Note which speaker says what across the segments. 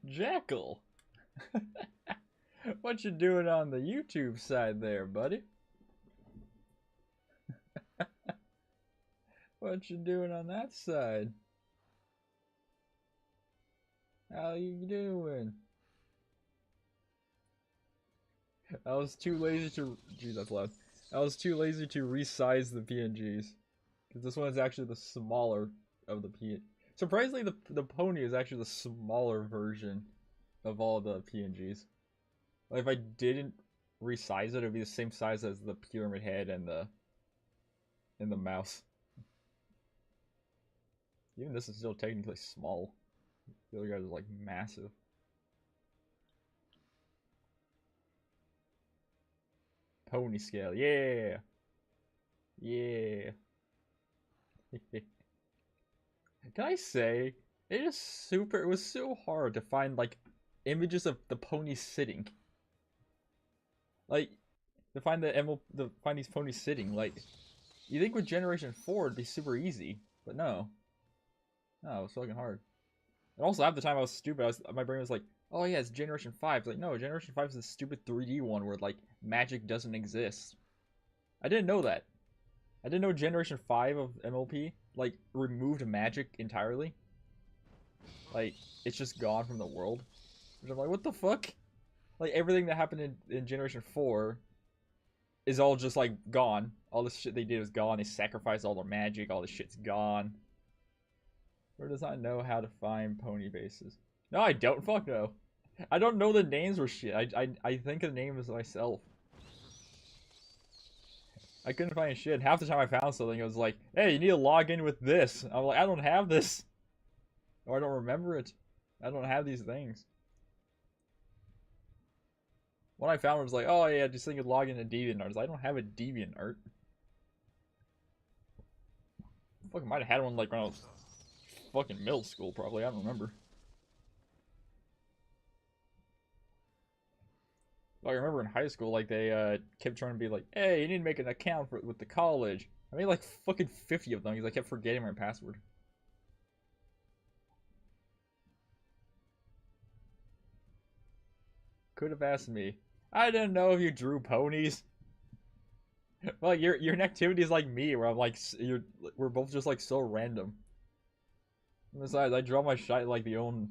Speaker 1: Jackal. What you doing on the YouTube side there, buddy? What you doing on that side? How you doing? I was too lazy to. Gee, that's loud. I was too lazy to resize the PNGs. Because this one is actually the smaller of the PNG. Surprisingly, the pony is actually the smaller version of all the PNGs. Like, if I didn't resize it, it would be the same size as the pyramid head and the mouse. Even this is still technically small. The other guys are like massive. Pony scale, yeah, yeah. Can I say it is super? It was so hard to find like images of the pony sitting. Like to find find these ponies sitting. Like you think with Generation 4 it'd be super easy, but no, it was fucking hard. And also, half the time I was stupid. My brain was like, "Oh yeah, it's Generation 5." It's like, no, Generation 5 is the stupid 3D one where like magic doesn't exist. I didn't know that. I didn't know Generation 5 of MLP like removed magic entirely. Like it's just gone from the world. Which I'm like, what the fuck? Like everything that happened in Generation 4 is all just like gone. All the shit they did is gone. They sacrificed all their magic. All the shit's gone. Or does not know how to find pony bases? No, I don't. Fuck no. I don't know the names or shit. I think of the names myself. I couldn't find shit. Half the time I found something, it was like, hey, you need to log in with this. I'm like, I don't have this. Or I don't remember it. I don't have these things. What I found was like, oh yeah, just think of log into DeviantArt. I was like, I don't have a DeviantArt. Fucking might have had one like when I was fucking middle school, probably. I don't remember. Like, I remember in high school, like, they kept trying to be like, hey, you need to make an account with the college. I made like fucking 50 of them because I kept forgetting my password. Could have asked me. I didn't know if you drew ponies. Well, your activity is like me, where I'm like, we're both just like so random. And besides, I draw my shit like the own.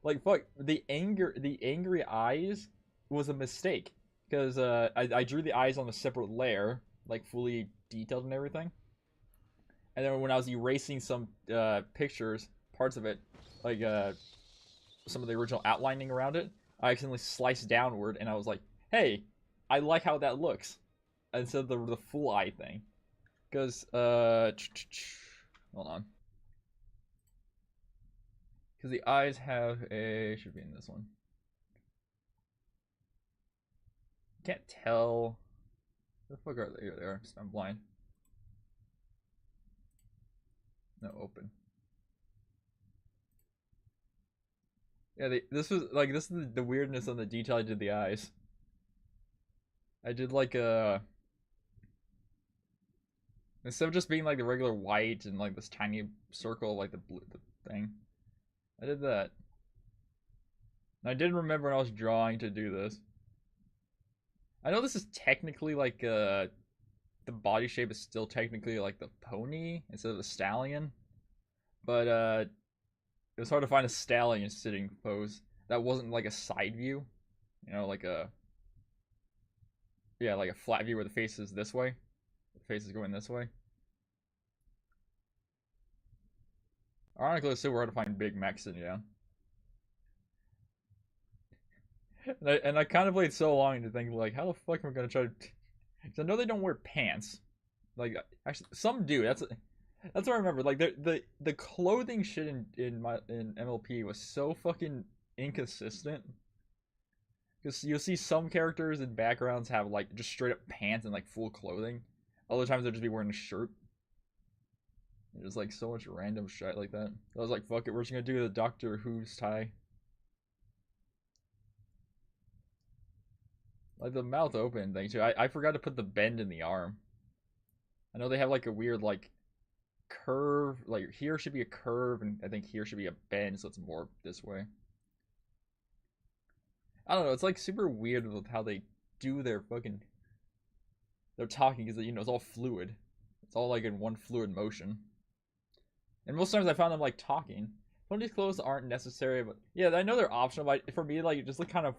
Speaker 1: Like fuck, the angry eyes was a mistake because I drew the eyes on a separate layer, like fully detailed and everything. And then when I was erasing some pictures, parts of it, like some of the original outlining around it, I accidentally sliced downward, and I was like, "Hey, I like how that looks," instead of the full eye thing. Because hold on, because the eyes have a should be in this one. Can't tell. Where the fuck are they? Here they are. I'm blind. No, open. Yeah, this was like this is the weirdness on the detail I did the eyes. I did like a instead of just being like the regular white and like this tiny circle like the blue the thing. I did that. And I didn't remember when I was drawing to do this. I know this is technically like the body shape is still technically like the pony instead of the stallion, but it was hard to find a stallion sitting pose that wasn't like a side view, you know, like a yeah, like a flat view where the face is this way, the face is going this way. Ironically, it's still hard to find big mechs in, yeah. And I contemplated so long to think like, how the fuck am I gonna try to? Because I know they don't wear pants. Like actually, some do. That's what I remember. Like the clothing shit in MLP was so fucking inconsistent. Because you'll see some characters in backgrounds have like just straight up pants and like full clothing. Other times they'll just be wearing a shirt. There's like so much random shit like that. I was like, fuck it, we're just gonna do the Doctor Who's tie. Like the mouth open thing too. I forgot to put the bend in the arm. I know they have like a weird like curve. Like here should be a curve, and I think here should be a bend, so it's more this way. I don't know. It's like super weird with how they do their fucking. They're talking because you know it's all fluid. It's all like in one fluid motion. And most times I found them like talking. Some of these clothes aren't necessary, but yeah, I know they're optional. But for me, like, it just look kind of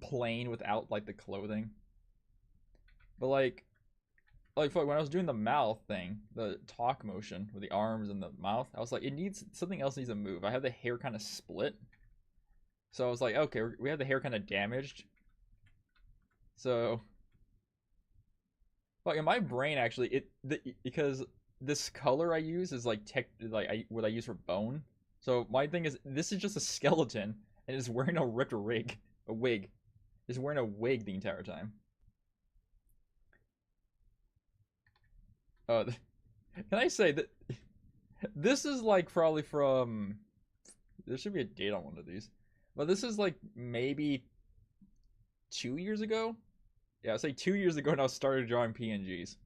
Speaker 1: plain without like the clothing. But like fuck, when I was doing the mouth thing, the talk motion with the arms and the mouth, I was like, it needs something else needs to move. I have the hair kind of split, so I was like, okay, we have the hair kind of damaged. So, like in my brain, actually, because this color I use is like what I use for bone. So my thing is, this is just a skeleton and is wearing a ripped wig. Is wearing a wig the entire time. Uh, can I say that this is like probably from? There should be a date on one of these, but this is like maybe 2 years ago. Yeah, I'd say 2 years ago when I started drawing PNGs.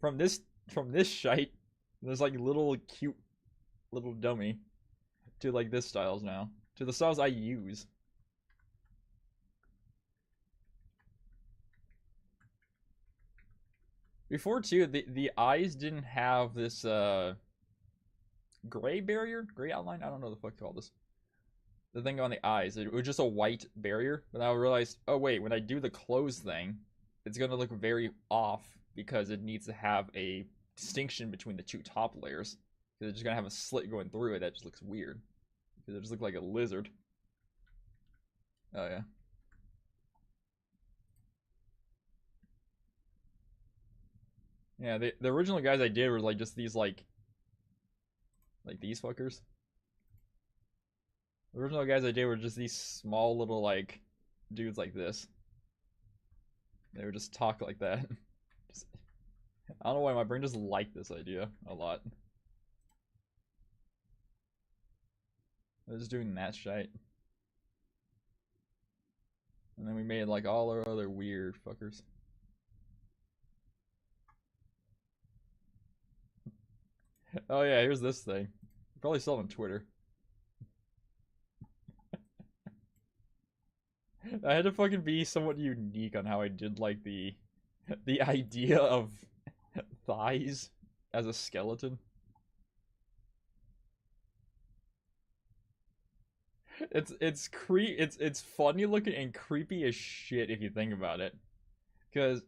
Speaker 1: From this shite, there's like little cute little dummy to like this styles now. To the styles I use. Before too, the eyes didn't have this gray barrier, gray outline. I don't know the fuck to call this. The thing on the eyes, it was just a white barrier. But I realized, oh wait, when I do the clothes thing, it's gonna look very off because it needs to have a distinction between the two top layers. Because it's just gonna have a slit going through it that just looks weird. Because it just looks like a lizard. Oh yeah. Yeah, the original guys I did were like just these like these fuckers. The original guys I did were just these small little like dudes like this. They would just talk like that. Just, I don't know why my brain just liked this idea a lot. I was just doing that shit. And then we made like all our other weird fuckers. Oh yeah, here's this thing. You probably saw it on Twitter. I had to fucking be somewhat unique on how I did like the idea of thighs as a skeleton. It's funny looking and creepy as shit if you think about it. Cause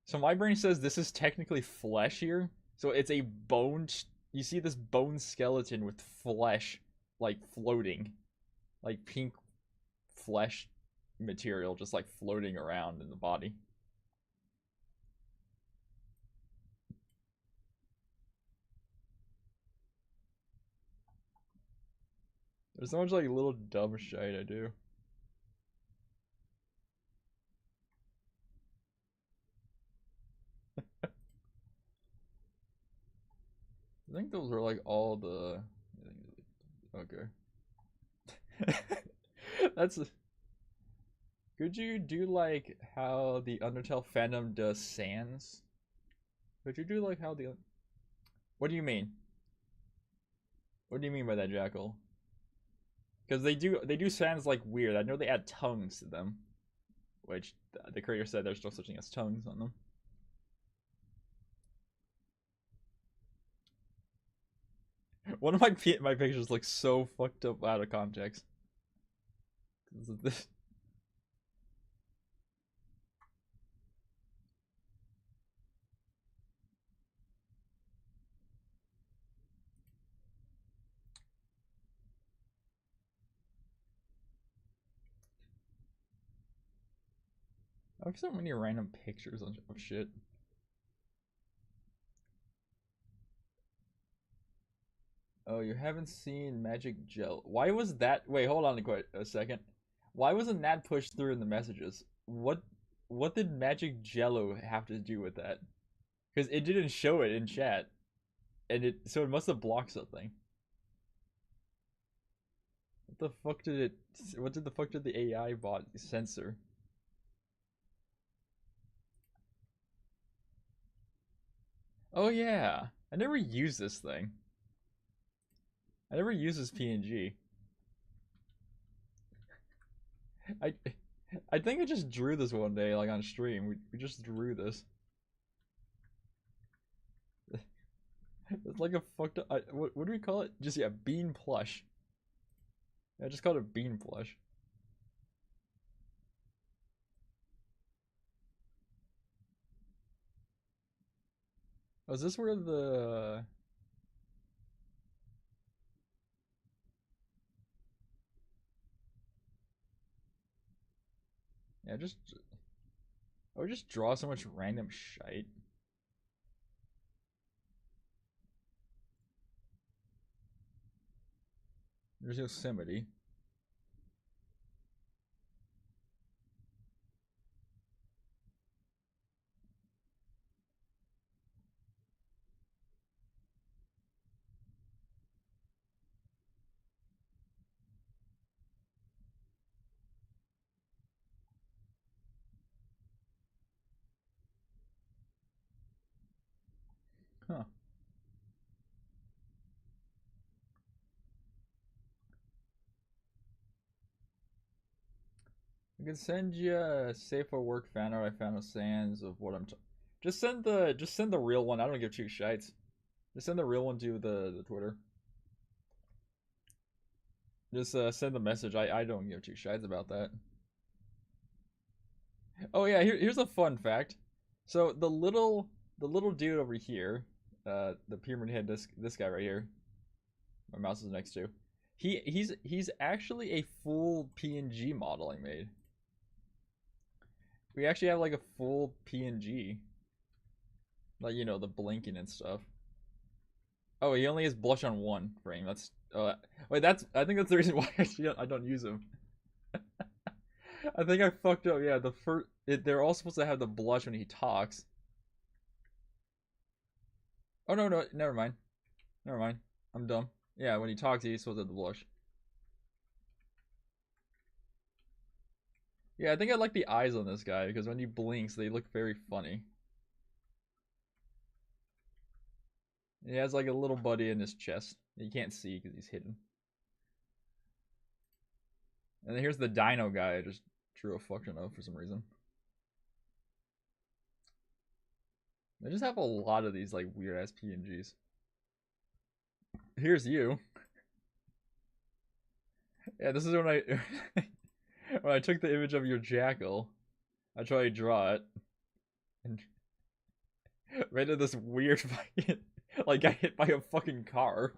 Speaker 1: so my brain says this is technically flesh here. So it's a bone you see this bone skeleton with flesh like floating. Like pink flesh material just like floating around in the body. There's so much like little dumb shit I do. I think those are like all the. Okay. That's. Could you do like how the Undertale fandom does Sans? Could you do like how the. What do you mean? What do you mean by that, Jackal? Because they do Sans like weird. I know they add tongues to them, which the creator said there's no such thing as tongues on them. One of my pictures looks so fucked up out of context. This. I have so many random pictures of shit. Oh, you haven't seen Magic Gel. Why was that? Wait, hold on a second. Why wasn't that pushed through in the messages? What did Magic Jello have to do with that? Because it didn't show it in chat, and so it must have blocked something. What the fuck did it? What did the fuck did the AI bot censor? Oh yeah, I never used this thing. I never used this PNG. I I think I just drew this one day, like on stream. We just drew this. It's like a fucked up. What do we call it? Just yeah, bean plush. I just called it bean plush. Oh, is this where the? Yeah, just. I would just draw so much random shite. There's Yosemite. Huh. I can send you a safe for work fan art I found with sands of what I'm. Just send the real one. I don't give two shites. Just send the real one to the Twitter. Just send the message. I don't give two shites about that. Oh yeah, here's a fun fact. So the little dude over here, the pyramid head, this guy right here, my mouse is next to. He's actually a full PNG model I made. We actually have like a full PNG. Like, you know, the blinking and stuff. Oh, he only has blush on one frame. That's wait, I think that's the reason why I don't use him. I think I fucked up. Yeah, they're all supposed to have the blush when he talks. Oh no, never mind. Never mind. I'm dumb. Yeah, when he talks, he's supposed to have the blush. Yeah, I think I like the eyes on this guy because when he blinks, they look very funny. He has like a little buddy in his chest. You can't see because he's hidden. And then here's the dino guy I just drew a function of for some reason. They just have a lot of these like weird ass PNGs. Here's you. Yeah, this is when I when I took the image of your jackal. I tried to draw it and made it this weird fucking like got hit by a fucking car.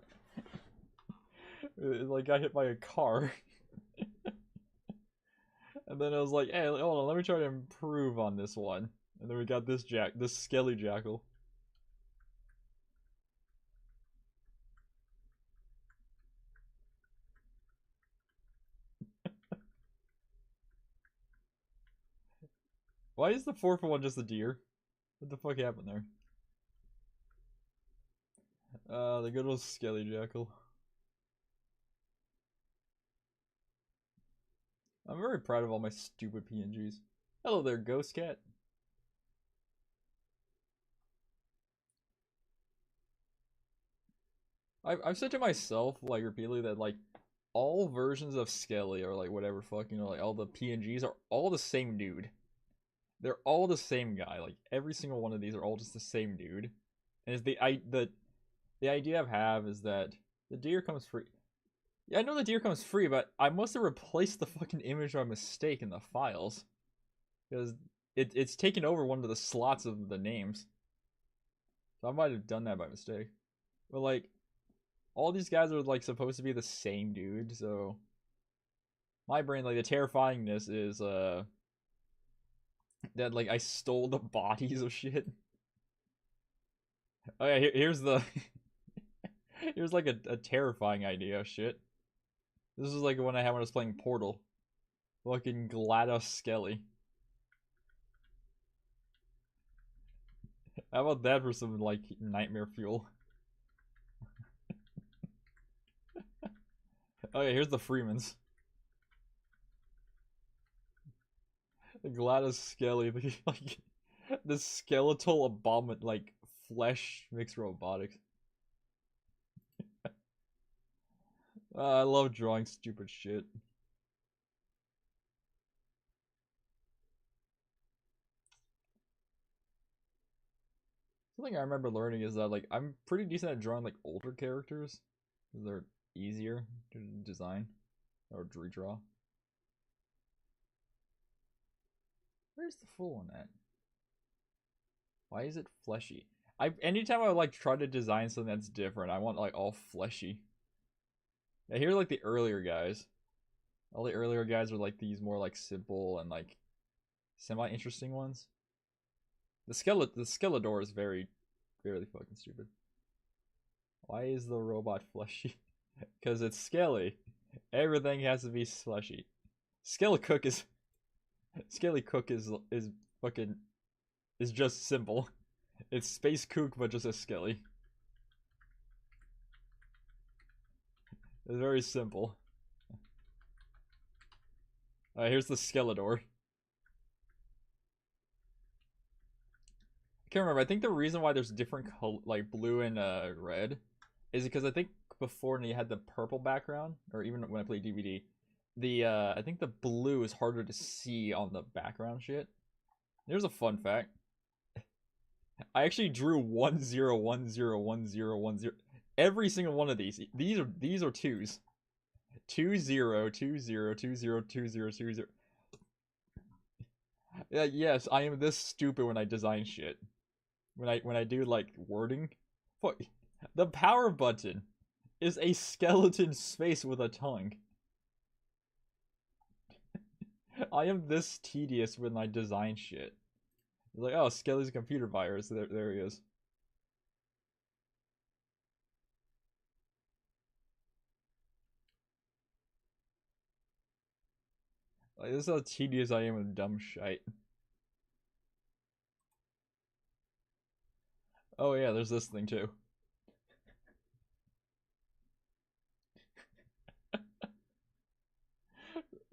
Speaker 1: Like got hit by a car. And then I was like, hey, hold on, let me try to improve on this one. And then we got this Skelly jackal. Why is the fourth one just a deer? What the fuck happened there? The good old Skelly jackal. I'm very proud of all my stupid PNGs. Hello there, Ghost Cat. I've said to myself, like, repeatedly that, like, all versions of Skelly or, like, whatever fuck, you know, like, all the PNGs are all the same dude. They're all the same guy. Like, every single one of these are all just the same dude. And it's the idea I have is that the deer comes free. Yeah, I know the deer comes free, but I must have replaced the fucking image by mistake in the files. Because it's taken over one of the slots of the names. So I might have done that by mistake. But, like, all these guys are, like, supposed to be the same dude, so... My brain, like, the terrifyingness is, that, like, I stole the bodies of shit. Oh yeah, here's the... here's, like, a terrifying idea of shit. This is, like, one I had when I was playing Portal. Fucking GLaDOS Skelly. How about that for some, like, nightmare fuel? Oh yeah, here's the Freemans. The GLaDOS Skelly, like, the skeletal abomination, like, flesh mixed robotics. I love drawing stupid shit. Something I remember learning is that like I'm pretty decent at drawing like older characters. They're easier to design or redraw. Where's the full one at? Why is it fleshy? Anytime I like try to design something that's different, I want like all fleshy. Yeah, here are like the earlier guys. All the earlier guys are like these more like simple and like semi-interesting ones. The Skeledor is very fucking stupid. Why is the robot fleshy? Because it's Skelly. Everything has to be fleshy. Skelly Cook is fucking is just simple. It's Space Kook but just a Skelly. It's very simple. Alright, here's the Skeledor. I can't remember. I think the reason why there's different like blue and red is because I think before when you had the purple background, or even when I played DVD, the I think the blue is harder to see on the background shit. Here's a fun fact. I actually drew 10101010. Every single one of these. These are twos. 2020202020. Yeah, yes, I am this stupid when I design shit. When I do like wording. Fuck. The power button is a skeleton space with a tongue. I am this tedious when I design shit. It's like, oh, Skelly's a computer virus. There he is. Like, this is how tedious I am with dumb shite. Oh yeah, there's this thing too.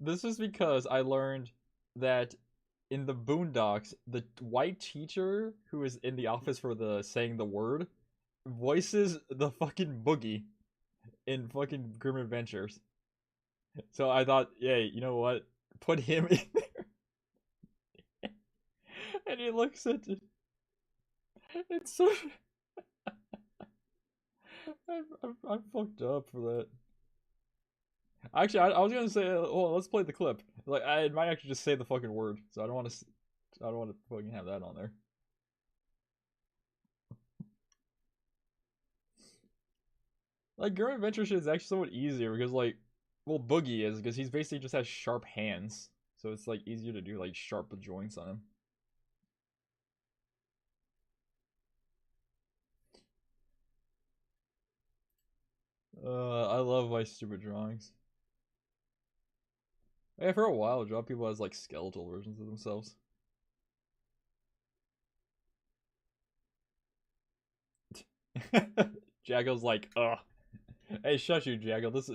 Speaker 1: This is because I learned that in the Boondocks, the white teacher who is in the office for the saying the word voices the fucking boogie in fucking Grim Adventures. So I thought, yeah, you know what? Put him in there. And he looks at it. It's so. I'm fucked up for that. Actually, I was gonna say, well, let's play the clip. Like, I might actually just say the fucking word, so I don't want to fucking have that on there. Like, Grim Adventure shit is actually somewhat easier because, like, well, Boogie is because he's basically just has sharp hands, so it's like easier to do like sharp joints on him. I love my stupid drawings. Yeah, for a while, I draw people as like skeletal versions of themselves. Jaggel's like, ugh. Hey, shush you, Jaggle. This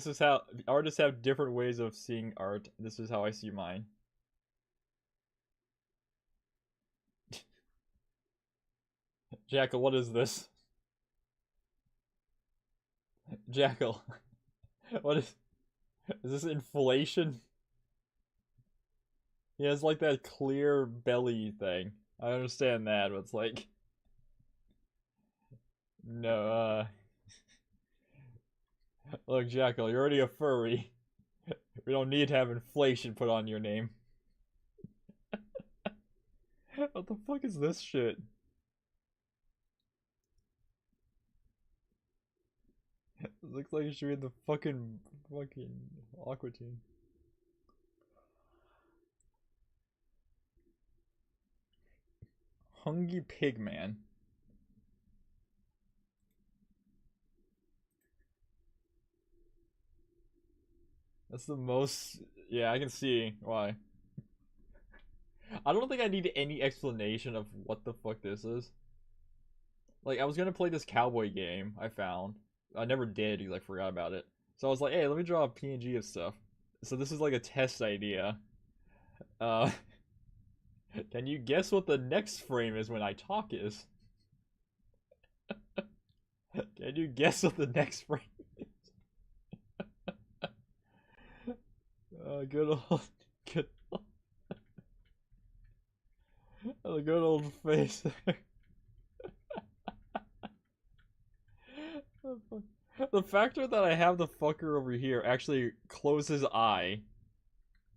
Speaker 1: is how artists have different ways of seeing art. This is how I see mine. Jackal, what is this? Jackal, what is this inflation? He has like that clear belly thing. I understand that, but it's like no, look, Jackal, you're already a furry. We don't need to have inflation put on your name. What the fuck is this shit? It looks like you should be in the fucking Aqua Teen. Hungry Pigman. That's the most. Yeah, I can see why. I don't think I need any explanation of what the fuck this is. Like, I was gonna play this cowboy game I found. I never did because I forgot about it. So I was like, hey, let me draw a PNG of stuff. So this is like a test idea. Uh, can you guess what the next frame is when I talk is? Can you guess what the next frame is? Good old, good, the good old face there. The factor that I have the fucker over here actually closes his eye.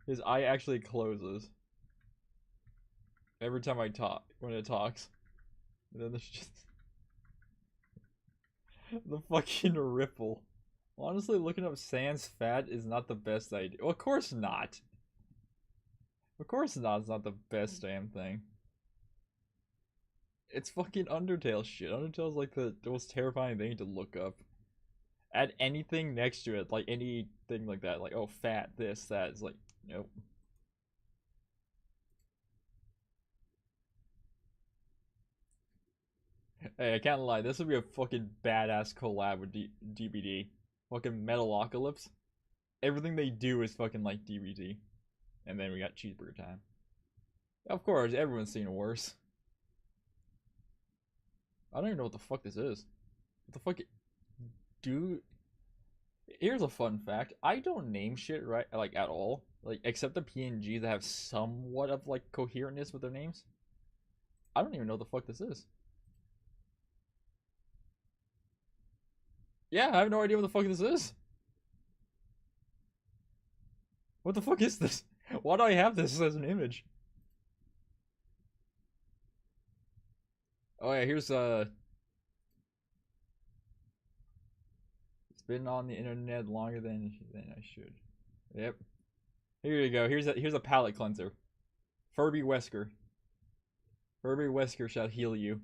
Speaker 1: His eye actually closes. Every time I talk, when it talks. And then there's just... the fucking ripple. Honestly, looking up Sans fat is not the best idea. Well, of course not. Of course not, it's not the best damn thing. It's fucking Undertale shit. Undertale's like the most terrifying thing to look up. Add anything next to it, like anything like that, like, oh, fat, this, that, it's like, nope. Hey, I can't lie, this would be a fucking badass collab with DBD. Fucking Metalocalypse. Everything they do is fucking like DBD. And then we got Cheeseburger Time. Of course, everyone's seen worse. I don't even know what the fuck this is. What the fuck? Dude. Here's a fun fact. I don't name shit right, like, at all. Like, except the PNGs that have somewhat of, like, coherentness with their names. I don't even know what the fuck this is. Yeah, I have no idea what the fuck this is. What the fuck is this? Why do I have this as an image? Oh yeah, here's it's been on the internet longer than I should. Yep. Here you go. Here's a palate cleanser. Furby Wesker. Furby Wesker shall heal you.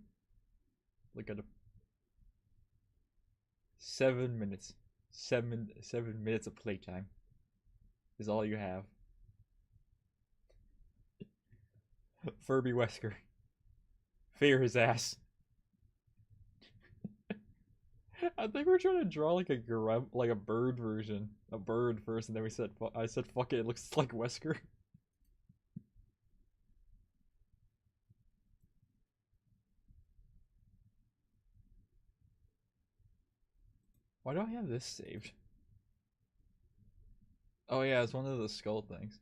Speaker 1: Look at him. 7 minutes. 7 minutes of playtime is all you have. Furby Wesker. Fear his ass. I think we're trying to draw like a bird version, a bird first, and then I said fuck it. It looks like Wesker. Why do I have this saved? Oh yeah, it's one of the skull things.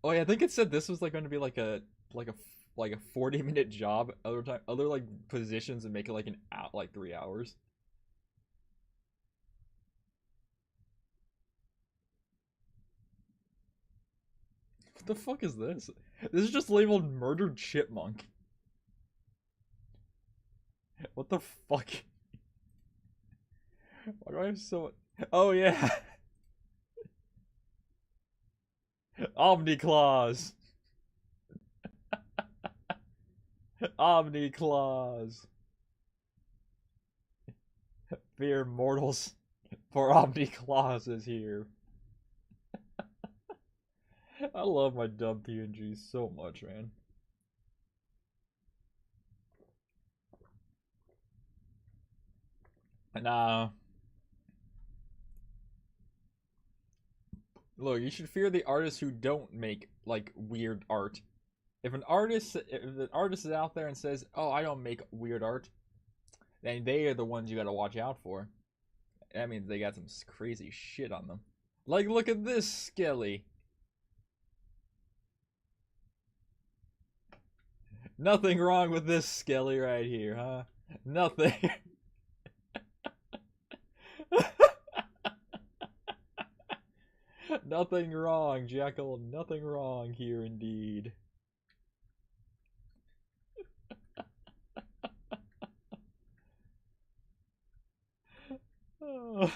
Speaker 1: Oh yeah, I think it said this was like going to be like a 40-minute job. Other like positions and make it like an out like 3 hours. What the fuck is this? This is just labeled murdered chipmunk. What the fuck? Why do I have so... Oh yeah! Omniclaws! Omniclaws! Fear mortals, for Omniclaws is here. I love my dumb PNGs so much, man. Nah. Look, you should fear the artists who don't make, like, weird art. If an artist is out there and says, oh, I don't make weird art, then they are the ones you gotta watch out for. That means they got some crazy shit on them. Like, look at this, Skelly. Nothing wrong with this Skelly right here, huh? Nothing. Nothing wrong, Jackal. Nothing wrong here indeed. Oh.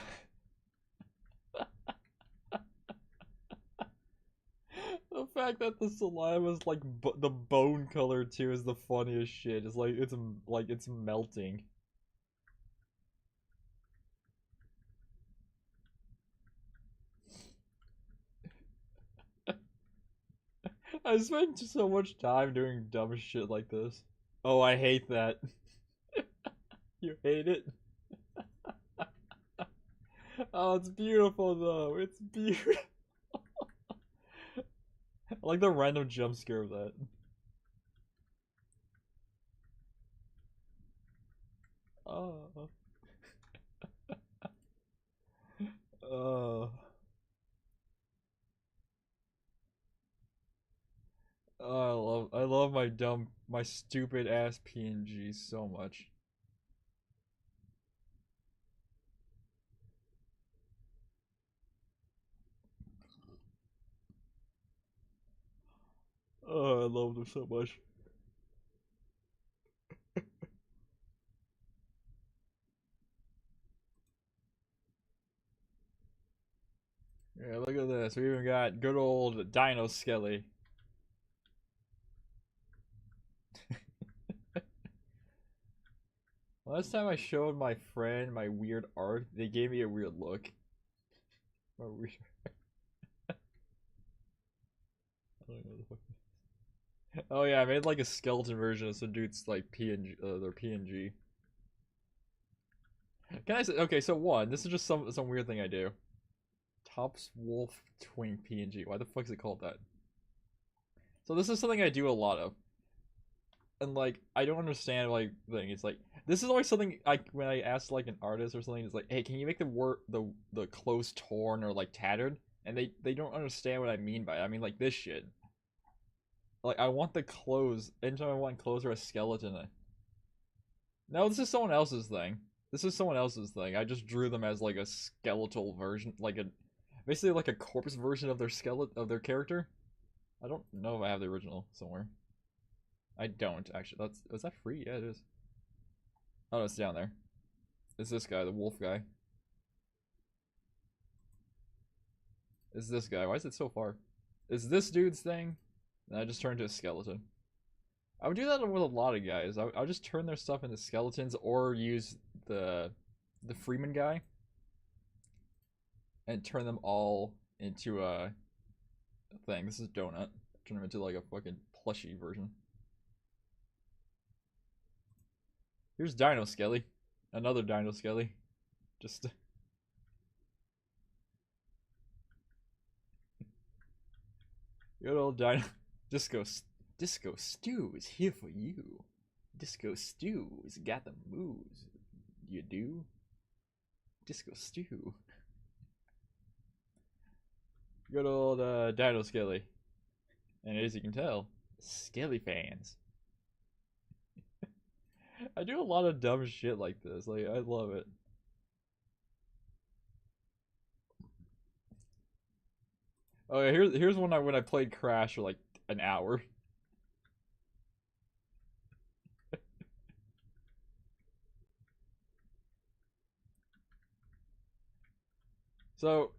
Speaker 1: The fact that the saliva is like the bone color too is the funniest shit. It's like it's melting. I spent so much time doing dumb shit like this. Oh, I hate that. You hate it? Oh, it's beautiful though. It's beautiful. I like the random jump scare of that. Oh. Oh. Oh, I love my stupid ass PNGs so much. Oh, I love them so much. Yeah, look at this. We even got good old Dino Skelly. Last time I showed my friend my weird art, they gave me a weird look. Or weird. I don't know the fuck. Oh yeah, I made like a skeleton version of some dude's like PNG, their PNG. Can I say? Okay, so one, this is just some weird thing I do. Tops Wolf Twink PNG. Why the fuck is it called that? So this is something I do a lot of, and like I don't understand like thing. It's like this is always something I when I ask like an artist or something. It's like, hey, can you make the word the clothes torn or like tattered? And they don't understand what I mean by it. I mean like this shit. Like I want the clothes. Anytime I want clothes or a skeleton. No, this is someone else's thing. This is someone else's thing. I just drew them as like a skeletal version, like a basically like a corpse version of their skeleton of their character. I don't know if I have the original somewhere. I don't actually. Is that free? Yeah, it is. Oh, no, it's down there. It's this guy, the wolf guy. It's this guy. Why is it so far? It's this dude's thing. And I just turned to a skeleton. I would do that with a lot of guys. I would just turn their stuff into skeletons or use the Freeman guy and turn them all into a thing. This is Donut. Turn them into like a fucking plushy version. Here's Dino Skelly. Another Dino Skelly. Just good old Dino. Disco Stew is here for you. Disco Stew's got the moves. You do? Disco Stew. Good old Dino Skelly. And as you can tell, Skelly fans. I do a lot of dumb shit like this. Like, I love it. Oh yeah, here's one when I played Crash for like an hour. So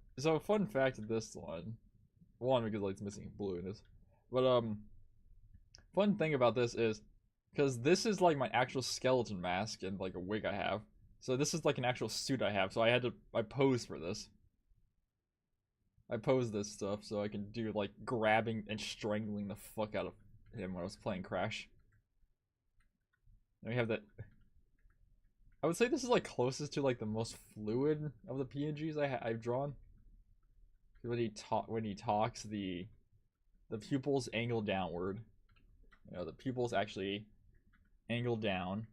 Speaker 1: fun fact of this one because like it's missing blue in this, but fun thing about this is because this is like my actual skeleton mask and like a wig I have. So this is like an actual suit I have. So I posed for this. I posed this stuff so I can do like grabbing and strangling the fuck out of him when I was playing Crash. And we have that. I would say this is like closest to like the most fluid of the PNGs I've drawn. When he talks, the pupils angle downward. You know, the pupils actually angle down,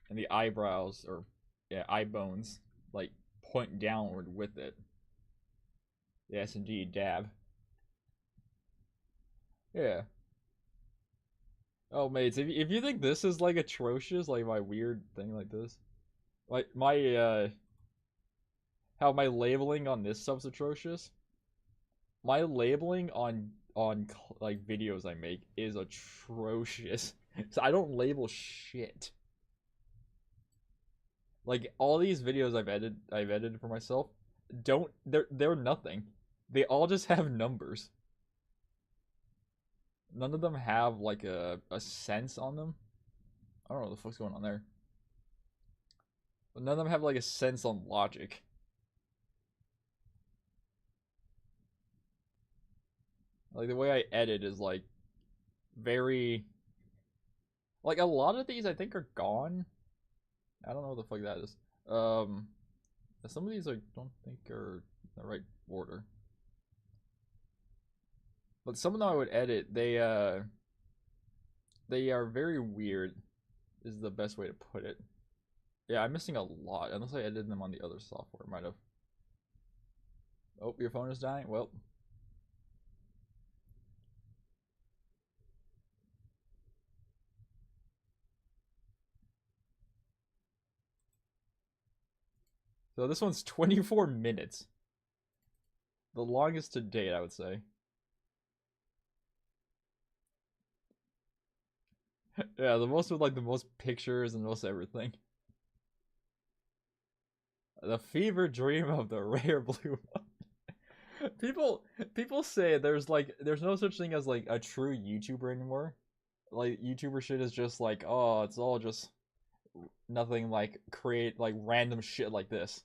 Speaker 1: and the eyebrows or yeah, eye bones like point downward with it. Yes, indeed, dab. Yeah. Oh, mates, if you think this is like atrocious, like my weird thing like this, like my how my labeling on this stuff's atrocious. My labeling on like videos I make is atrocious. So I don't label shit. Like all these videos I've edited for myself don't they're nothing. They all just have numbers. None of them have like a sense on them. I don't know what the fuck's going on there. But none of them have like a sense on logic. Like the way I edit is like very like a lot of these I think are gone. I don't know what the fuck that is. Some of these I don't think are in the right order. But some of them I would edit, they are very weird is the best way to put it. Yeah, I'm missing a lot. Unless I edited them on the other software, might have. Oh, your phone is dying? Well. So this one's 24 minutes. The longest to date, I would say. Yeah, the most with like the most pictures and most everything. The fever dream of the rare blue one. People say there's no such thing as like a true YouTuber anymore. Like YouTuber shit is just like, oh, it's all just nothing like create like random shit like this.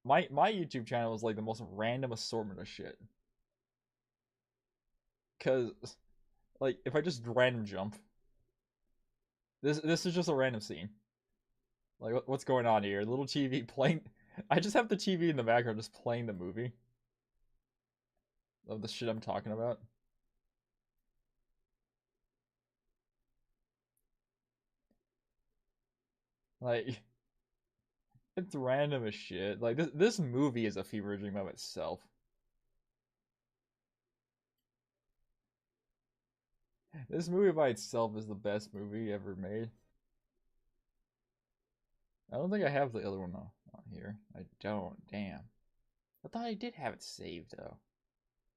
Speaker 1: My YouTube channel is like the most random assortment of shit. Cause like if I just random jump, this is just a random scene. Like what's going on here? Little TV playing. I just have the TV in the background just playing the movie of the shit I'm talking about. Like it's random as shit. Like this movie is a fever dream of itself. This movie by itself is the best movie ever made. I don't think I have the other one on here. I don't. Damn. I thought I did have it saved though.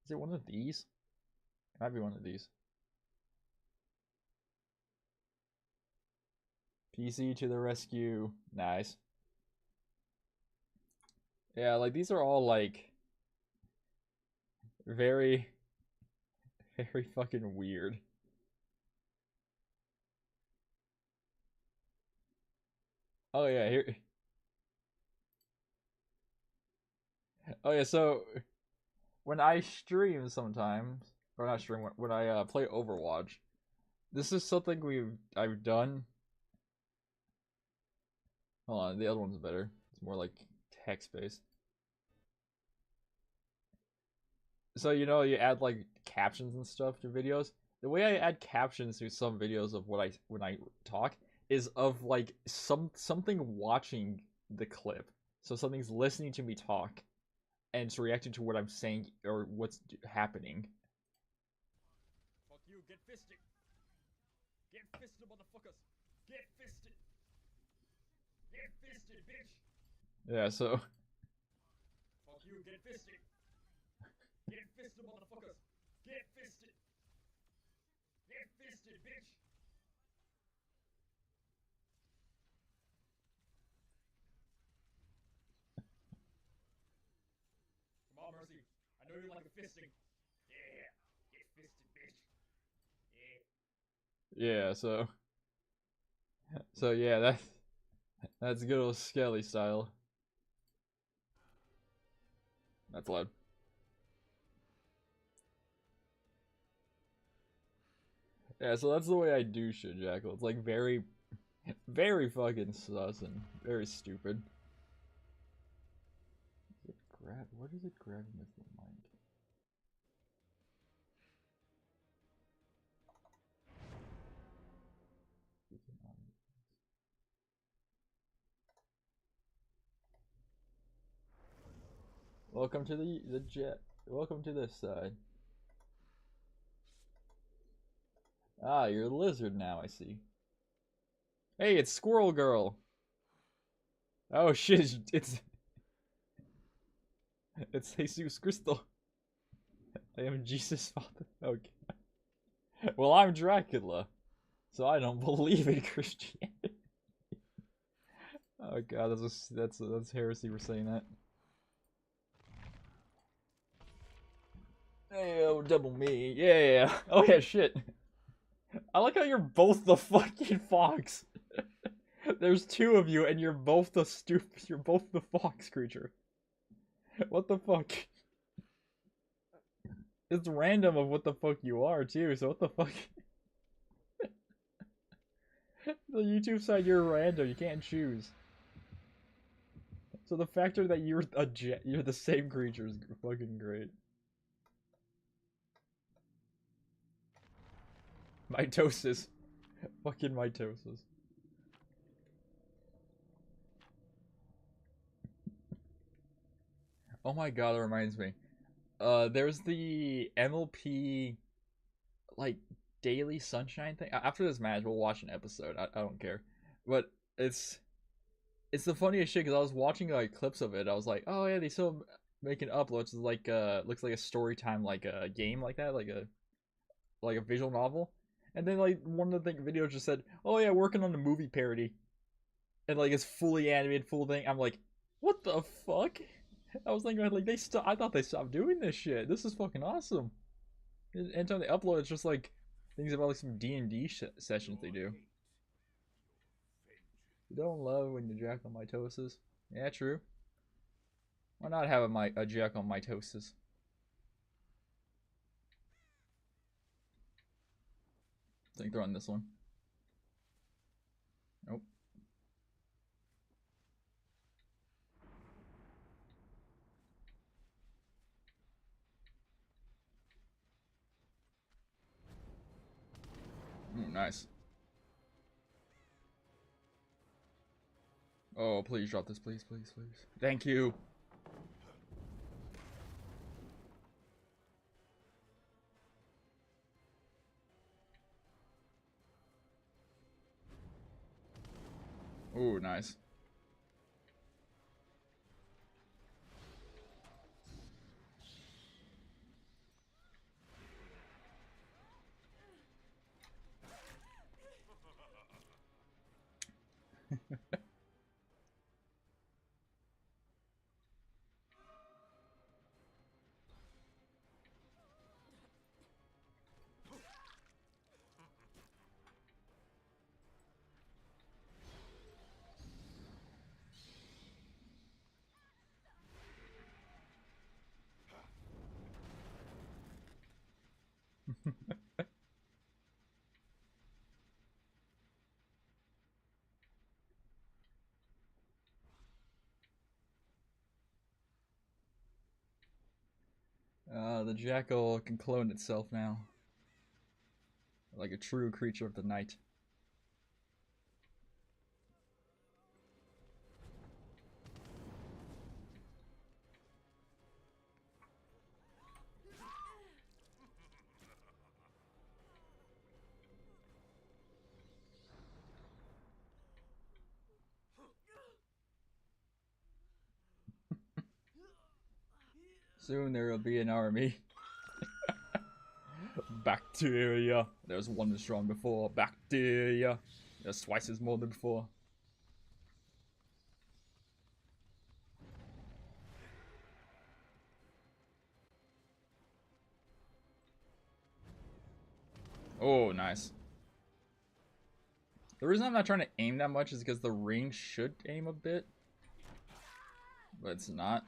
Speaker 1: Is it one of these? It might be one of these. PC to the rescue. Nice. Yeah, like these are all like very, very fucking weird. Oh yeah, here. Oh yeah, so when I stream sometimes, or not stream, when I play Overwatch, this is something I've done. Hold on, the other one's better. It's more like text based. So you know you add like captions and stuff to videos. The way I add captions to some videos of what I when I talk is of like something watching the clip. So something's listening to me talk and it's reacting to what I'm saying or what's happening. Fuck you, get fisted. Get fisted, motherfuckers. Get fisted. Get fisted, bitch. Yeah, so fuck you, get fisted. Get fisted, motherfuckers! Get fisted! Get fisted, bitch! Come on, Mercy. I know you like a fisting. Yeah! Get fisted, bitch! Yeah. Yeah, so yeah, that's good old Skelly style. That's loud. Yeah, so that's the way I do shit, Jackal. It's like very, very fucking sus and very stupid. What is it grabbing with the mic? Welcome to the jet. Welcome to this side. Ah, you're a lizard now, I see. Hey, it's Squirrel Girl. Oh shit, it's Jesus Crystal. I am Jesus Father. Okay. Well, I'm Dracula, so I don't believe in Christianity. Oh god, that's heresy for saying that. Hey, oh, double me, yeah. Oh yeah, shit. I like how you're both the fucking fox. There's two of you, and you're both the You're both the fox creature. What the fuck? It's random of what the fuck you are too. So what the fuck? The YouTube side, you're random. You can't choose. So the factor that you're the same creature is fucking great. Mitosis, fucking mitosis. Oh my god, that reminds me. There's the MLP like daily sunshine thing. After this match, we'll watch an episode. I don't care, but it's the funniest shit because I was watching like clips of it. I was like, oh yeah, they still making uploads. It's like looks like a story time like a game like that, like a visual novel. And then like one of the videos just said, "Oh yeah, working on the movie parody," and like it's fully animated, full thing. I'm like, what the fuck? I was thinking like I thought they stopped doing this shit. This is fucking awesome. And anytime they upload, it's just like things about like some D&D sessions they do. You don't love when you jack on mitosis. Yeah, true. Why not have a jack on mitosis? I think they're on this one. Nope. Ooh, nice. Oh, please drop this, please, please, please. Thank you. Ooh, nice. The jackal can clone itself now. Like a true creature of the night. Soon there will be an army. Bacteria. There's one as strong before. Bacteria. There's twice as more than before. Oh, nice. The reason I'm not trying to aim that much is because the range should aim a bit. But it's not.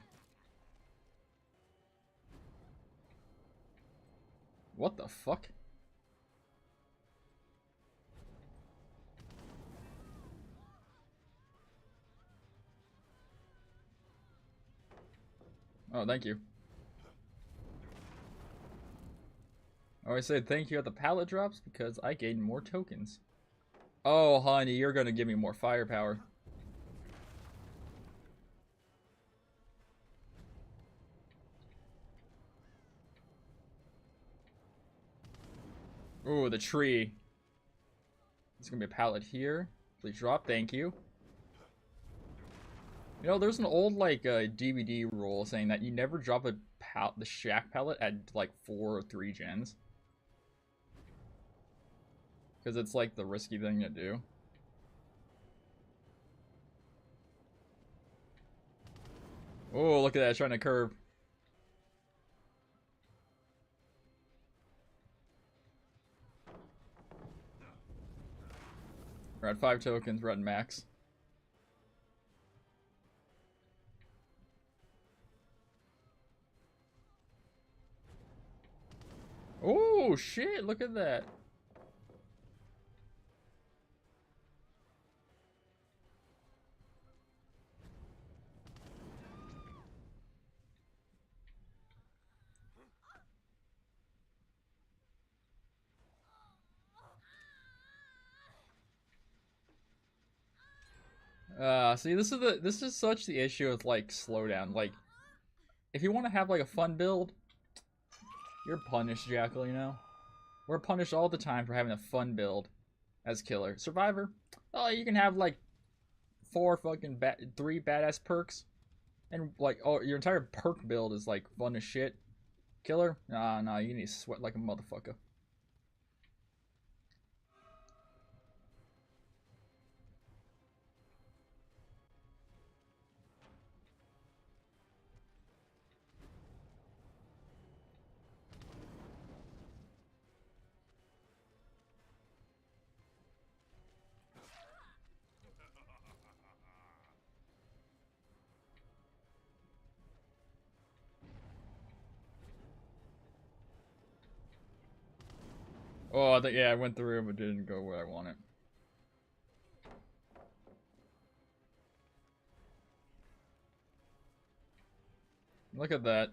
Speaker 1: What the fuck? Oh, thank you. Oh, I said thank you at the pallet drops because I gained more tokens. Oh, honey, you're gonna give me more firepower. Ooh, the tree. There's gonna be a pallet here. Please drop, thank you. You know, there's an old like DVD rule saying that you never drop the shack pallet at like 4 or 3 gens. Because it's like the risky thing to do. Oh, look at that, trying to curve. We're at 5 tokens, we're at max. Oh, shit, look at that. See, this is such the issue with like slowdown. Like, if you want to have like a fun build, you're punished, Jackal. You know, we're punished all the time for having a fun build as killer. Survivor, oh, you can have like 3 badass perks, and like oh, your entire perk build is like fun as shit. Killer, nah, you need to sweat like a motherfucker. Oh, I think, yeah, I went through, but didn't go where I wanted. Look at that.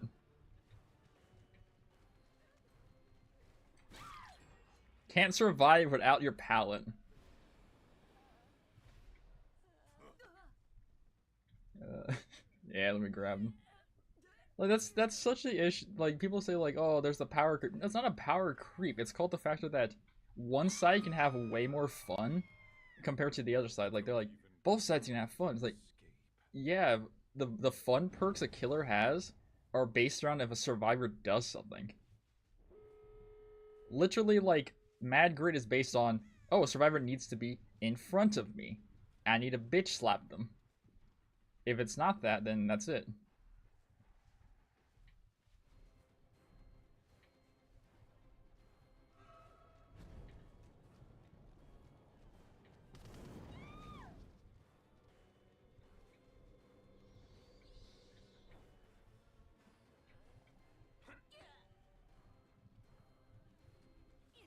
Speaker 1: Can't survive without your pallet. Yeah, let me grab him. Like that's such the issue. Like people say, like, oh, there's the power creep. It's not a power creep. It's called the factor that one side can have way more fun compared to the other side. Like they're like both sides can have fun. It's like, yeah, the fun perks a killer has are based around if a survivor does something. Literally, like Mad Grid is based on, oh, a survivor needs to be in front of me. I need to bitch slap them. If it's not that, then that's it.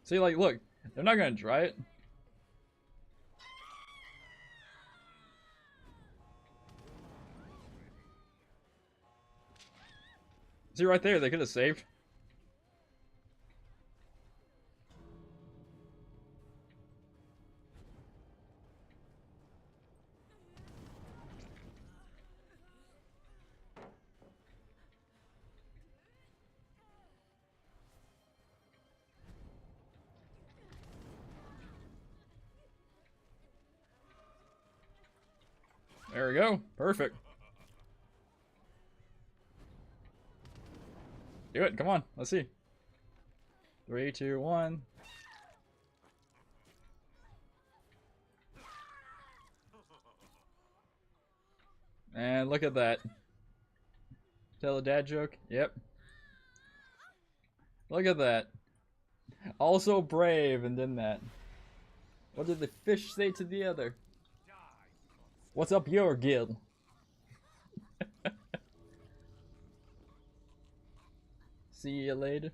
Speaker 1: See, like, look, they're not gonna try it. See, right there, they could have saved. There we go. Perfect. Do it. Come on. Let's see. 3, 2, 1. And look at that. Tell a dad joke? Yep. Look at that. Also brave and then that. What did the fish say to the other? What's up your guild? See you later.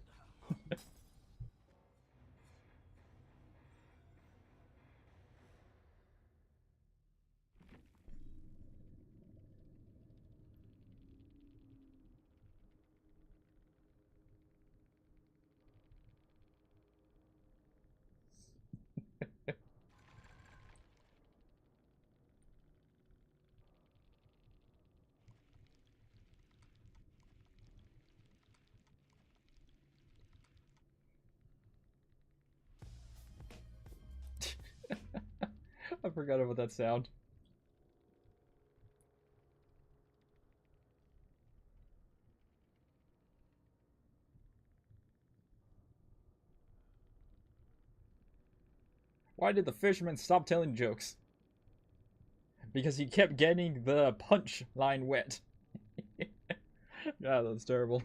Speaker 1: I forgot about that sound. Why did the fisherman stop telling jokes? Because he kept getting the punch line wet. God, that's terrible.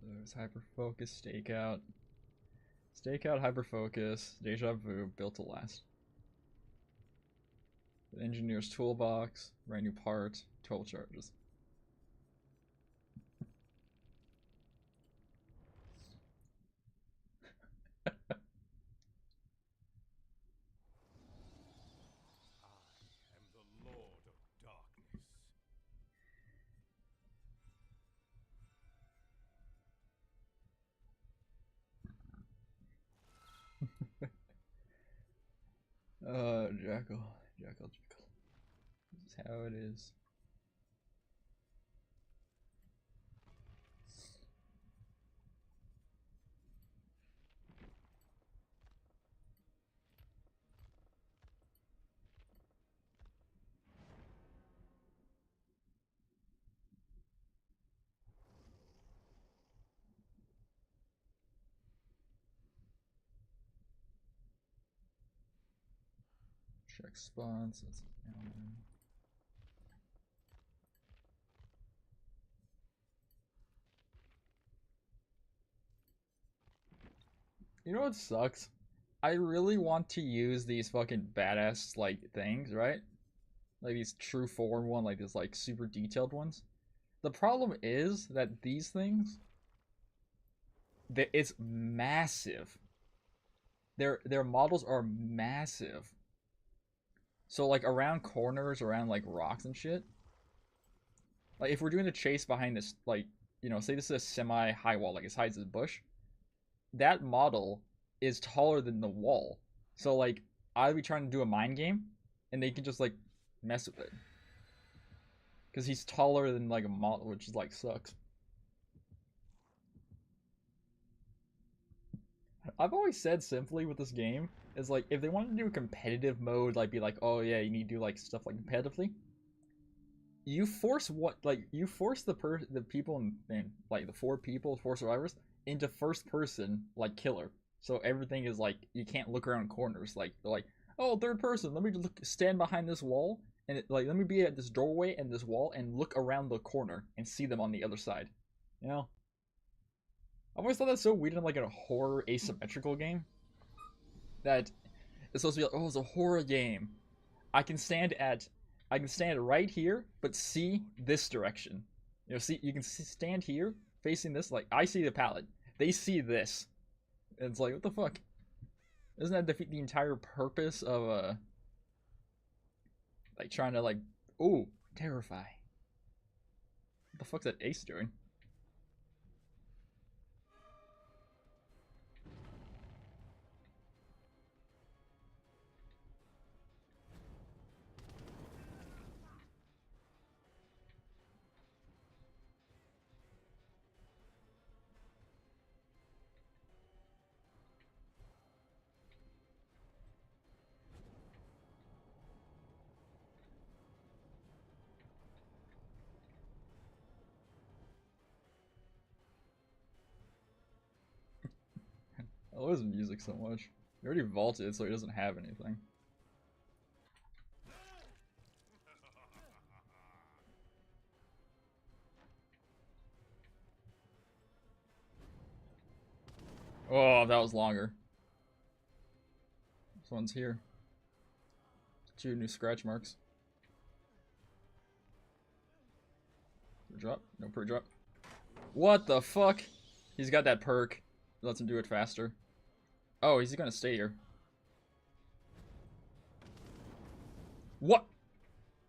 Speaker 1: There's hyper focus, stakeout. Stakeout, hyper focus, deja vu, built to last. The engineer's toolbox, brand new part, 12 charges. Jackal. Jackal. This is how it is. Check spawns. That's you know what sucks? I really want to use these fucking badass like things, right? Like these true form one, like this like super detailed ones. The problem is that these things, it's massive. Their models are massive. So like around corners, around like rocks and shit. Like if we're doing a chase behind this, like, you know, say this is a semi-high wall, like as high as this bush, that model is taller than the wall. So like I'd be trying to do a mind game, and they can just like mess with it. Because he's taller than like a model, which is like sucks. I've always said simply with this game is like if they wanted to do a competitive mode, like be like, oh yeah, you need to do like stuff like competitively. You force the people in like the 4 survivors into first person like killer. So everything is like you can't look around corners. Like they're like, oh, third person, let me just stand behind this wall and like let me be at this doorway and this wall and look around the corner and see them on the other side. You know? I've always thought that's so weird in like a horror asymmetrical game. That it's supposed to be like, oh, it's a horror game. I can stand right here, but see this direction. You know, see, you can stand here facing this. Like I see the pallet, they see this. And it's like, what the fuck? Doesn't that defeat the entire purpose of like trying to like, oh, terrify? What the fuck's that Ace doing? I love his music so much. He already vaulted, so he doesn't have anything. Oh, that was longer. This one's here. 2 new scratch marks. Pre-drop? No pre-drop. What the fuck? He's got that perk. Lets him do it faster. Oh, he's gonna stay here. What?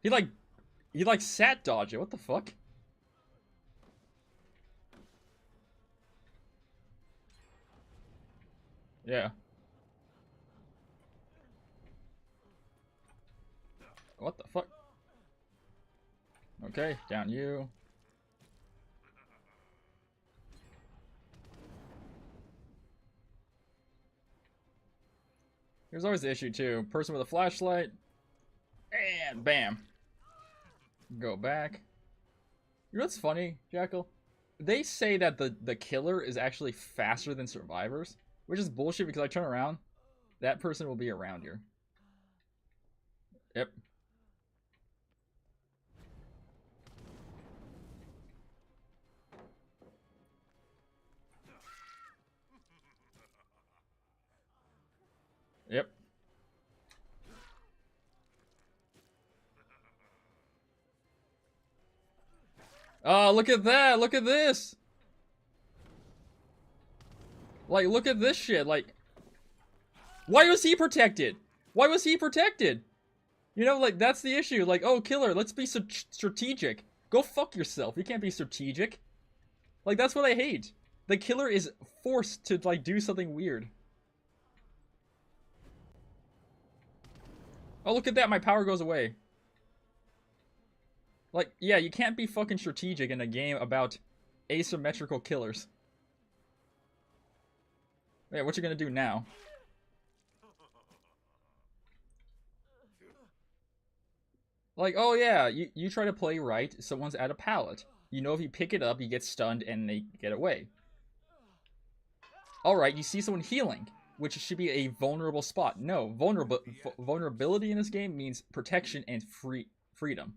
Speaker 1: He like sat dodged it. What the fuck? Yeah. What the fuck? Okay, down you. Here's always the issue too. Person with a flashlight. And bam. Go back. You know what's funny, Jackal? They say that the killer is actually faster than survivors, which is bullshit because I turn around, that person will be around here. Yep. Yep. Oh, look at that! Look at this! Like, look at this shit, like... Why was he protected? Why was he protected? You know, like, that's the issue. Like, oh, killer, let's be strategic. Go fuck yourself. You can't be strategic. Like, that's what I hate. The killer is forced to, like, do something weird. Oh, look at that, my power goes away. Like, yeah, you can't be fucking strategic in a game about asymmetrical killers. Yeah, what you gonna do now? Like, oh yeah, you try to play right, someone's at a pallet. You know if you pick it up, you get stunned and they get away. Alright, you see someone healing, which should be a vulnerable spot. No, vulnerability in this game means protection and freedom.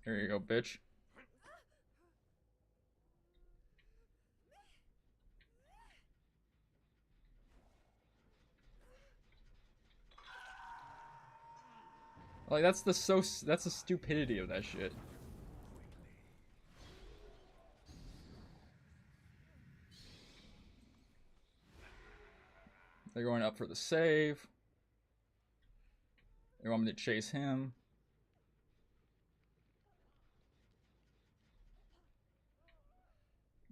Speaker 1: There you go, bitch. Like, that's the stupidity of that shit. They're going up for the save. They want me to chase him.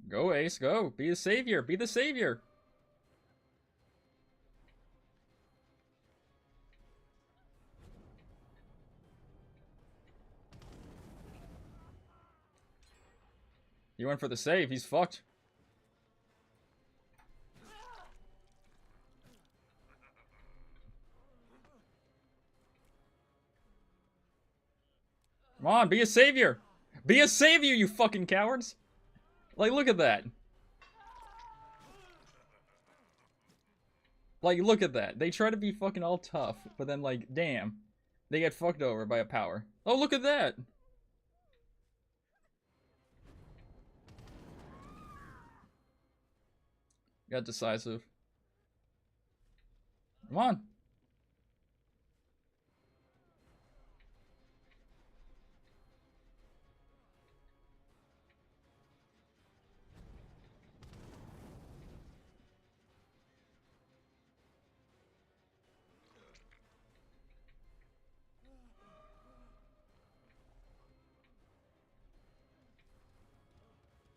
Speaker 1: Go, Ace, go. Be the savior. Be the savior. He went for the save. He's fucked. Come on, be a savior. Be a savior, you fucking cowards. Like, look at that. Like, look at that. They try to be fucking all tough, but then, like, damn. They get fucked over by a power. Oh, look at that. Got decisive. Come on.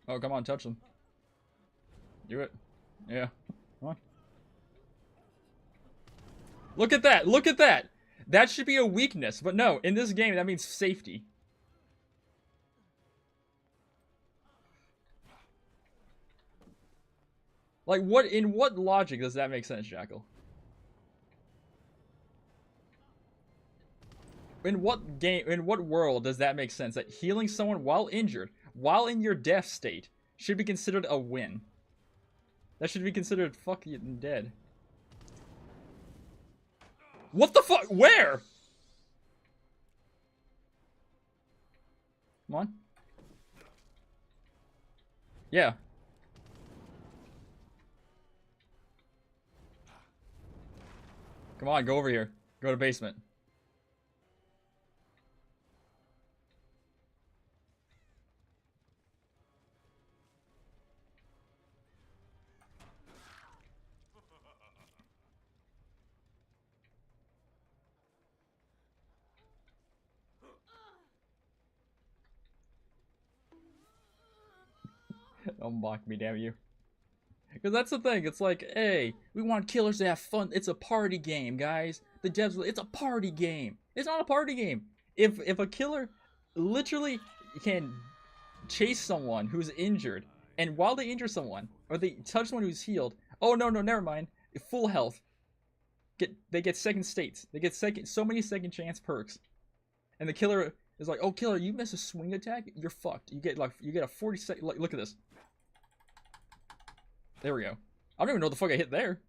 Speaker 1: Oh, come on, touch them. Do it. Yeah. Come on. Look at that! Look at that! That should be a weakness, but no, in this game, that means safety. Like, in what logic does that make sense, Jackal? In what world does that make sense? That healing someone while injured, while in your death state, should be considered a win? That should be considered fucking dead. What the fuck? Where? Come on. Yeah. Come on, go over here. Go to basement. Don't mock me, damn you. Because that's the thing, it's like, hey, we want killers to have fun. It's a party game, guys. The devs, it's a party game. It's not a party game. If a killer literally can chase someone who's injured, and while they injure someone, or they touch someone who's healed, oh no, never mind, full health, they get second states. They get so many second chance perks. And the killer is like, oh killer, you miss a swing attack, you're fucked. You get a 40 second, look at this. There we go. I don't even know what the fuck I hit there.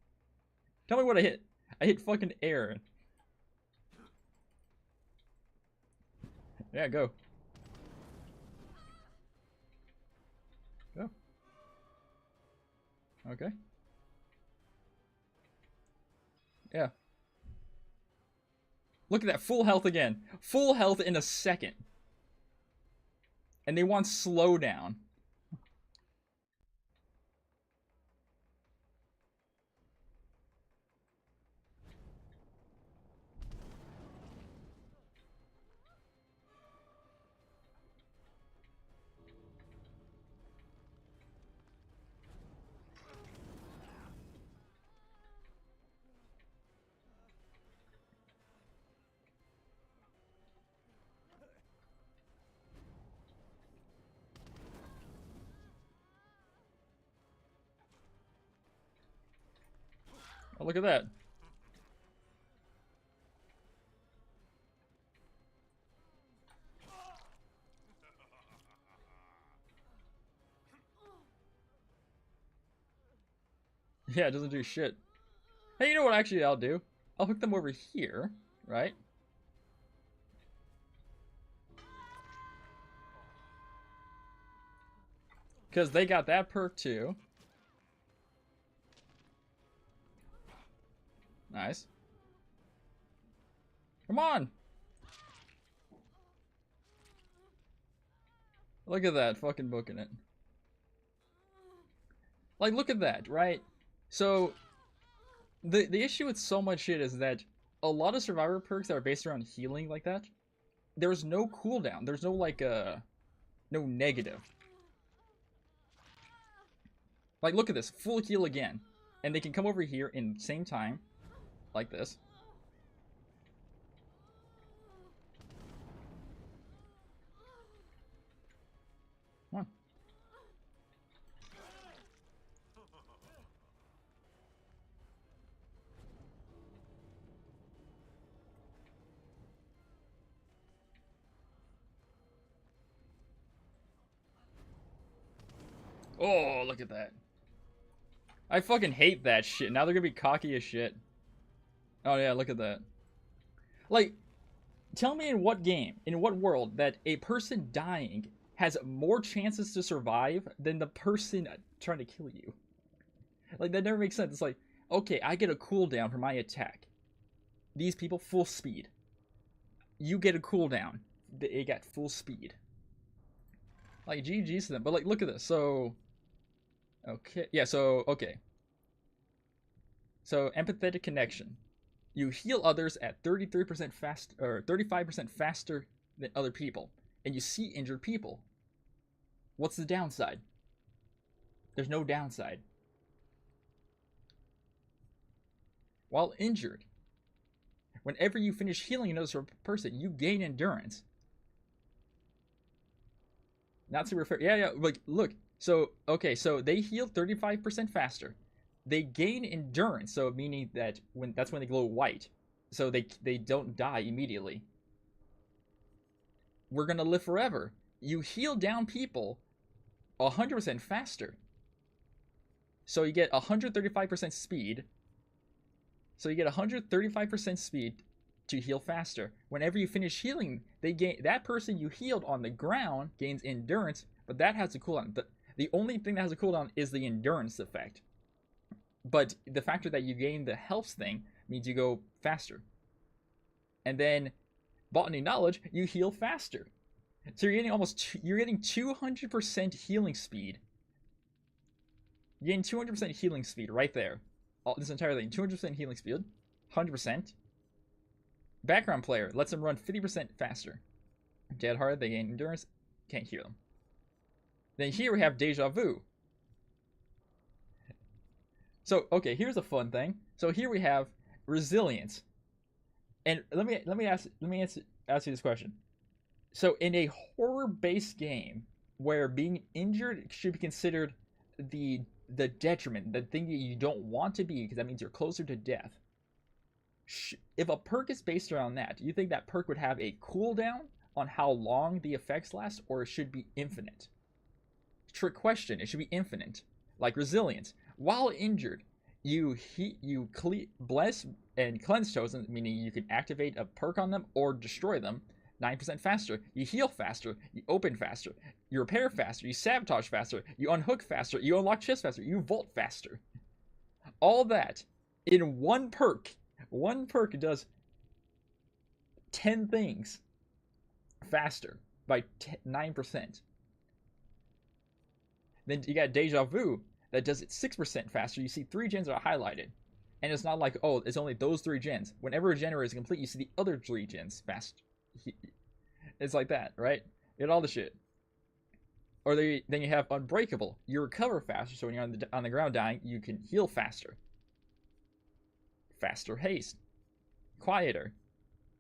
Speaker 1: Tell me what I hit. I hit fucking air. Yeah, go. Go. Okay. Yeah. Look at that. Full health again. Full health in a second. And they want slowdown. Oh, look at that. Yeah, it doesn't do shit. Hey, you know what actually I'll do? I'll hook them over here, right? Because they got that perk too. Nice. Come on! Look at that, fucking booking it. Like, look at that, right? So, the issue with so much shit is that a lot of survivor perks that are based around healing like that, there's no cooldown. There's no, like, no negative. Like, look at this. Full heal again. And they can come over here in the same time. Like this. Come on. Oh, look at that. I fucking hate that shit. Now they're gonna be cocky as shit. Oh yeah, look at that. Like, tell me in what game, in what world, that a person dying has more chances to survive than the person trying to kill you. Like, that never makes sense. It's like, okay, I get a cooldown for my attack. These people, full speed. You get a cooldown. They got full speed. Like, GG's to them. But, like, look at this. So, okay. Yeah, so, okay. So, empathetic connection. You heal others at 33% fast, or 35% faster than other people. And you see injured people. What's the downside? There's no downside. While injured, whenever you finish healing another person, you gain endurance. Not super fair. Yeah, like, look. So, okay, so they heal 35% faster. They gain endurance, so meaning that that's when they glow white. So they don't die immediately. We're gonna live forever. You heal down people 100% faster. So you get 135% speed. So you get 135% speed to heal faster. Whenever you finish healing, that person you healed on the ground gains endurance, but that has a cooldown. The only thing that has a cooldown is the endurance effect. But the factor that you gain the health thing means you go faster. And then, botany knowledge, you heal faster. So you're getting 200% healing speed. You're getting 200% healing speed right there. This entire thing, 200% healing speed, 100%. Background player lets them run 50% faster. Dead hard, they gain endurance, can't hear them. Then here we have deja vu. So, okay, here's a fun thing. So here we have resilience. And let me ask you this question. So in a horror-based game where being injured should be considered the detriment, the thing that you don't want to be, because that means you're closer to death. If a perk is based around that, do you think that perk would have a cooldown on how long the effects last, or it should be infinite? Trick question. It should be infinite. Like resilience. While injured, you bless and cleanse chosen, meaning you can activate a perk on them or destroy them 9% faster. You heal faster. You open faster. You repair faster. You sabotage faster. You unhook faster. You unlock chests faster. You vault faster. All that in one perk. One perk does 10 things faster by 9%. Then you got deja vu that does it 6% faster. You see 3 gens are highlighted. And it's not like, oh, it's only those 3 gens. Whenever a generator is complete, you see the other 3 gens fast. It's like that, right? You get all the shit. Or then you have unbreakable. You recover faster, so when you're on the ground dying, you can heal faster. Faster haste. Quieter.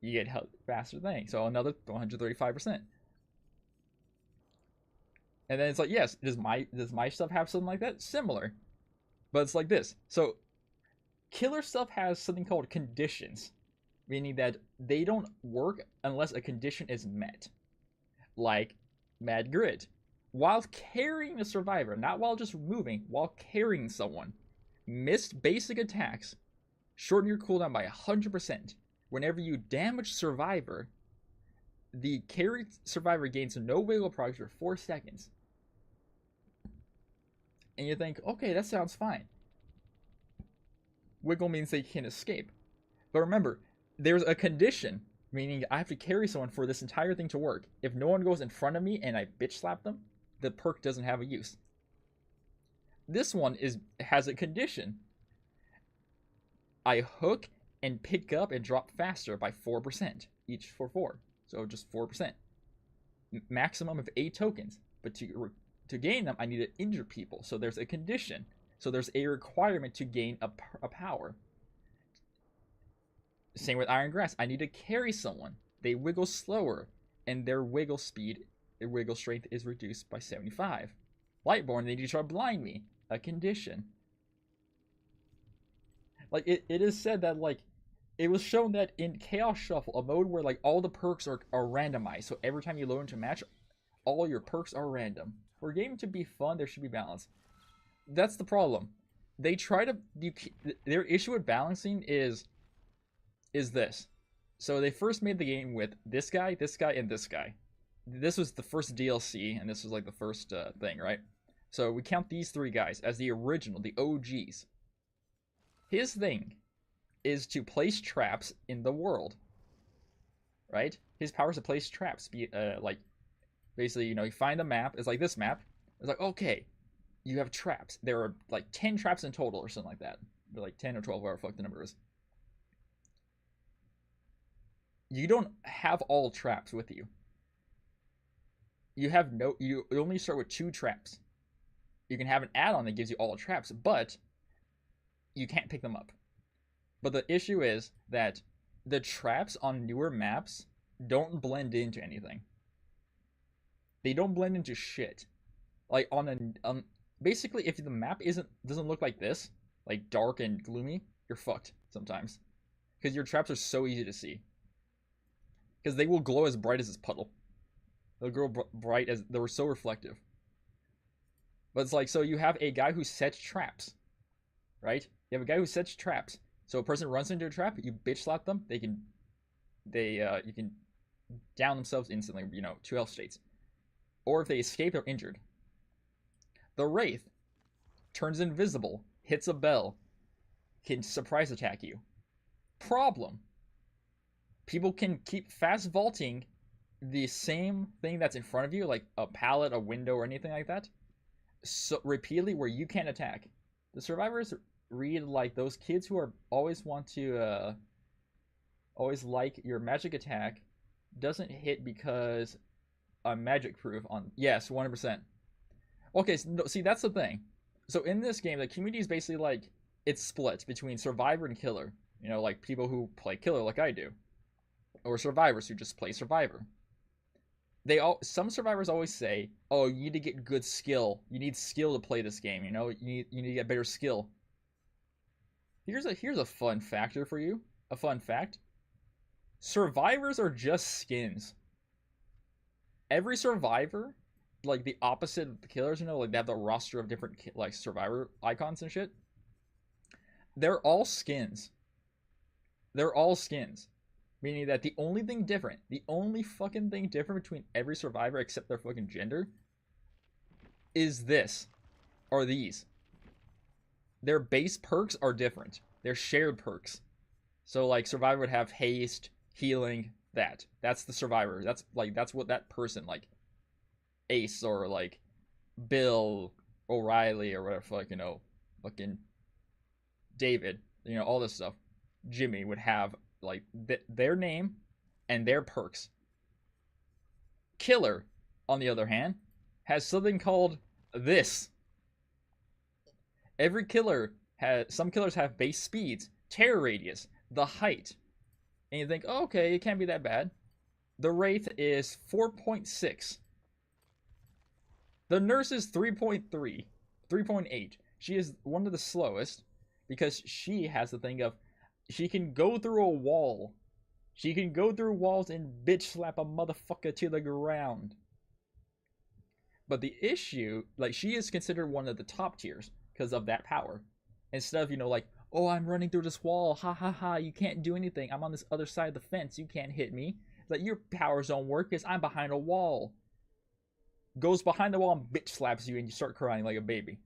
Speaker 1: You get faster thing. So another 135%. And then it's like, yes, does my stuff have something like that? Similar. But it's like this. So killer stuff has something called conditions, meaning that they don't work unless a condition is met. Like Mad Grid. While carrying a survivor, not while just moving, while carrying someone, missed basic attacks, shorten your cooldown by 100%. Whenever you damage survivor, the carried survivor gains no wiggle progress for 4 seconds. And you think, okay, that sounds fine. Wiggle means they can escape. But remember, there's a condition, meaning I have to carry someone for this entire thing to work. If no one goes in front of me and I bitch slap them, the perk doesn't have a use. This one has a condition. I hook and pick up and drop faster by 4%, each for 4. So just 4%. Maximum of 8 tokens. But to gain them, I need to injure people. So there's a condition. So there's a requirement to gain a power. Same with Iron Grass. I need to carry someone. They wiggle slower, and their wiggle strength is reduced by 75. Lightborn, they need to try to blind me. A condition. Like, it is said that, like, it was shown that in Chaos Shuffle, a mode where, like, all the perks are randomized. So every time you load into a match, all your perks are random. For a game to be fun, there should be balance. That's the problem. They try to... Their issue with balancing is this. So they first made the game with this guy, and this guy. This was the first DLC, and this was, like, the first thing, right? So we count these 3 guys as the original, the OGs. His thing is to place traps in the world, right? His power is to place traps. Like, basically, you find a map. It's like this map. It's like, okay, you have traps. There are, like, 10 traps in total or something like that. They're like 10 or 12, whatever the fuck the number is. You don't have all traps with you. You only start with 2 traps. You can have an add-on that gives you all traps, but you can't pick them up. But the issue is that the traps on newer maps don't blend into anything. They don't blend into shit. Like, basically, if the map doesn't look like this, like dark and gloomy, you're fucked sometimes. Because your traps are so easy to see. Because they will glow as bright as this puddle. They'll grow bright as they were so reflective. But it's like, so you have a guy who sets traps, right? You have a guy who sets traps. So a person runs into a trap, you bitch slap them, you can down themselves instantly, 2 health states. Or if they escape, they're injured. The Wraith turns invisible, hits a bell, can surprise attack you. Problem. People can keep fast vaulting the same thing that's in front of you, like a pallet, a window, or anything like that, so repeatedly where you can't attack. The survivors read like those kids who always like your magic attack doesn't hit because I'm magic proof on. Yes, 100%. Okay, so, see, that's the thing. So in this game, the community is basically like, it's split between survivor and killer. Like people who play killer like I do, or survivors who just play survivor. Some survivors always say, "Oh, you need to get good skill. You need skill to play this game. You need to get better skill." Here's a fun factor for you. A fun fact. Survivors are just skins. Every survivor, like the opposite of the killers, like they have the roster of different like survivor icons and shit. They're all skins. They're all skins. Meaning that the only fucking thing different between every survivor except their fucking gender is this, or these. Their base perks are different. They're shared perks. So like survivor would have haste, healing, that's the survivor. That's what that person, like Ace or like Bill O'Reilly or whatever, fucking David, all this stuff. Jimmy would have like their name and their perks. Killer, on the other hand, has something called this. Some killers have base speeds, terror radius, the height. And you think, oh, okay, it can't be that bad. The Wraith is 4.6. The Nurse is 3.3, 3.8. She is one of the slowest because she has the thing of she can go through a wall. She can go through walls and bitch slap a motherfucker to the ground. But the issue, like, she is considered one of the top tiers because of that power. Instead of, like, oh, I'm running through this wall. Ha ha ha, you can't do anything. I'm on this other side of the fence. You can't hit me. Like, your powers don't work because I'm behind a wall. Goes behind the wall and bitch slaps you and you start crying like a baby.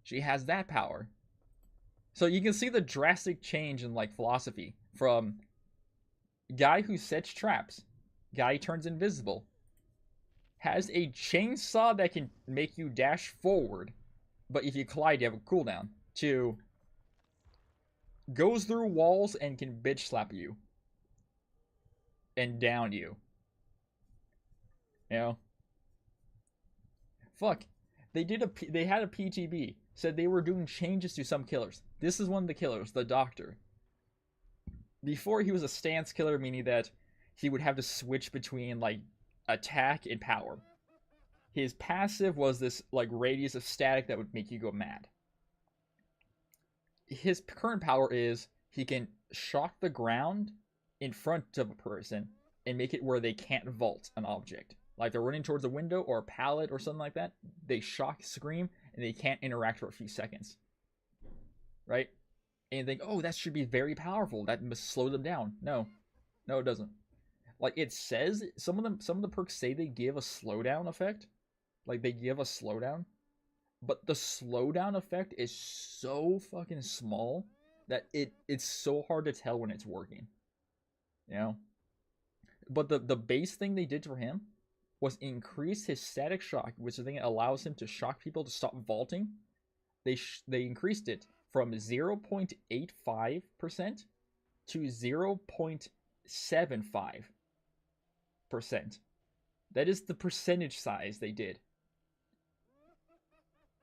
Speaker 1: She has that power. So you can see the drastic change in, like, philosophy from Guy who sets traps. Guy turns invisible. Has a chainsaw that can make you dash forward, but if you collide, you have a cooldown. 2. Goes through walls and can bitch slap you. And down you. You know? Fuck. They had a PTB. Said they were doing changes to some killers. This is one of the killers, the doctor. Before he was a stance killer, meaning that he would have to switch between like attack and power. His passive was this like radius of static that would make you go mad. His current power is he can shock the ground in front of a person and make it where they can't vault an object. Like they're running towards a window or a pallet or something like that. They shock, scream, and they can't interact for a few seconds. Right? And you think, oh, that should be very powerful. That must slow them down. No. No, it doesn't. Like it says, some of the perks say they give a slowdown effect. Like they give a slowdown. But the slowdown effect is so fucking small that it's so hard to tell when it's working. You know? But the base thing they did for him was increase his static shock, which is the thing that allows him to shock people to stop vaulting. They increased it from 0.85% to 0.75%. That is the percentage size they did.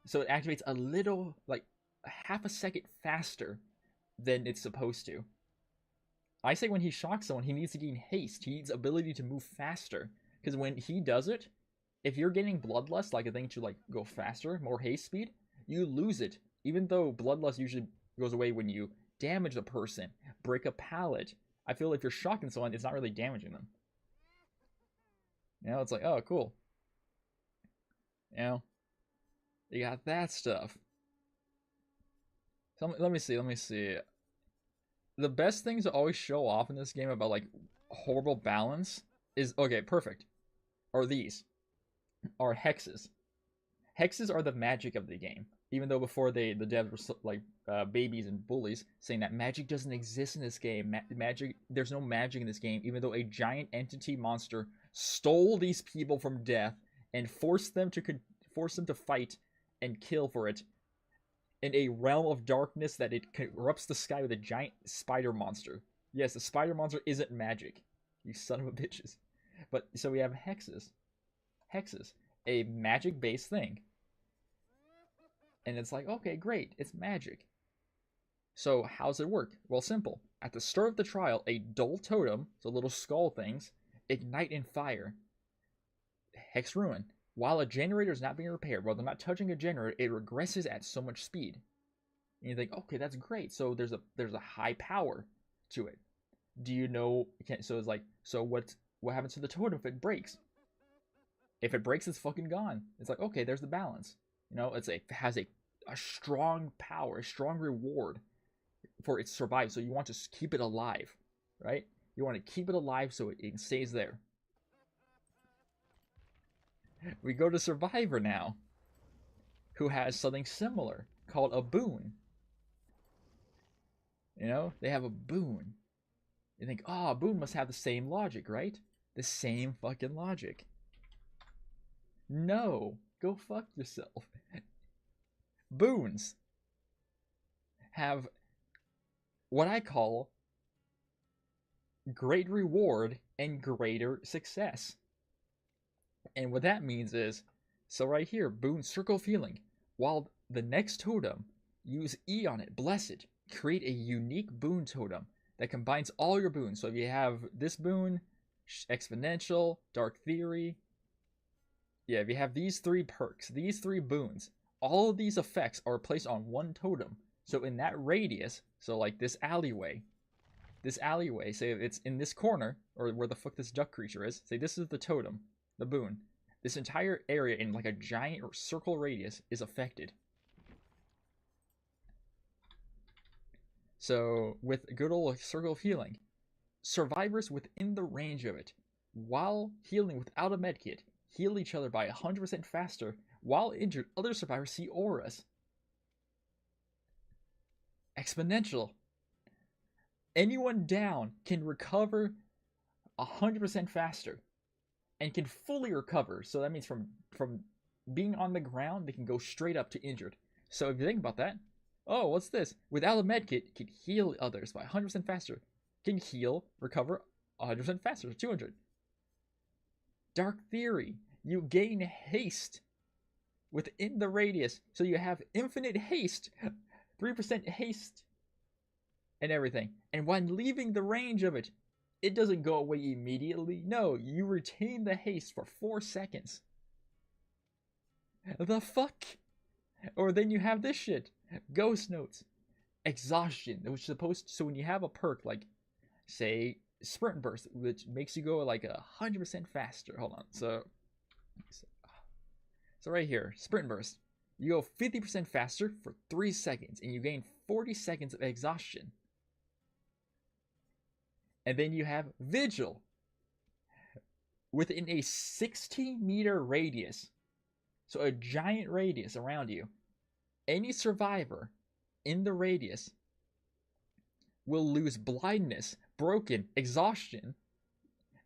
Speaker 1: So it activates a little, like, half a second faster than it's supposed to. I say when he shocks someone, he needs to gain haste. He needs ability to move faster. Because when he does it, if you're getting bloodlust, like a thing to like go faster, more haste speed, you lose it. Even though bloodlust usually goes away when you damage the person, break a pallet. I feel if you're shocking someone, it's not really damaging them. You know, it's like, oh, cool. You know, you got that stuff. So let me see. The best things to always show off in this game about like horrible balance is, okay, perfect. Are these. Are hexes. Hexes are the magic of the game. Even though before the devs were like babies and bullies, saying that magic doesn't exist in this game. There's no magic in this game. Even though a giant entity monster stole these people from death and forced them to fight and kill for it in a realm of darkness that it corrupts the sky with a giant spider monster. Yes, the spider monster isn't magic. You son of a bitches. But so we have hexes. Hexes, a magic-based thing. And it's like, okay, great, it's magic. So how's it work? Well, simple. At the start of the trial, a dull totem, so little skull things, ignite in fire. Hex ruin. While a generator is not being repaired, while they're not touching a generator, it regresses at so much speed. And you think, okay, that's great. So there's a high power to it. Do you know? So it's like, so what happens to the totem if it breaks? If it breaks, it's fucking gone. It's like, okay, there's the balance. You know, it has a strong power, a strong reward for its survival. So you want to keep it alive, right? You want to keep it alive so it stays there. We go to Survivor now, who has something similar called a boon. You know, they have a boon. You think, oh, a boon must have the same logic, right? The same fucking logic. No, go fuck yourself. Boons have what I call great reward and greater success. And what that means is, so right here, boon circle feeling. While the next totem, use E on it, bless it. Create a unique boon totem that combines all your boons. So if you have this boon, exponential, dark theory. Yeah, if you have these 3 perks, these 3 boons, all of these effects are placed on one totem. So in that radius, so like this alleyway, say it's in this corner, or where the fuck this duck creature is, say this is the totem, the boon. This entire area in like a giant circle radius is affected. So with good old circle of healing, survivors within the range of it, while healing without a medkit, heal each other by 100% faster. While injured, other survivors see auras. Exponential. Anyone down can recover 100% faster and can fully recover. So that means from being on the ground, they can go straight up to injured. So if you think about that, oh, what's this? Without a medkit, can heal others by 100% faster. Can heal, recover 100% faster, 200. Dark Theory, you gain haste within the radius. So you have infinite haste, 3% haste, and everything. And when leaving the range of it, it doesn't go away immediately. No, you retain the haste for 4 seconds. The fuck? Or then you have this shit. Ghost Notes. Exhaustion, which is supposed to, so when you have a perk like, say, Sprint Burst, which makes you go like 100% faster. Hold on. So right here, Sprint Burst. You go 50% faster for 3 seconds, and you gain 40 seconds of exhaustion. And then you have Vigil. Within a 60-meter radius, so a giant radius around you, any survivor in the radius will lose blindness, broken, exhaustion,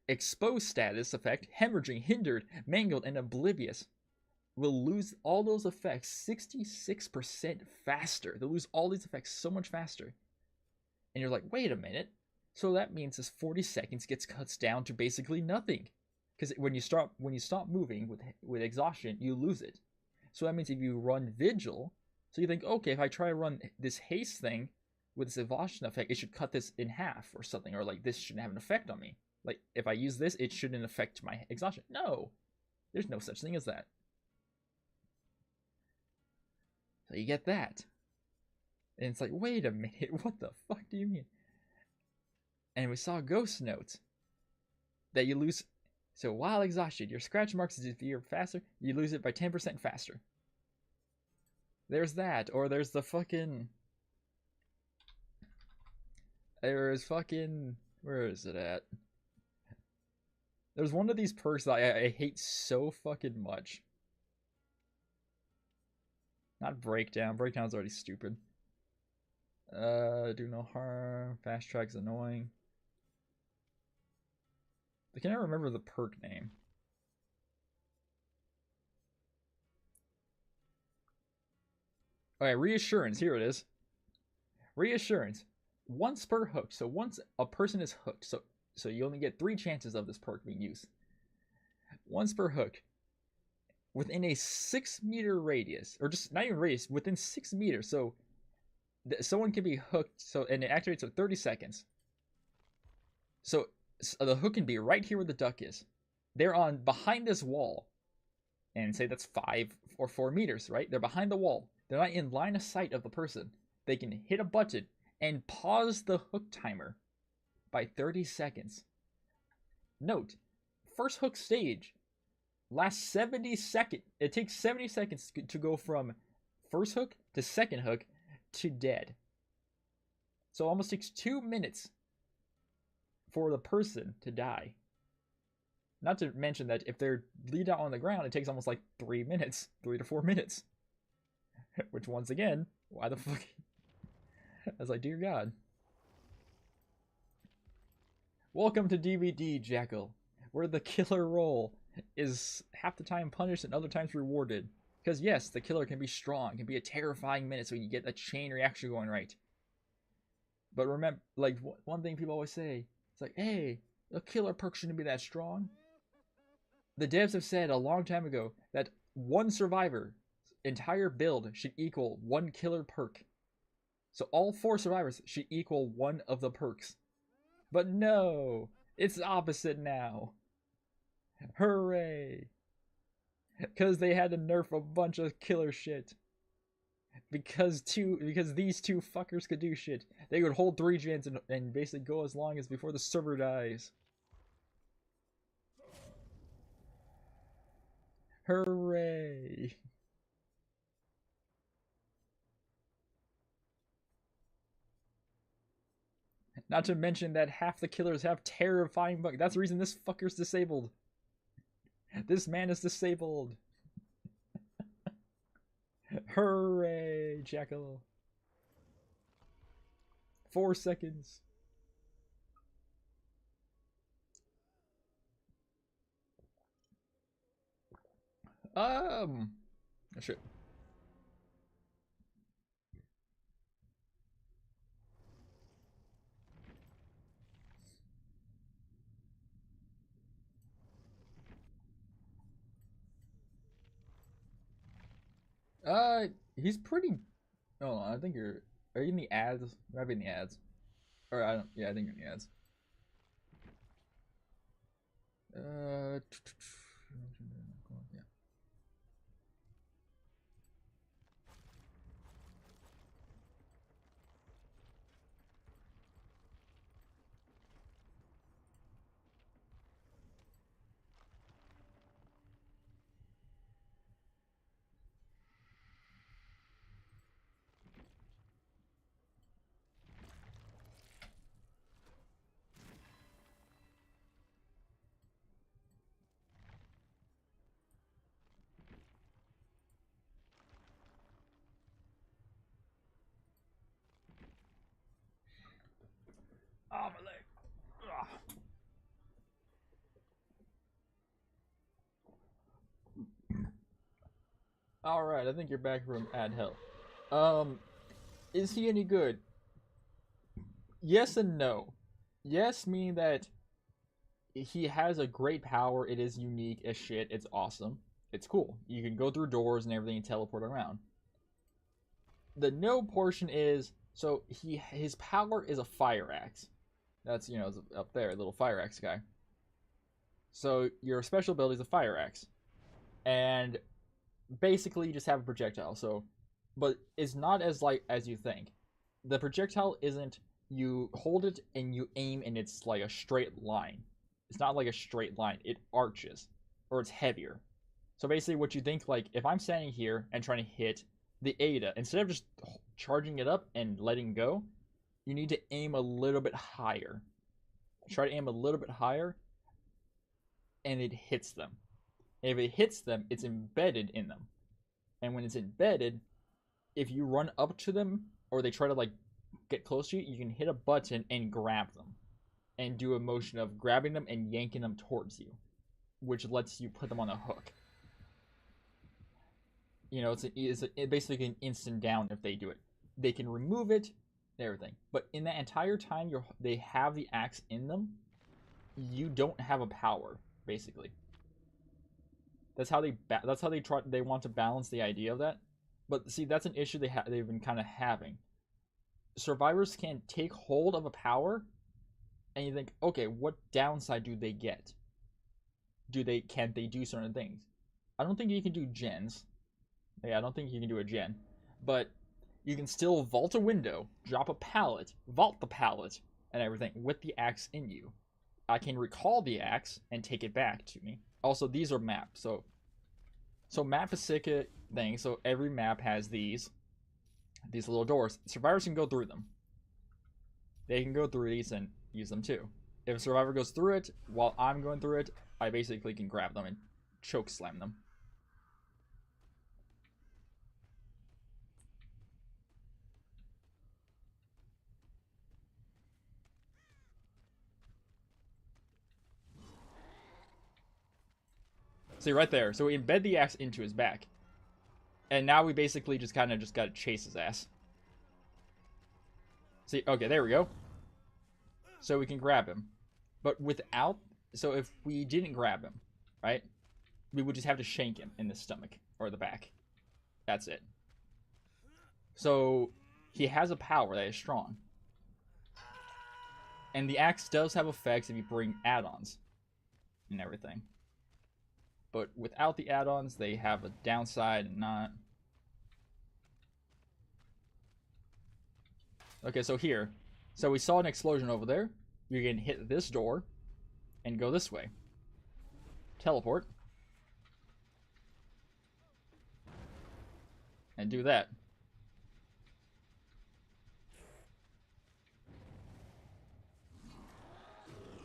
Speaker 1: exposed status effect, hemorrhaging, hindered, mangled, and oblivious. Will lose all those effects 66% faster. They'll lose all these effects so much faster. And you're like, wait a minute. So that means this 40 seconds gets cut down to basically nothing. Because when you stop moving with exhaustion, you lose it. So that means if you run Vigil, so you think, okay, if I try to run this haste thing with this exhaustion effect, it should cut this in half or something, or like this shouldn't have an effect on me. Like if I use this, it shouldn't affect my exhaustion. No, there's no such thing as that. So you get that. And it's like, wait a minute, what the fuck do you mean? And we saw Ghost Notes that you lose. So while exhausted, your scratch marks disappear faster, you lose it by 10% faster. There's that. Or there's the fucking... There's fucking... Where is it at? There's one of these perks that I hate so fucking much. Not Breakdown. Breakdown's already stupid. Do no harm. Fast track's annoying. I can't remember the perk name. Okay, Reassurance. Here it is. Reassurance. Once per hook. So once a person is hooked, so you only get 3 chances of this perk being used. Once per hook. Within a 6-meter radius, or just not even radius, within 6 meters. So someone can be hooked, and it activates for 30 seconds. So the hook can be right here where the duck is. They're behind this wall, and say that's 5 or 4 meters, right? They're behind the wall. They're not in line of sight of the person. They can hit a button and pause the hook timer by 30 seconds. Note, first hook stage lasts 70 seconds. It takes 70 seconds to go from first hook to second hook to dead. So it almost takes 2 minutes for the person to die. Not to mention that if they're laid out on the ground, it takes almost like 3 minutes, 3 to 4 minutes. Which, once again, why the fuck? I was like, dear God. Welcome to DVD, Jackal, where the killer role is half the time punished and other times rewarded. Because yes, the killer can be strong, can be a terrifying menace when you get a chain reaction going right. But remember, like, one thing people always say, it's like, hey, the killer perk shouldn't be that strong. The devs have said a long time ago that one survivor entire build should equal 1 killer perk. So all 4 survivors should equal 1 of the perks. But no, it's the opposite now. Hooray! Because they had to nerf a bunch of killer shit. Because these 2 fuckers could do shit. They would hold 3 gens and basically go as long as before the server dies. Hooray! Not to mention that half the killers have terrifying bugs. That's the reason this fucker's disabled. This man is disabled. Hooray, Jackal. 4 seconds. Oh, shit. He's pretty. Oh, I think you're. Are you in the ads? You might be in the ads. Or I don't. Yeah, I think you're in the ads. Yeah. Oh, my leg. Ugh. All right, I think you're back from ad hell. Is he any good? Yes and no. Yes, meaning that he has a great power. It is unique as shit. It's awesome. It's cool. You can go through doors and everything and teleport around. The no portion is so his power is a fire axe. That's up there, little fire axe guy. So your special ability is a fire axe, and basically you just have a projectile. So, but it's not as light as you think. The projectile isn't you hold it and you aim and it's like a straight line. It's not like a straight line. It arches, or it's heavier. So basically, what you think, like if I'm standing here and trying to hit the Ada, instead of just charging it up and letting go, you need to aim a little bit higher. Try to aim a little bit higher, and it hits them. And if it hits them, it's embedded in them. And when it's embedded, if you run up to them or they try to like get close to you, you can hit a button and grab them, and do a motion of grabbing them and yanking them towards you, which lets you put them on a hook. It's basically an instant down if they do it. They can remove it, everything. But in that entire time they have the axe in them, you don't have a power, basically. That's how they want to balance the idea of that. But see, that's an issue they've been kind of having. Survivors can take hold of a power, and you think, okay, what downside do they get? Can't they do certain things? I don't think you can do gens. Yeah, I don't think you can do a gen. But you can still vault a window, drop a pallet, vault the pallet, and everything with the axe in you. I can recall the axe and take it back to me. Also, these are mapped, so map is sick of things. So every map has these little doors. Survivors can go through them. They can go through these and use them too. If a survivor goes through it while I'm going through it, I basically can grab them and choke slam them. See, right there. So we embed the axe into his back. And now we basically just gotta chase his ass. See, okay, there we go. So we can grab him. But so if we didn't grab him, right? We would just have to shank him in the stomach or the back. That's it. So he has a power that is strong. And the axe does have effects if you bring add-ons and everything. But without the add-ons, they have a downside and not. Okay, so here. So we saw an explosion over there. You can hit this door and go this way. Teleport. And do that.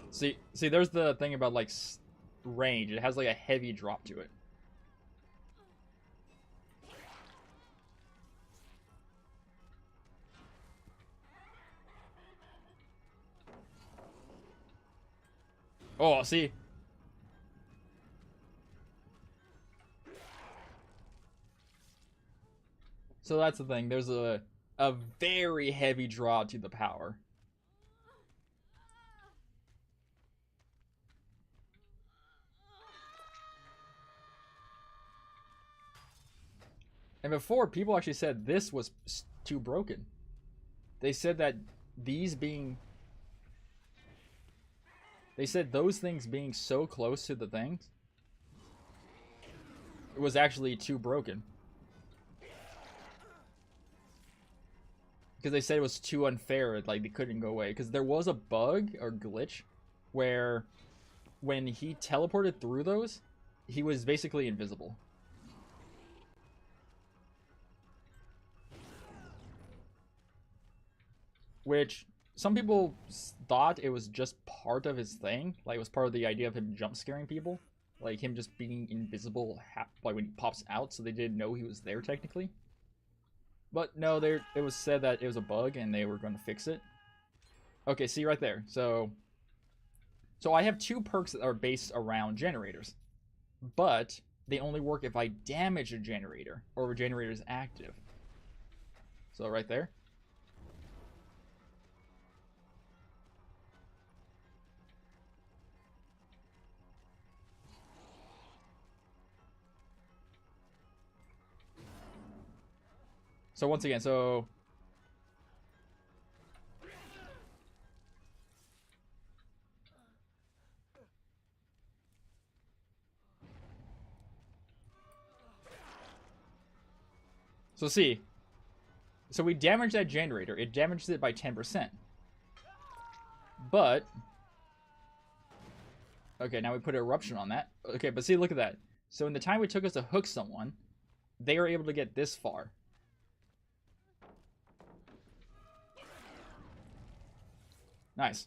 Speaker 1: See, there's the thing about, like, range. It has, like, a heavy drop to it. Oh, see? So that's the thing. There's a very heavy draw to the power. And before, people actually said this was too broken. They said that these being... They said those things being so close to the things, it was actually too broken. Because they said it was too unfair, like they couldn't go away. Because there was a bug or glitch where when he teleported through those, he was basically invisible. Which some people thought it was just part of his thing. Like it was part of the idea of him jump scaring people. Like him just being invisible like when he pops out, so they didn't know he was there technically. But no, it was said that it was a bug and they were going to fix it. Okay, see right there. So I have 2 perks that are based around generators. But they only work if I damage a generator or a generator is active. So right there. So once again, so see. So we damaged that generator. It damaged it by 10%. But okay, now we put an eruption on that. Okay, but see, look at that. So in the time it took us to hook someone, they were able to get this far. Nice.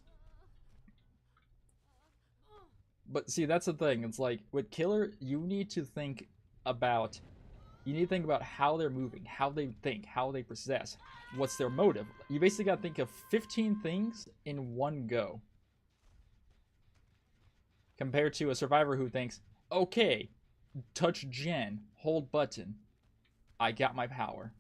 Speaker 1: But see, that's the thing. It's like with killer, you need to think about how they're moving, how they think, how they possess, what's their motive. You basically got to think of 15 things in one go. Compared to a survivor who thinks, okay, touch gen, hold button, I got my power.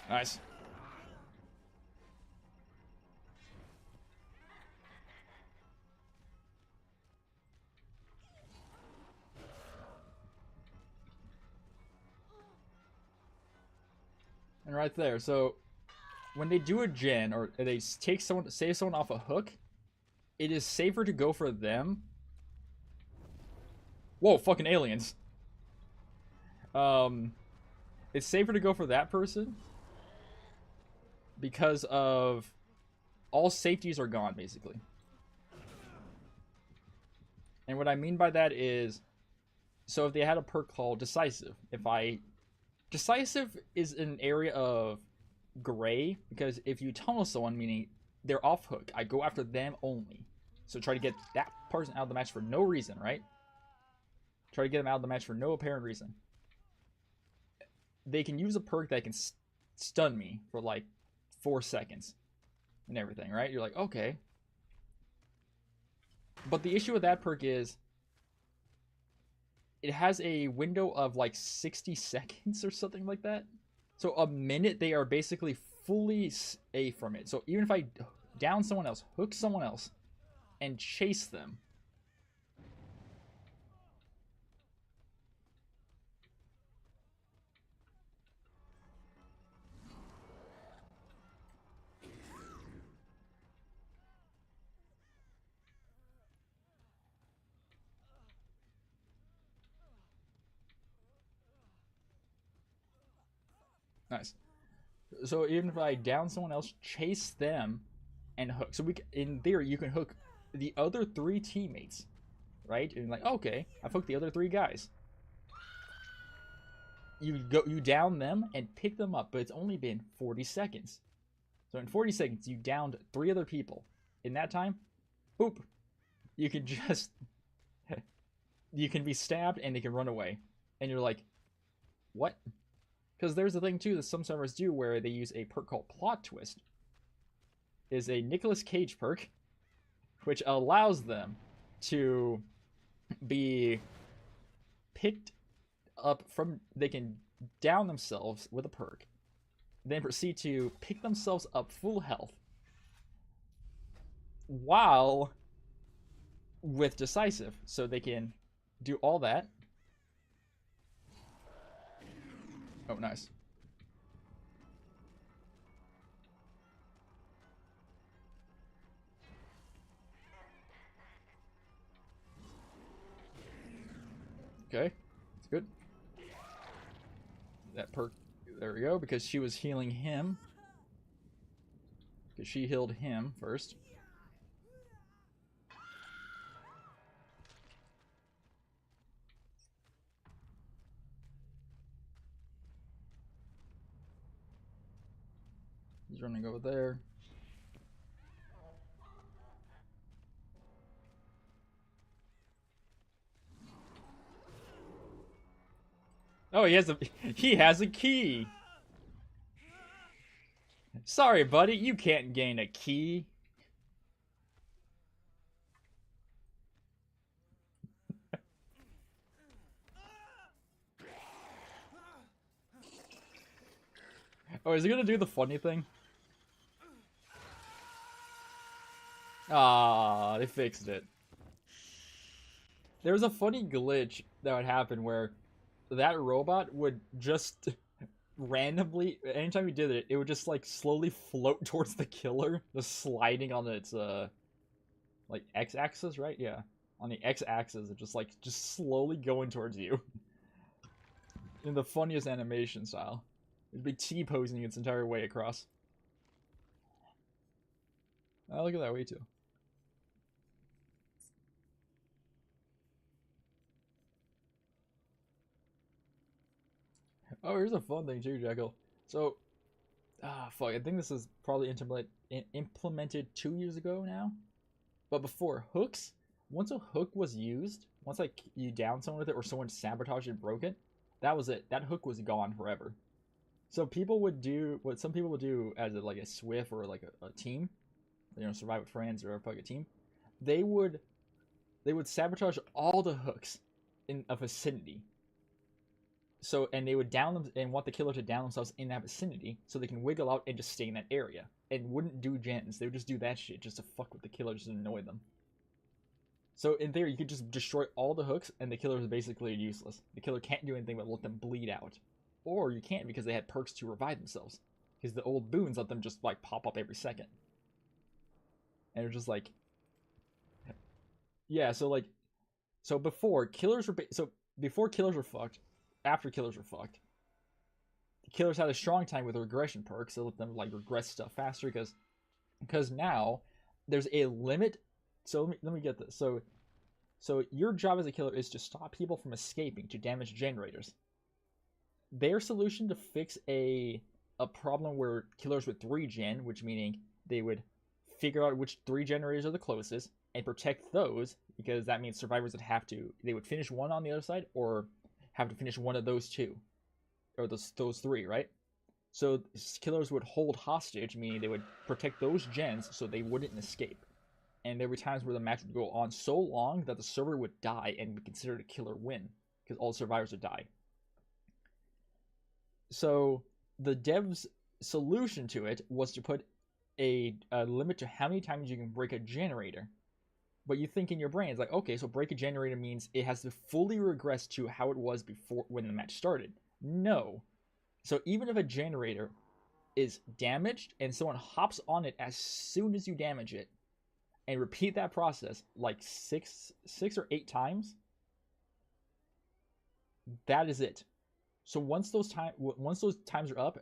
Speaker 1: Nice. And right there, so when they do a gen or they take someone, save someone off a hook, it is safer to go for them. Whoa, fucking aliens. It's safer to go for that person because of all safeties are gone, basically. And what I mean by that is, so if they had a perk called Decisive, Decisive is an area of gray, because if you tunnel someone, meaning they're off hook, I go after them only. So try to get that person out of the match for no reason, right? Try to get them out of the match for no apparent reason. They can use a perk that can stun me for like 4 seconds and everything, right? You're like, okay. But the issue with that perk is it has a window of like 60 seconds or something like that. So a minute, they are basically fully A from it. So even if I down someone else, hook someone else, and chase them, nice. So even if I down someone else, chase them, and hook. So in theory, you can hook the other 3 teammates, right? And like, okay, I've hooked the other 3 guys. You down them and pick them up, but it's only been 40 seconds. So in 40 seconds, you downed 3 other people. In that time, boop, you can just you can be stabbed and they can run away, and you're like, what? Because there's a thing too that some servers do where they use a perk called Plot Twist. Is a Nicolas Cage perk, which allows them to be picked up from. They can down themselves with a perk, then proceed to pick themselves up full health, while with decisive, so they can do all that. Oh, nice. Okay, that's good. That perk, there we go, because she was healing him. Because she healed him first. He's running over there. Oh, he has a key. Sorry, buddy, you can't gain a key. Oh, is he gonna do the funny thing? Ah, they fixed it. There was a funny glitch that would happen where that robot would just randomly, anytime you did it, it would just like slowly float towards the killer, just sliding on its like x-axis, right? Yeah, on the x-axis, it just slowly going towards you in the funniest animation style. It'd be T-posing its entire way across. Oh, look at that way too. Oh, here's a fun thing too, Jekyll. So, fuck, I think this is probably implemented 2 years ago now. But before, hooks, once a hook was used, once like you down someone with it or someone sabotaged and broke it, that was it. That hook was gone forever. So people would do what some people would do as like a Swift or like a team, you know, survive with friends or like a team. They would sabotage all the hooks in a vicinity. So, and they would down them and want the killer to down themselves in that vicinity so they can wiggle out and just stay in that area and wouldn't do gens. They would just do that shit just to fuck with the killer, just to annoy them. So in theory, you could just destroy all the hooks and the killer is basically useless. The killer can't do anything but let them bleed out. Or you can't because they had perks to revive themselves. Because the old boons let them just like pop up every second. And it's just like, yeah. So before killers were fucked, after killers were fucked, the killers had a strong time with regression perks to let them like regress stuff faster because now there's a limit. So let me get this. So your job as a killer is to stop people from escaping to damage generators. Their solution to fix a problem where killers with 3 gen, which meaning they would figure out which 3 generators are the closest and protect those, because that means survivors would finish one on the other side or have to finish one of those 2 or those 3, right? So killers would hold hostage, meaning they would protect those gens so they wouldn't escape. And there were times where the match would go on so long that the server would die and be considered a killer win because all the survivors would die. So the devs' solution to it was to put a limit to how many times you can break a generator. But you think in your brain, it's like, okay, so break a generator means it has to fully regress to how it was before when the match started. No. So even if a generator is damaged and someone hops on it as soon as you damage it, and repeat that process like six or 8 times, that is it. So once those times are up,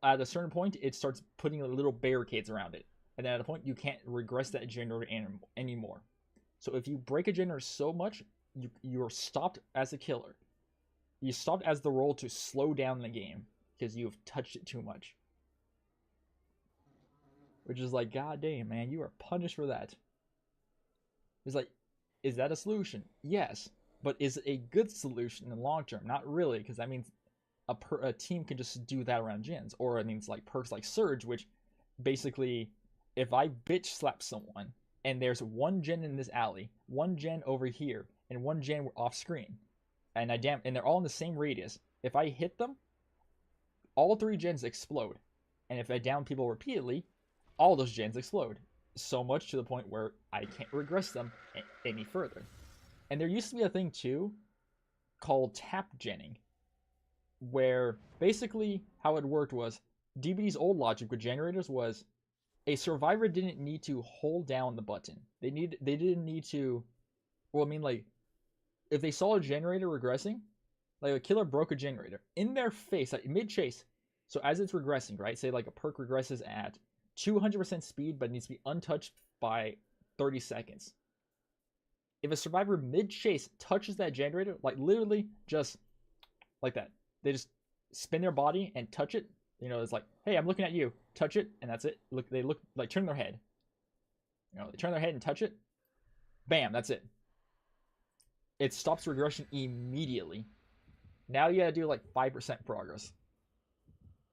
Speaker 1: at a certain point, it starts putting little barricades around it. And then at a point, you can't regress that generator anymore. So if you break a generator so much, you're stopped as a killer. You stopped as the role to slow down the game because you've touched it too much. which is like, god damn, man, you are punished for that. It's like, is that a solution? Yes, but is it a good solution in the long term? Not really, because that means a team can just do that around gens, or it means like perks like Surge, which basically, if I bitch slap someone and there's one gen in this alley, one gen over here, and one gen off screen, and and they're all in the same radius, if I hit them, all 3 gens explode, and if I down people repeatedly, all those gens explode. So much to the point where I can't regress them any further. And there used to be a thing too called tap genning, where basically how it worked was DBD's old logic with generators was a survivor didn't need to hold down the button. They didn't need to. Well, I mean, like, if they saw a generator regressing, like a killer broke a generator in their face, like mid chase. So as it's regressing, right? Say like a perk regresses at 200% speed, but needs to be untouched by 30 seconds. If a survivor mid chase touches that generator, like literally just like that, they just spin their body and touch it. You know, it's like, hey, I'm looking at you. Touch it, and that's it. Look, they look like turn their head. You know, they turn their head and touch it. Bam, that's it. It stops regression immediately. Now you gotta do like 5% progress.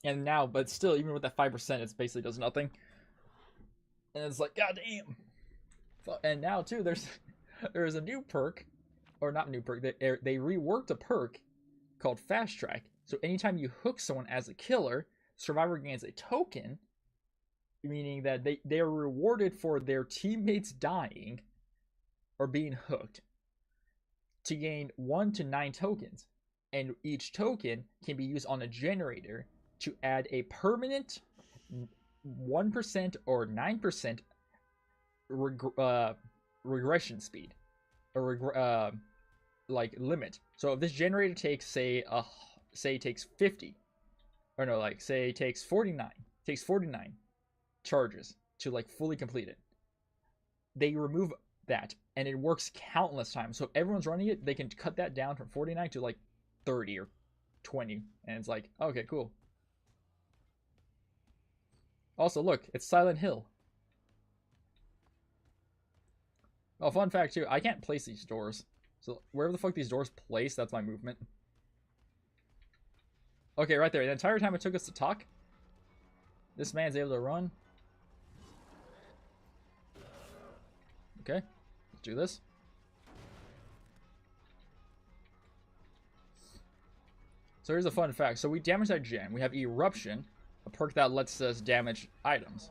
Speaker 1: And now, but still, even with that 5%, it basically does nothing. And it's like, god damn. And now too, there's a new perk, or not new perk. They reworked a perk called Fast Track. So anytime you hook someone as a killer, survivor gains a token, meaning that they are rewarded for their teammates dying or being hooked to gain 1 to 9 tokens. And each token can be used on a generator to add a permanent 1% or 9% regression speed, or like limit. So if this generator takes say takes 50, or no, like say takes 49 charges to like fully complete it, they remove that, and it works countless times. So if everyone's running it, they can cut that down from 49 to like 30 or 20, and it's like, okay, cool. Also, look, it's Silent Hill. Oh, fun fact too, I can't place these doors. So wherever the fuck these doors place, that's my movement. Okay, right there. The entire time it took us to talk, this man's able to run. Okay, let's do this. So here's a fun fact. So we damage that gen. We have Eruption, a perk that lets us damage items.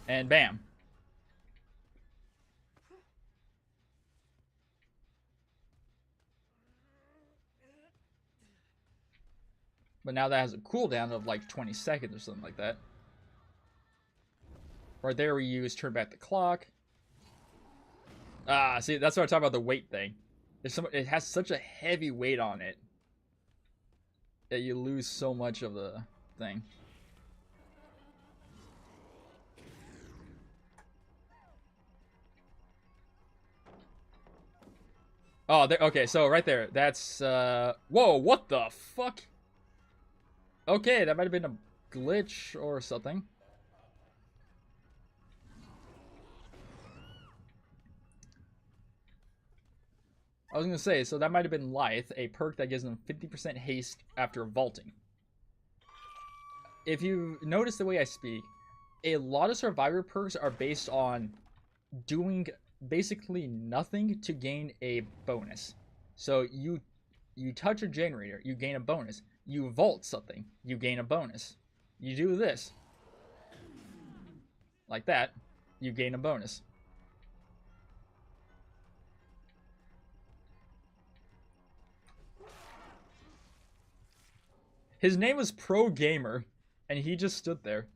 Speaker 1: And bam. But now that has a cooldown of like 20 seconds or something like that. Right there we use turn back the clock. Ah, see, that's what I talk about, the weight thing. It has such a heavy weight on it that you lose so much of the thing. Oh, there, okay, so right there, that's, whoa, what the fuck? Okay, that might have been a glitch or something. I was gonna say, so that might have been Lithe, a perk that gives them 50% haste after vaulting. If you notice the way I speak, a lot of survivor perks are based on doing basically nothing to gain a bonus. So you touch a generator, you gain a bonus. You vault something, you gain a bonus. You do this, like that, you gain a bonus. His name was Pro Gamer, and he just stood there.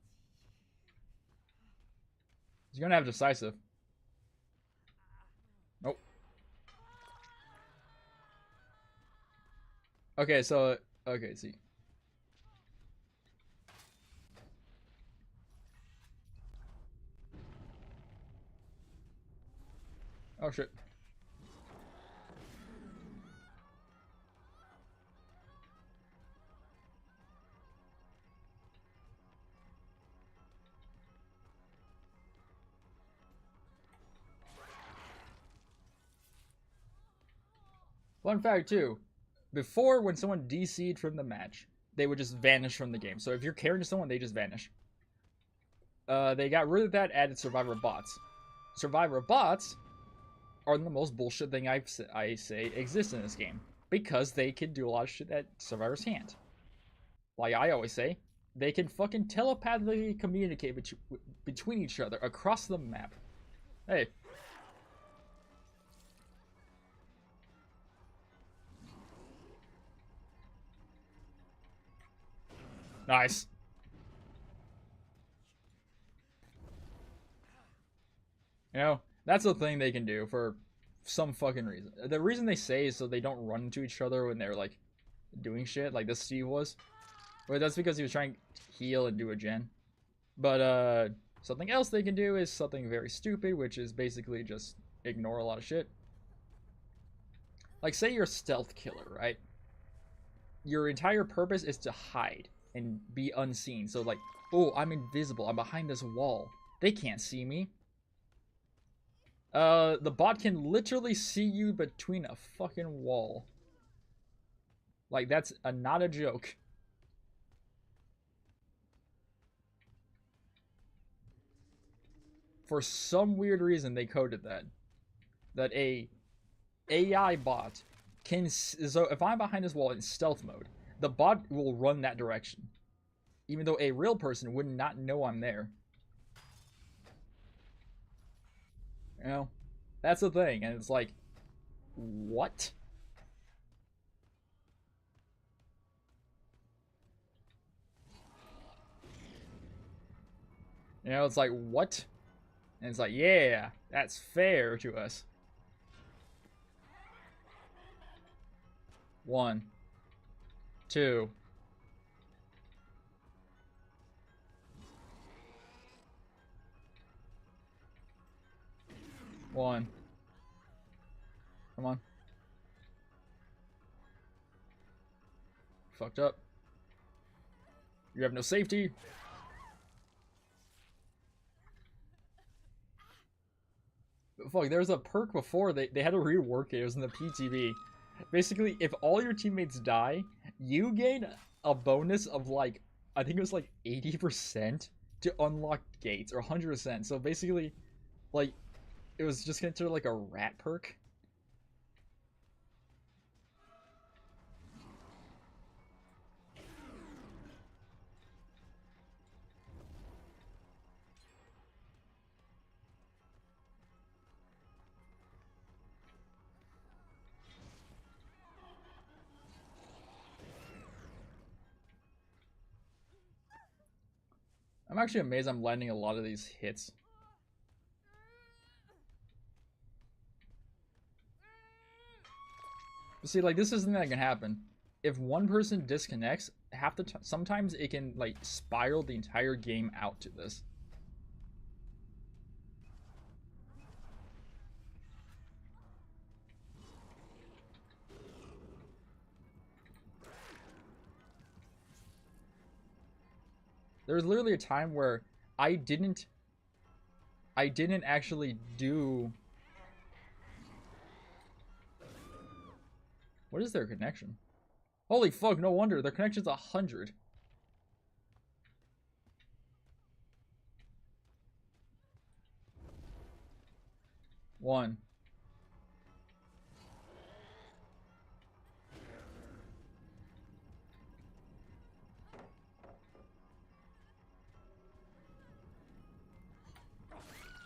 Speaker 1: He's gonna have decisive. Nope. Okay, so okay, see. Oh shit. Fun fact too, before when someone DC'd from the match, they would just vanish from the game. So if you're carrying someone, they just vanish. They got rid of that, added Survivor bots. Survivor bots are the most bullshit thing I say exists in this game. Because they can do a lot of shit that survivors can't. Like I always say, they can fucking telepathically communicate between each other across the map. Hey. Nice. You know, that's the thing they can do for some fucking reason. The reason they say is so they don't run into each other when they're like doing shit, like this Steve was. But that's because he was trying to heal and do a gen. But something else they can do is something very stupid, which is basically just ignore a lot of shit. Like say you're a stealth killer, right? Your entire purpose is to hide and be unseen. So like, oh, I'm invisible. I'm behind this wall. They can't see me. The bot can literally see you between a fucking wall. Like, that's not a joke. For some weird reason, they coded that. That a AI bot can... So, if I'm behind this wall in stealth mode, the bot will run that direction. Even though a real person would not know I'm there. You know? That's the thing, and it's like, what? You know, it's like, what? And it's like, yeah, that's fair to us. 1, 2. One. Come on. Fucked up. You have no safety. Fuck, there was a perk before, they had to rework it. It was in the PTB. Basically, if all your teammates die, you gain a bonus of like, I think it was like 80% to unlock gates, or 100%. So basically, like, it was just considered like a rat perk. I'm actually amazed I'm landing a lot of these hits. But see, like, this is something that can happen. If one person disconnects, half the sometimes it can, like, spiral the entire game out to this. There was literally a time where I didn't actually do... What is their connection? Holy fuck, no wonder. Their connection's 100. One.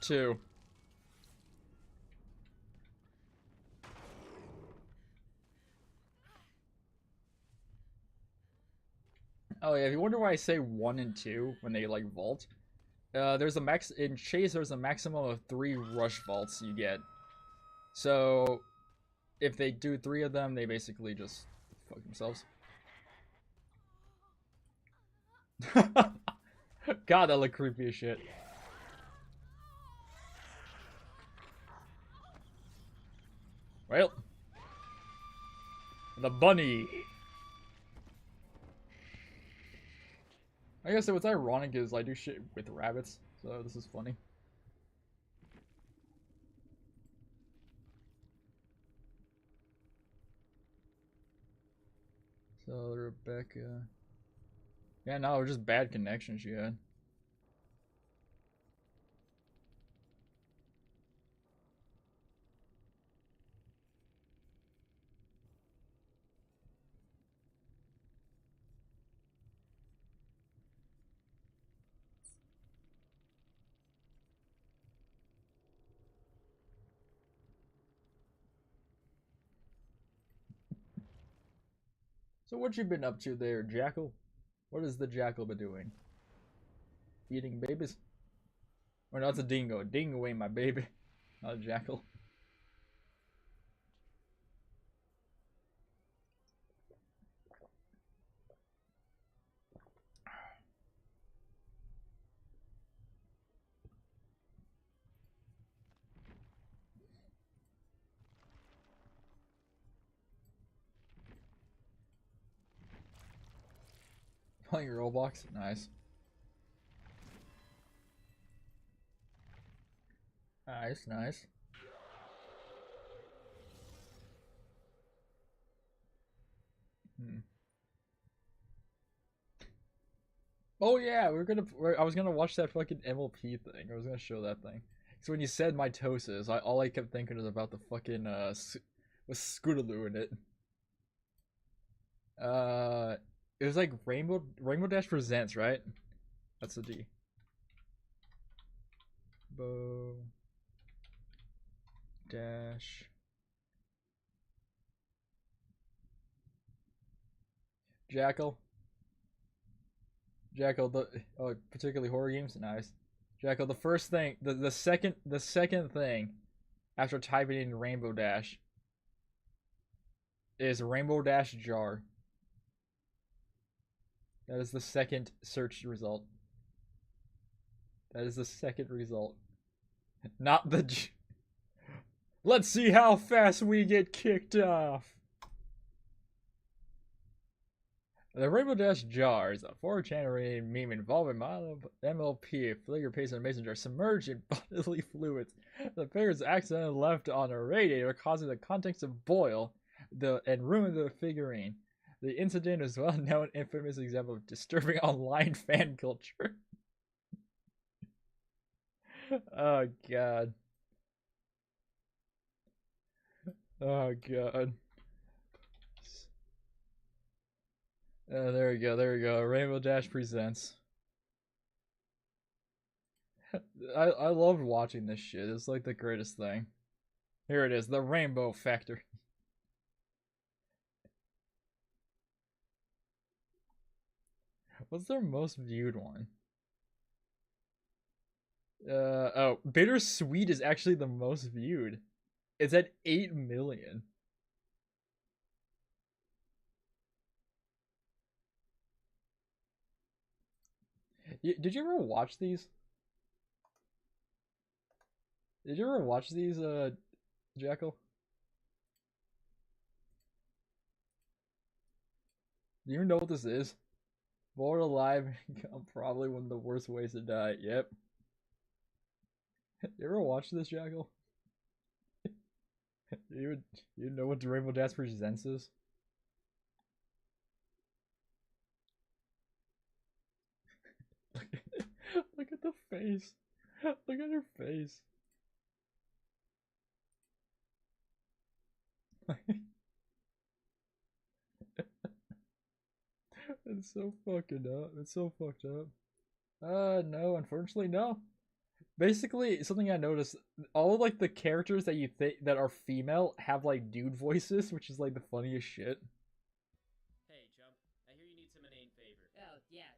Speaker 1: Two. Oh yeah, if you wonder why I say 1 and 2 when they like vault, there's a max in Chase. There's a maximum of 3 rush vaults you get. So if they do 3 of them, they basically just fuck themselves. God, that looked creepy as shit. Well, the bunny. I guess what's ironic is I do shit with rabbits, so this is funny. So Rebecca. Yeah, no, it was just bad connection she had. So what you been up to there, Jackal? What has the Jackal been doing? Eating babies? Or no, it's a dingo. Dingo ain't my baby. Not a Jackal. Playing Roblox? Nice. Nice, nice. Hmm. Oh yeah, I was gonna watch that fucking MLP thing. I was gonna show that thing. So when you said mitosis, all I kept thinking was about the fucking with Scootaloo in it. Uh, it was like Rainbow Dash Presents, right? That's the D. Bow Dash. Jackal. Jackal, particularly horror games, nice. Jackal, the first thing, the second thing after typing in Rainbow Dash is Rainbow Dash jar. That is the second search result. That is the second result. Not the. Let's see how fast we get kicked off. The Rainbow Dash jar is a 4chan meme involving MLP, figure paste and mason jar submerged in bodily fluids. The figure is accidentally left on a radiator, causing the contents to boil and ruin the figurine. The incident is a well-known infamous example of disturbing online fan culture. Oh god. Oh god. There we go, there we go. Rainbow Dash presents. I loved watching this shit. It's like the greatest thing. Here it is, the Rainbow Factory. What's their most viewed one? Oh, Bittersweet is actually the most viewed. It's at 8 million. Did you ever watch these? Did you ever watch these, Jackal? Do you even know what this is? Bored alive, probably one of the worst ways to die. Yep. You ever watch this, Jackal? You know what the Rainbow Dash presents is? Look at the face. Look at her face. It's so fucking up. It's so fucked up. No, unfortunately, no. Basically, something I noticed, all of, like, the characters that you think that are female have like dude voices, which is like the funniest shit.
Speaker 2: Hey, chump. I hear you need some inane favor.
Speaker 3: Oh, yeah,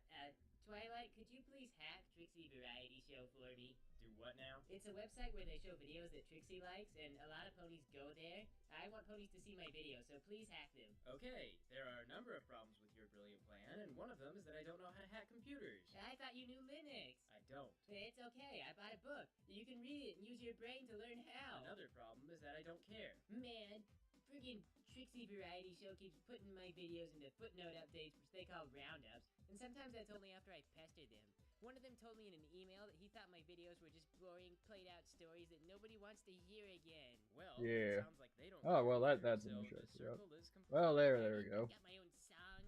Speaker 3: Twilight, could you please hack Trixie Variety Show for me?
Speaker 2: Do what now?
Speaker 3: It's a website where they show videos that Trixie likes, and a lot of ponies go there. I want ponies to see my videos, so please hack them.
Speaker 2: Okay, there are a number of problems with your brilliant plan, and one of them is that I don't know how to hack computers.
Speaker 3: I thought you knew Linux.
Speaker 2: I don't.
Speaker 3: It's okay, I bought a book. You can read it and use your brain to learn how.
Speaker 2: Another problem is that I don't care.
Speaker 3: Man, friggin' Trixie Variety Show keeps putting my videos into footnote updates, which they call roundups, and sometimes that's only after I pester them. One of them told me in an email that he thought my videos were just boring, played-out stories that nobody wants to hear again.
Speaker 2: Well,
Speaker 1: yeah.
Speaker 2: Sounds like they don't.
Speaker 1: Oh well, that's
Speaker 2: so
Speaker 1: an interesting.
Speaker 2: the
Speaker 1: Well, there we go.
Speaker 3: Got my own song,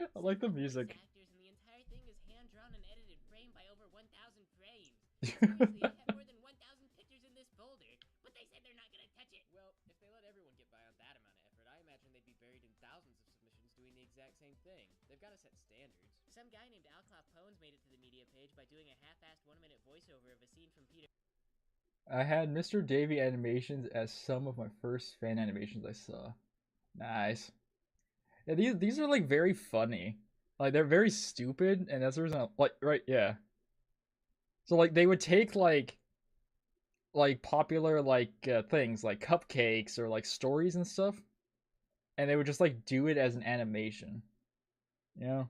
Speaker 1: I like the
Speaker 3: Several voice
Speaker 1: music.
Speaker 3: actors, and the entire thing is hand-drawn and edited frame by over 1,000 frames. Seriously, I have more than 1,000 pictures in this folder, but they said they're not gonna touch it.
Speaker 2: Well, if they let everyone get by on that amount of effort, I imagine they'd be buried in thousands of submissions doing the exact same thing. They've got to set standards.
Speaker 3: Some guy named Al Clapones made it to the media page by doing a half-assed 1-minute voiceover of a scene from Peter.
Speaker 1: I had Mr. Davy animations as some of my first fan animations I saw. Nice. Yeah, these are like very funny. Like they're very stupid, and that's the reason. Right, yeah. So like they would take like popular things like cupcakes or like stories and stuff, and they would just like do it as an animation, you know.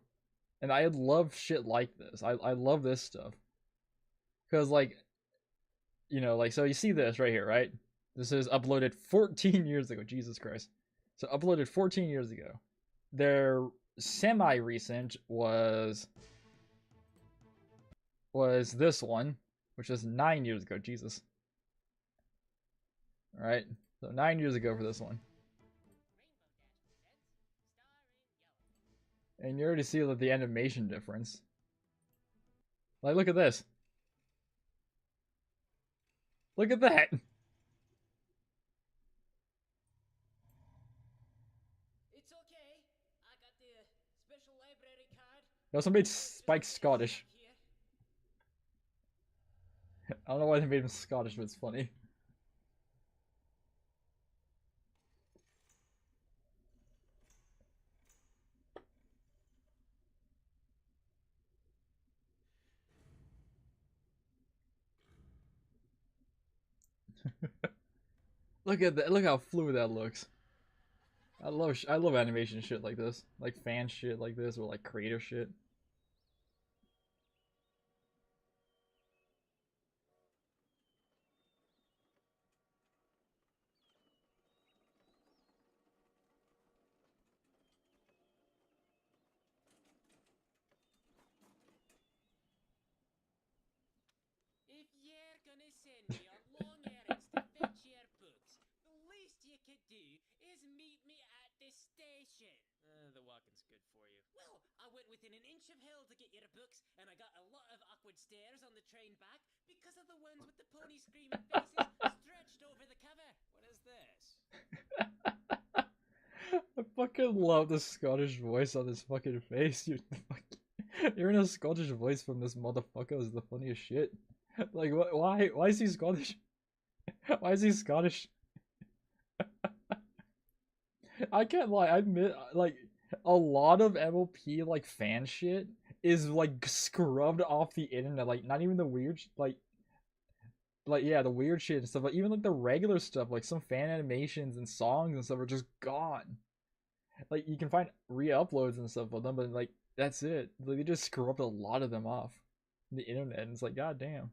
Speaker 1: And I love shit like this. I love this stuff because like like so you see this right here, right? This is uploaded 14 years ago. Jesus Christ. So uploaded 14 years ago. Their semi-recent was this one, which is 9 years ago. Jesus. All right. So 9 years ago for this one. And you already see the animation difference. Like, look at this. Look at that.
Speaker 3: It's okay. I got the special library card.
Speaker 1: They also made Spike Scottish. I don't know why they made him Scottish, but it's funny. Look at that! Look how fluid that looks. I love animation shit like this, like fan shit like this, or like creator shit.
Speaker 3: If you're gonna send me on long errands to fetch your books, the least you could do is meet me at the station.
Speaker 2: The walking's good for you.
Speaker 3: Well, I went within an inch of hell to get your books, and I got a lot of awkward stares on the train back because of the ones with the pony screaming faces stretched over the cover.
Speaker 2: What is this?
Speaker 1: I fucking love the Scottish voice on his fucking face. You're in a Scottish voice from this motherfucker is the funniest shit. Like, why is he Scottish? Why is he Scottish? I can't lie. I admit, like, a lot of MLP like fan shit is like scrubbed off the internet. Like, not even the weird, yeah, the weird shit and stuff. But even like the regular stuff, like some fan animations and songs and stuff, are just gone. Like, you can find re-uploads and stuff of them, but like that's it. Like, they just scrubbed a lot of them off the internet, and it's like, god damn.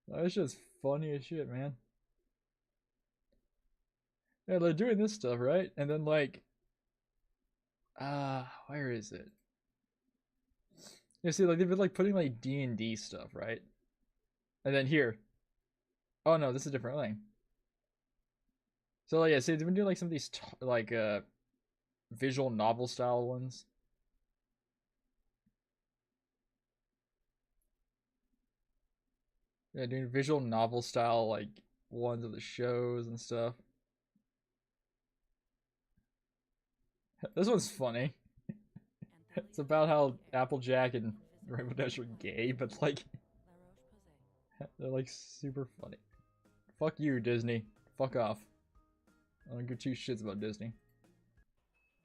Speaker 1: That's just funny as shit, man. Yeah, they're doing this stuff, right? And then like, where is it? You see, like they've been like putting like D&D stuff, right? And then here, oh no, this is a different thing. So like, yeah, see, they've been doing like some of these visual novel style ones. Yeah, doing visual novel style like ones of the shows and stuff. This one's funny. It's about how Applejack and Rainbow Dash are gay, but like they're like super funny. Fuck you, Disney. Fuck off. I don't give two shits about Disney.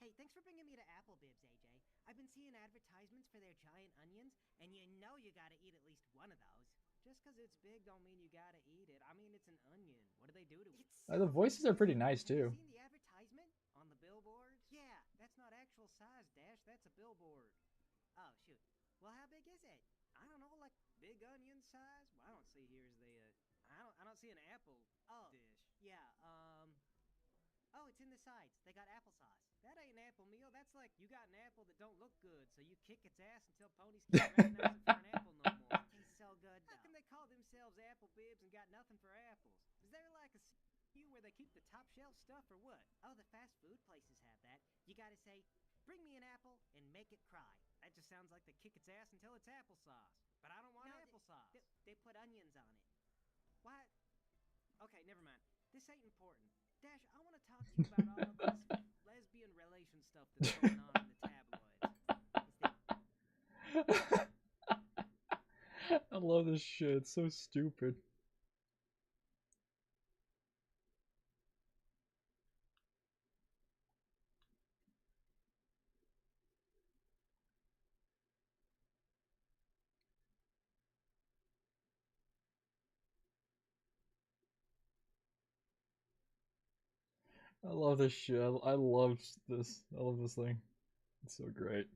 Speaker 4: Hey, thanks for bringing me to Applebibs, AJ. I've been seeing advertisements for their giant onions, and you know you gotta eat at least one of those. Just because it's big don't mean you gotta eat it. I mean, it's an onion. What do they do to it?
Speaker 1: The voices are pretty nice too.
Speaker 4: Have you seen the advertisement? On the billboard? Yeah, that's not actual size, Dash. That's a billboard. Oh, shoot. Well, how big is it? I don't know, like big onion size? Well, I don't see here is the, I don't see an apple dish. Yeah, oh, it's in the sides. They got applesauce. That ain't an apple meal. That's like you got an apple that don't look good, so you kick its ass until ponies can't recognize it for an apple no more. It tastes so good, though. How can they call themselves Apple Bibs and got nothing for apples? Is there like a SKU where they keep the top shelf stuff or what? Oh, the fast food places have that. You gotta say, bring me an apple and make it cry. That just sounds like they kick its ass until it's applesauce. But I don't want applesauce. They put onions on it. What? Okay, never mind. This ain't important. Dash, I want to talk to you about all this lesbian relation stuff that's going on in the tabloids.
Speaker 1: I love this shit. It's so stupid. I love this shit. I love this. I love this thing. It's so great.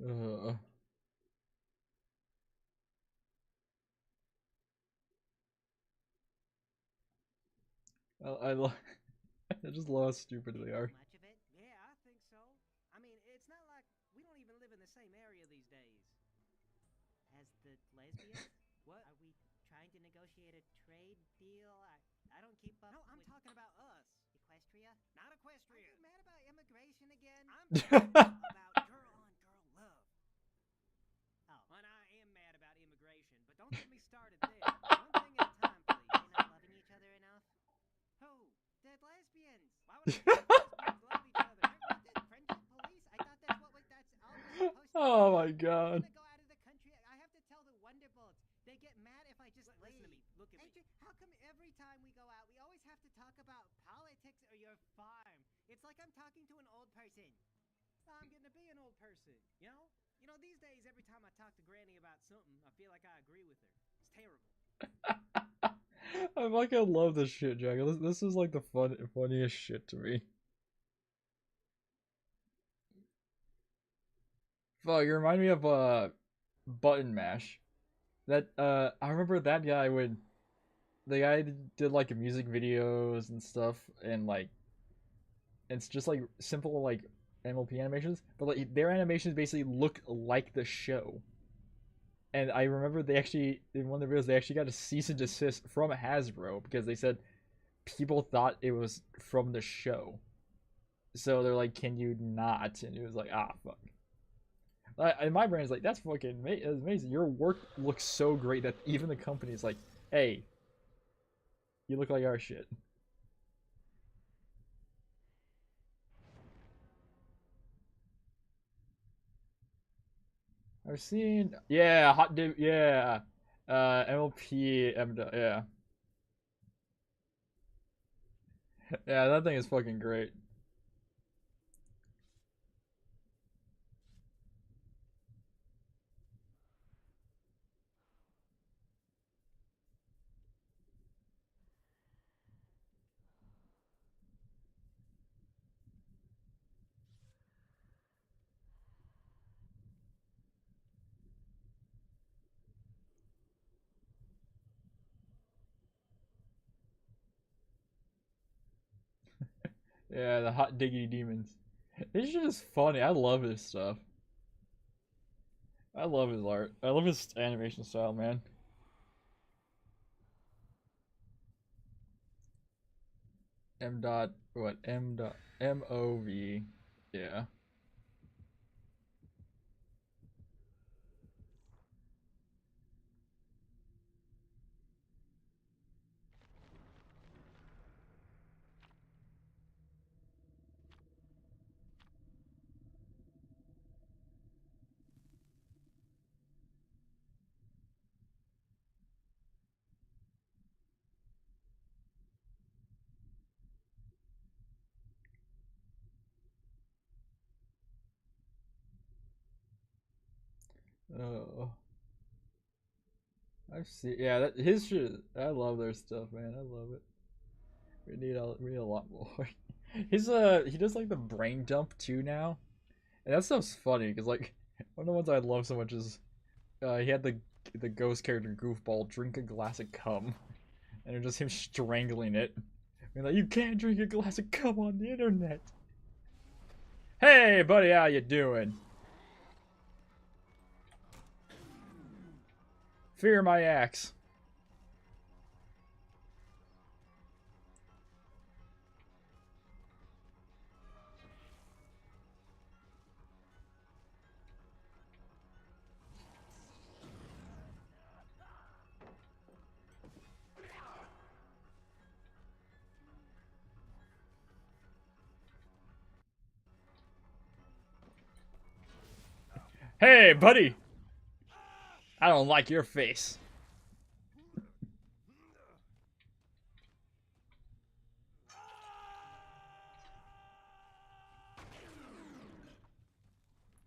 Speaker 1: Uh, I love. I just love how stupid they are.
Speaker 4: Much of it? Yeah, I think so. I mean, it's not like we don't even live in the same area these days. As the lesbians? What? Are we trying to negotiate a trade deal? I don't keep up. No, I'm talking about us. Equestria? Not Equestria. Are you mad about immigration again? I'm about girl-on-girl love. Oh, and I am mad about immigration, but don't get me started there. One thing at a time, please. You're not loving each other enough? Who? The lesbians. Why would I lesbians love each other? What, the friendship police? I thought that's what that's all we're supposed to do.
Speaker 1: Oh my god.
Speaker 4: I'm gonna go out of the country. I have to tell the Wonderbolts. They get mad if I just leave. Listen to me. Look at me. How come every time we go out, we always have to talk about politics or your farm? It's like I'm talking to an old person. I'm getting to be an old person, you know? You know, these days, every time I talk to Granny about something, I feel like I agree with her. It's terrible.
Speaker 1: I fucking love this shit, Jack. This is like the funniest shit to me. Fuck, you remind me of Button Mash. That I remember that guy the guy did like music videos and stuff, and like it's just like simple like MLP animations, but like their animations basically look like the show. And I remember they actually, in one of the videos, they actually got a cease and desist from Hasbro because they said people thought it was from the show. So they're like, can you not? And it was like, ah, fuck. And my brain is like, that's fucking amazing. Your work looks so great that even the company's like, hey, you look like our shit. I've seen, yeah, yeah, MLP, yeah. Yeah, that thing is fucking great. Yeah, the hot diggity demons. This shit is funny. I love his stuff. I love his art. I love his animation style, man. M dot what? M dot MOV. Yeah. Oh, I've seen. Yeah, his shit. I love their stuff, man. I love it. We need a lot more. He does like the brain dump too now, and that stuff's funny because like one of the ones I love so much is he had the ghost character Goofball drink a glass of cum, and it's just him strangling it You're like, you can't drink a glass of cum on the internet. Hey, buddy, how you doing? Fear my axe. Hey, buddy! I don't like your face.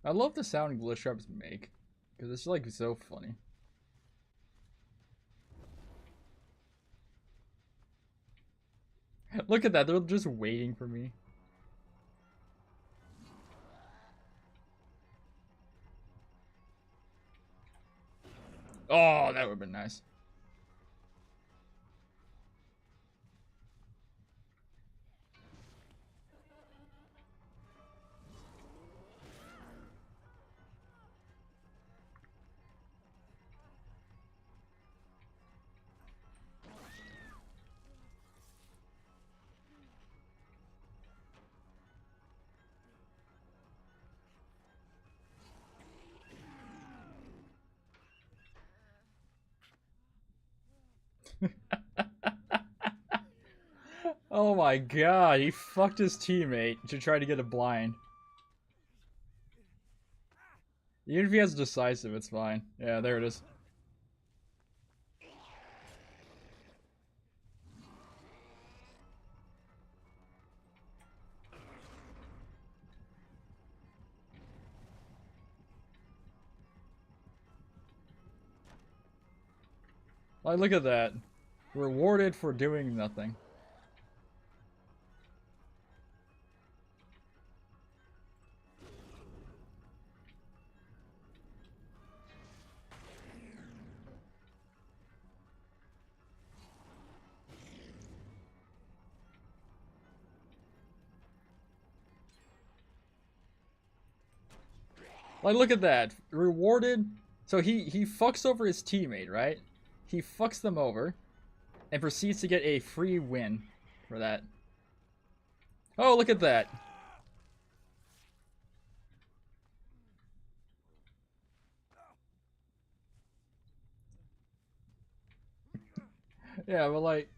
Speaker 1: I love the sound glitch traps make, because it's like so funny. Look at that, they're just waiting for me. Oh, that would have been nice. Oh my god, he fucked his teammate to try to get a blind. Even if he has decisive, it's fine. Yeah, there it is. Like, look at that. Rewarded for doing nothing. Like, look at that. Rewarded. So he fucks over his teammate, right? He fucks them over and proceeds to get a free win for that. Oh, look at that. Yeah, but like,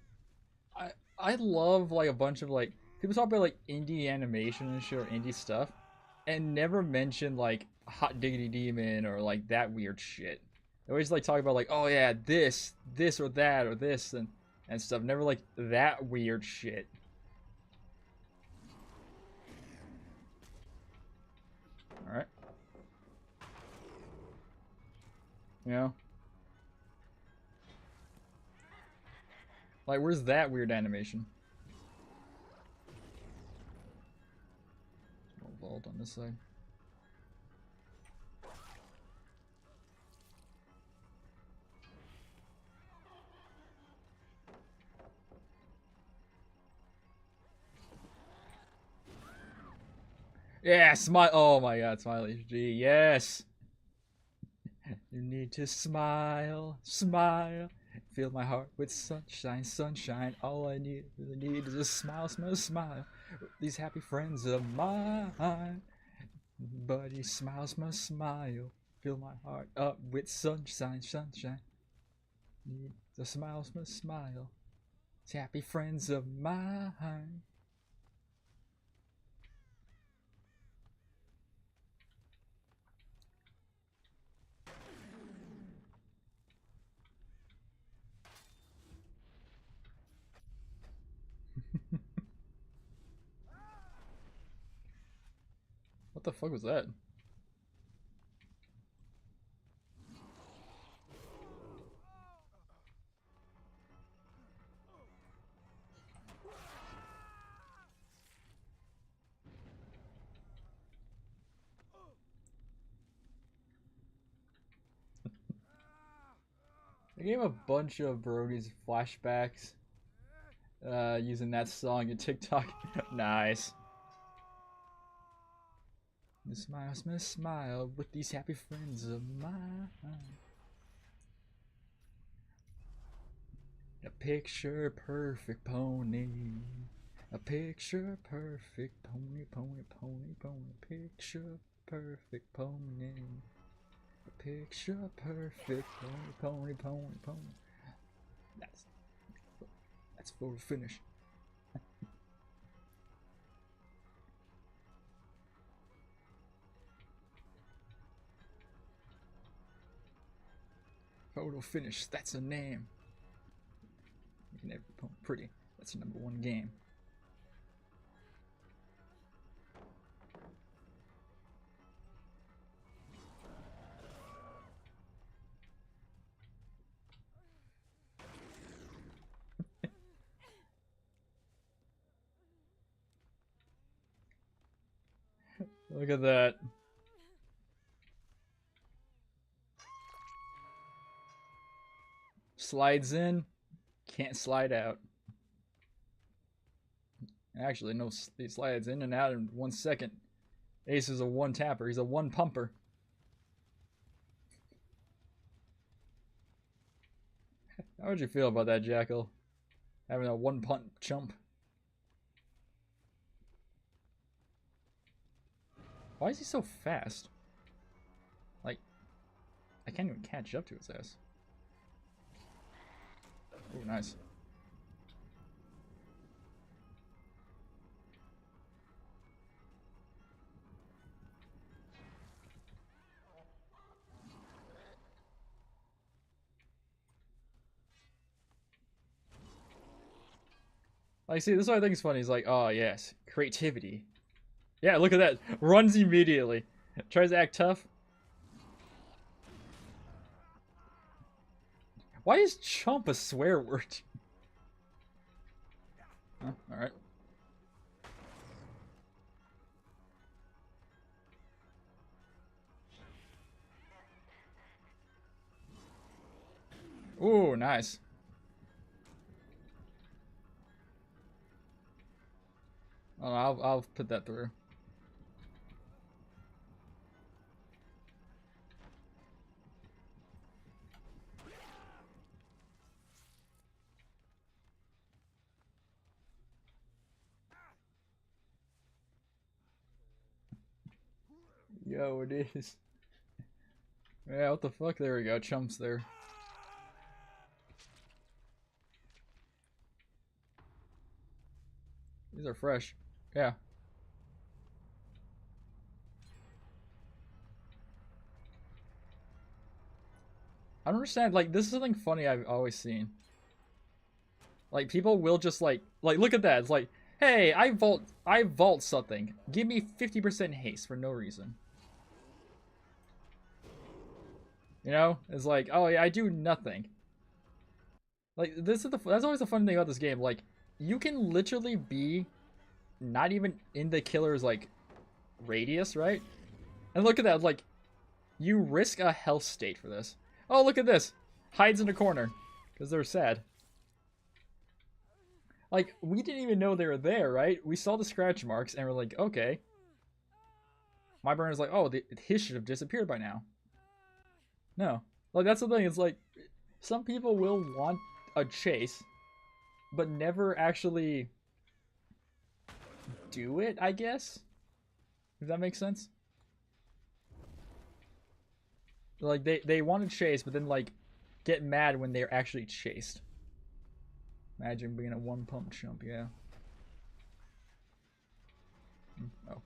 Speaker 1: I love like a bunch of like people talk about like indie animation and shit or indie stuff, and never mention like Hot Diggity Demon or like that weird shit. They always like talk about like, oh yeah, this or that or this and stuff. Never like that weird shit. All right. You know. Like, where's that weird animation? Vault on this side. Yeah, smile. Oh my god, smile HG. Yes. You need to smile, smile. Fill my heart with sunshine, sunshine. All I really need is a smile, smile, smile. These happy friends of mine. Buddy, smile, smile, smile. Fill my heart up with sunshine, sunshine. Need a smile, smile, smile. These happy friends of mine. What the fuck was that? They gave a bunch of Brody's flashbacks. Using that song in TikTok. Nice. Smile, smile, smile with these happy friends of mine. A picture perfect pony. A picture perfect pony, pony, pony, pony. Picture perfect pony. A picture perfect pony, pony, pony, pony. That's photo finish. Photo finish, that's a name. Making every poem pretty. That's the #1 game. Look at that. Slides in, can't slide out. Actually, no, he slides in and out in 1 second. Ace is a one tapper. He's a one pumper. How would you feel about that, Jackal? Having a one punt chump. Why is he so fast? Like, I can't even catch up to his ass. Oh, nice. Like, see, this is what I think is funny. He's like, oh, yes, creativity. Yeah, look at that. Runs immediately. Tries to act tough. Why is chump a swear word? Huh, alright. Ooh, nice. Oh, I'll put that through. Yo, it is. Yeah, what the fuck? There we go. Chump's there. These are fresh. Yeah. I don't understand. Like, this is something funny I've always seen. Like, people will just like look at that. It's like, hey, I vault something. Give me 50% haste for no reason. You know, it's like, oh yeah, I do nothing. Like, this is that's always the fun thing about this game. Like, you can literally be not even in the killer's like radius, right? And look at that, like, you risk a health state for this. Oh, look at this, hides in a corner because they're sad. Like, we didn't even know they were there, right? We saw the scratch marks and we're like, okay. My brain was like, oh, his should have disappeared by now. No, like, that's the thing. It's like, some people will want a chase, but never actually do it, I guess? Does that make sense? Like, they want to chase, but then, like, get mad when they're actually chased. Imagine being a one pump chump, yeah. Oh.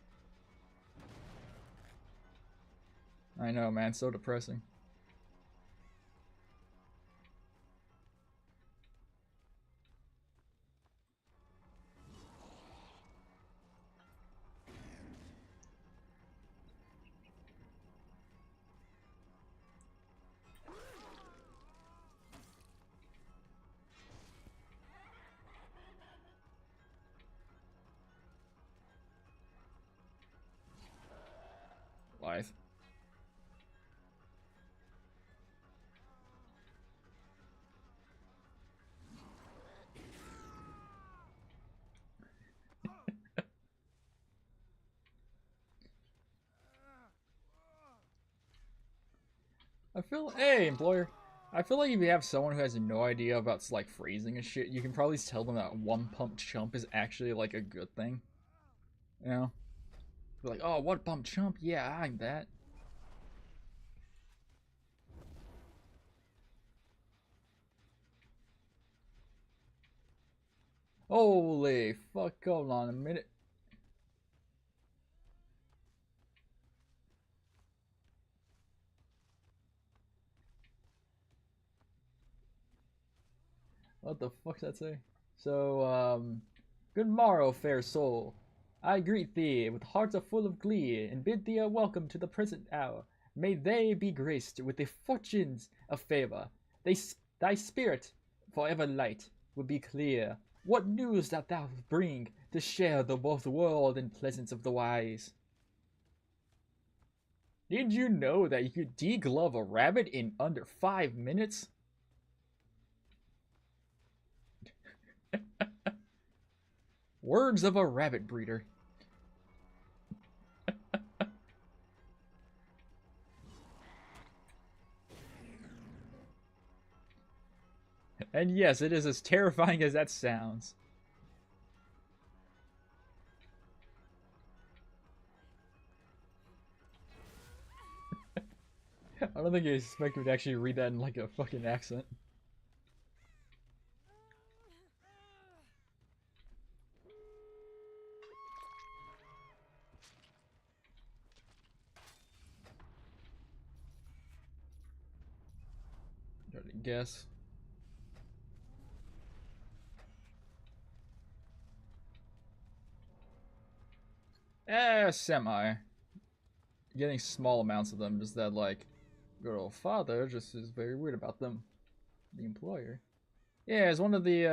Speaker 1: I know, man, so depressing. Life. I feel, hey, employer. I feel like if you have someone who has no idea about like phrasing and shit, you can probably tell them that one pump chump is actually like a good thing. You know? Be like, oh, one pump chump? Yeah, I'm that. Holy fuck, hold on a minute. What the fuck's that say? So, good morrow, fair soul. I greet thee with hearts full of glee, and bid thee a welcome to the present hour. May they be graced with the fortunes of favor. Thy spirit, forever light, will be clear. What news dost thou bring to share the both world and pleasance of the wise? Did you know that you could deglove a rabbit in under 5 minutes? Words of a rabbit breeder. And yes, it is as terrifying as that sounds. I don't think I expected to actually read that in like a fucking accent. Try to guess. Semi. Getting small amounts of them, just that like good old father just is very weird about them. The employer. Yeah, it's one of the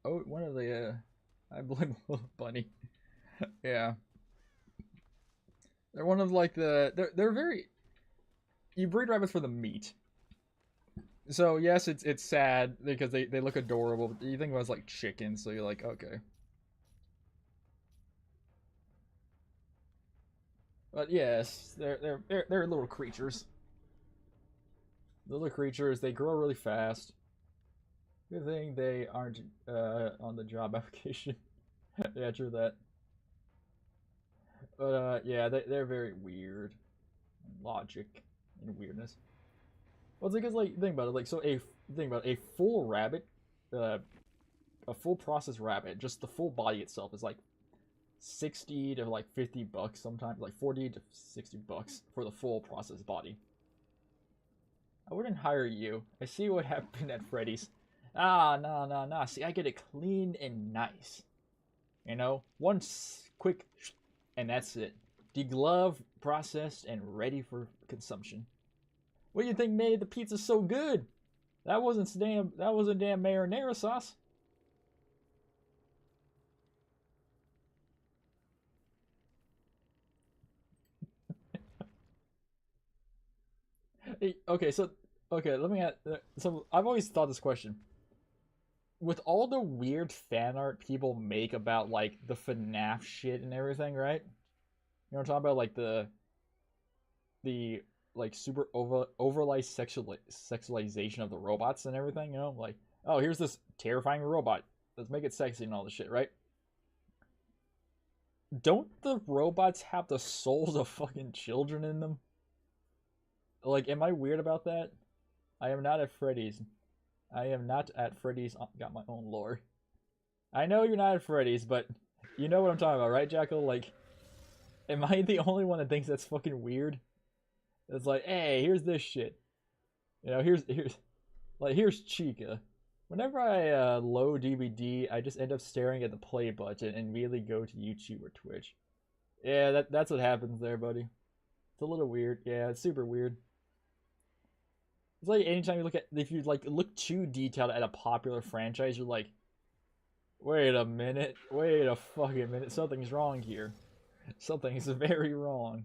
Speaker 1: I blame Little Bunny. Yeah. They're one of like they're very, you breed rabbits for the meat. So yes, it's sad because they look adorable, but you think about it as like chickens, so you're like, okay. But yes, they're little creatures. Little creatures, they grow really fast. Good thing they aren't on the job application. Yeah, true that. But yeah, they're very weird. Logic and weirdness. Well, it's because like think about it, like so think about it, a full rabbit, uh, a full processed rabbit, just the full body itself is like 60 to like $50 sometimes, like 40 to $60 for the full processed body. I wouldn't hire you. I see what happened at Freddy's. Ah, no. See, I get it clean and nice. You know, once quick, and that's it. Degloved, processed, and ready for consumption. What do you think made the pizza so good? That wasn't damn marinara sauce. Okay, so let me ask. So I've always thought this question: with all the weird fan art people make about like the FNAF shit and everything, right? You know what I'm talking about, like the like super overly sexualization of the robots and everything. You know, like, oh, here's this terrifying robot. Let's make it sexy and all this shit, right? Don't the robots have the souls of fucking children in them? Like, am I weird about that? I am not at Freddy's. I am not at Freddy's. Got my own lore. I know you're not at Freddy's, but you know what I'm talking about, right, Jackal? Like, am I the only one that thinks that's fucking weird? It's like, hey, here's this shit. You know, here's Chica. Whenever I load DVD, I just end up staring at the play button and immediately go to YouTube or Twitch. Yeah, that's what happens there, buddy. It's a little weird. Yeah, it's super weird. It's like anytime you look at, if you like look too detailed at a popular franchise, you're like, wait a minute, wait a fucking minute, something's wrong here. Something's very wrong.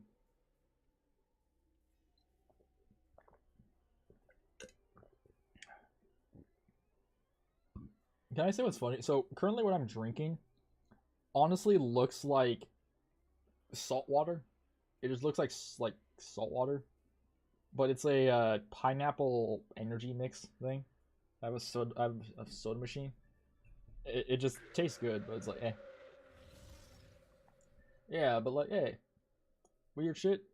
Speaker 1: Can I say what's funny? So currently what I'm drinking honestly looks like salt water. It just looks like salt water. but it's a pineapple energy mix thing. I have a soda machine. It just tastes good, but it's like, eh. Yeah, but like, hey, weird shit.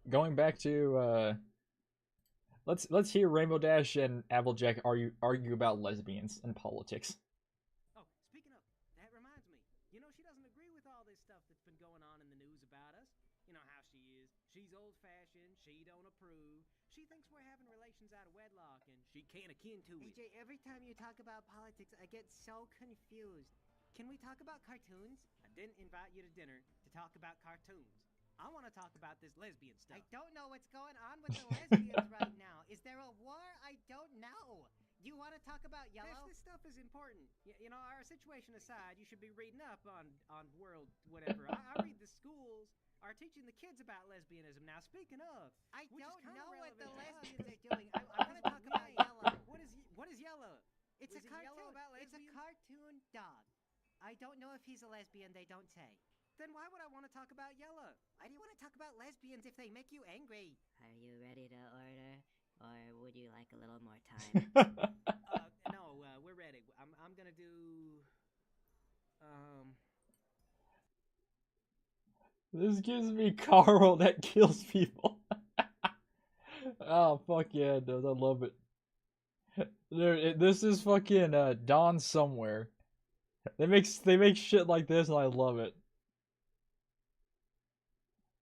Speaker 1: Going back to let's hear Rainbow Dash and Applejack argue about lesbians and politics.
Speaker 4: Oh, speaking of, that reminds me. You know, she doesn't agree with all this stuff that's been going on in the news about us. You know how she is. She's old-fashioned. She don't approve. She thinks we're having relations out of wedlock, and she can't akin to it.
Speaker 3: AJ, every time you talk about politics, I get so confused. Can we talk about cartoons?
Speaker 4: I didn't invite you to dinner to talk about cartoons. I want to talk about this lesbian stuff.
Speaker 3: I don't know what's going on with the lesbians right now. Is there a war? I don't know. You want to talk about Yellow?
Speaker 4: This stuff is important. You know, our situation aside, you should be reading up on world whatever. I read the schools are teaching the kids about lesbianism now. Speaking of,
Speaker 3: I don't know what the lesbians
Speaker 4: are
Speaker 3: are doing. I want to talk about Yellow.
Speaker 4: What is Yellow?
Speaker 3: It's
Speaker 4: Was
Speaker 3: a
Speaker 4: it
Speaker 3: cartoon.
Speaker 4: Yellow about
Speaker 3: It's a
Speaker 4: lesbians?
Speaker 3: cartoon dog. I don't know if he's a lesbian. They don't say.
Speaker 4: Then why would I want to talk about Yellow?
Speaker 3: Why do you want to talk about lesbians if they make you angry?
Speaker 5: Are you ready to order, or would you like a little more time?
Speaker 4: No, we're ready. I'm gonna do.
Speaker 1: This gives me Carl that kills people. Oh fuck yeah, it does. I love it. Dude, this is fucking Dawn somewhere. They make shit like this, and I love it.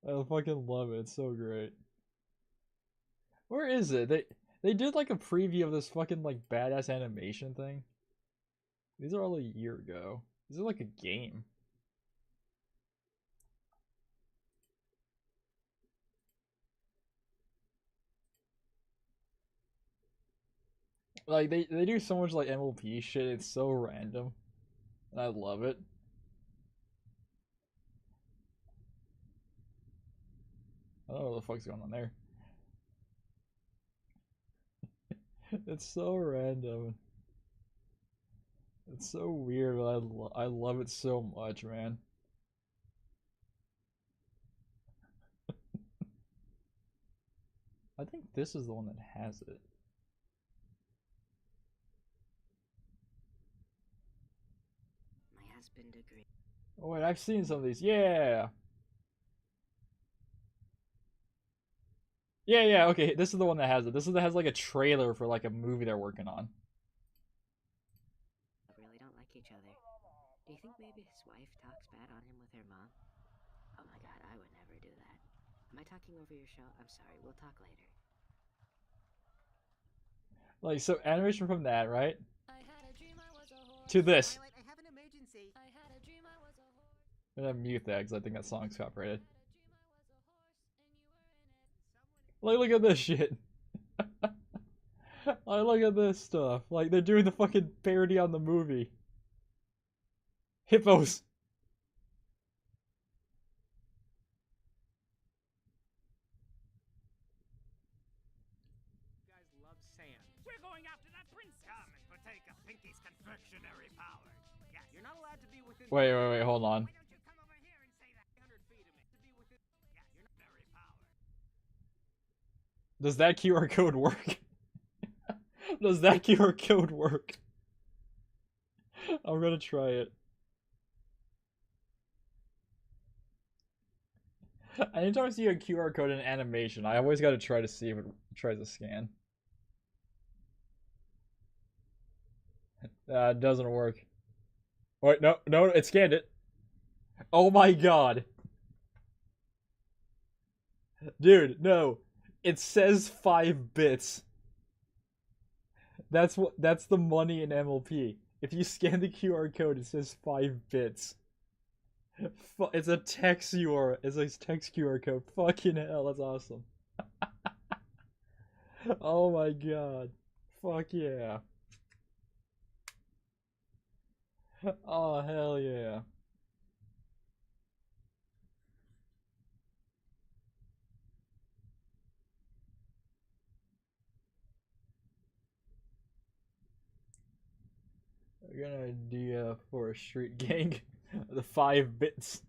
Speaker 1: I fucking love it. It's so great. Where is it? They did like a preview of this fucking like badass animation thing. These are all a year ago. This is like a game. Like they do so much like MLP shit. It's so random, and I love it. I don't know what the fuck's going on there. It's so random. It's so weird, but I love it so much, man. I think this is the one that has it.
Speaker 5: My husband agreed.
Speaker 1: Oh wait, I've seen some of these. Yeah. Yeah, okay, this is the one that has it. This is that has like a trailer for like a movie they're working on.
Speaker 5: Really don't like each other. Do you think maybe his wife talks bad on him with her mom? Oh my god, I would never do that. Am I talking over your show? I'm sorry, we'll talk later.
Speaker 1: Like, so animation from that, right?
Speaker 6: I had a dream I was a horse.
Speaker 1: To this.
Speaker 3: Twilight, I have an emergency.
Speaker 6: I had a dream I was a horse.
Speaker 1: I'm gonna mute that because I think that song's copyrighted.
Speaker 6: I had a dream I was a horse and you were in it.
Speaker 1: Like, look at this shit. Like, look at this stuff. Like, they're doing the fucking parody on the movie. Hippos.
Speaker 4: You guys love sand. We're going after that princess. Come and partake of Pinky's confectionery powers. Yeah, you're not allowed to be within.
Speaker 1: Wait, hold on.
Speaker 4: Why don't you come over here and say that? 100 feet of me. To be within. Yeah, you're not very powered.
Speaker 1: Does that QR code work? Does that QR code work? I'm gonna try it. Anytime I see a QR code in animation, I always gotta try to see if it tries to scan. It doesn't work. Wait, no, it scanned it. Oh my god. Dude, no. It says 5 bits. That's the money in MLP. If you scan the QR code, it says 5 bits. It's a text URL. It's a text QR code. Fucking hell, that's awesome. Oh my god. Fuck yeah. Oh hell yeah. I got an idea for a street gang. The 5 bits.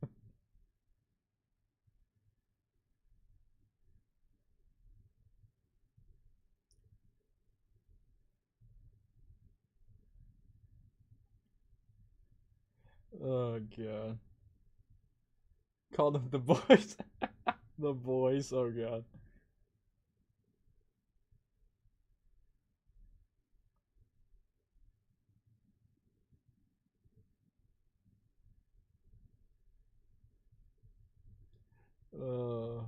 Speaker 1: Oh god. Call them the boys. The boys. Oh god. Uh.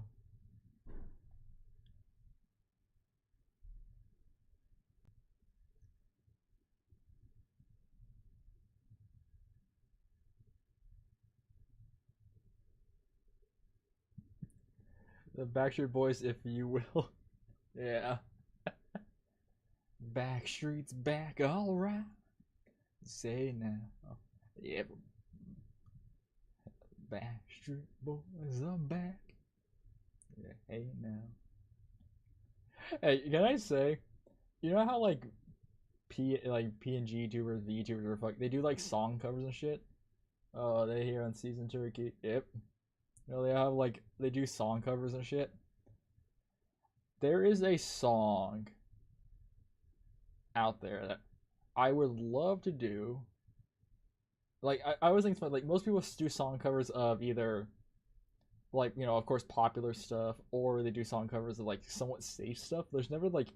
Speaker 1: The Backstreet Boys, if you will. Yeah. Backstreet's back, alright. Say now. Oh, yeah. Backstreet Boys are back. Yeah, hey now. Hey, can I say, you know how like PNG tubers, VTubers, or fuck, they do like song covers and shit. Oh, they here on Season Turkey. Yep. You know, they have like they do song covers and shit. There is a song out there that I would love to do. Like I was thinking like most people do song covers of either like, you know, of course popular stuff, or they do song covers of like somewhat safe stuff. There's never like,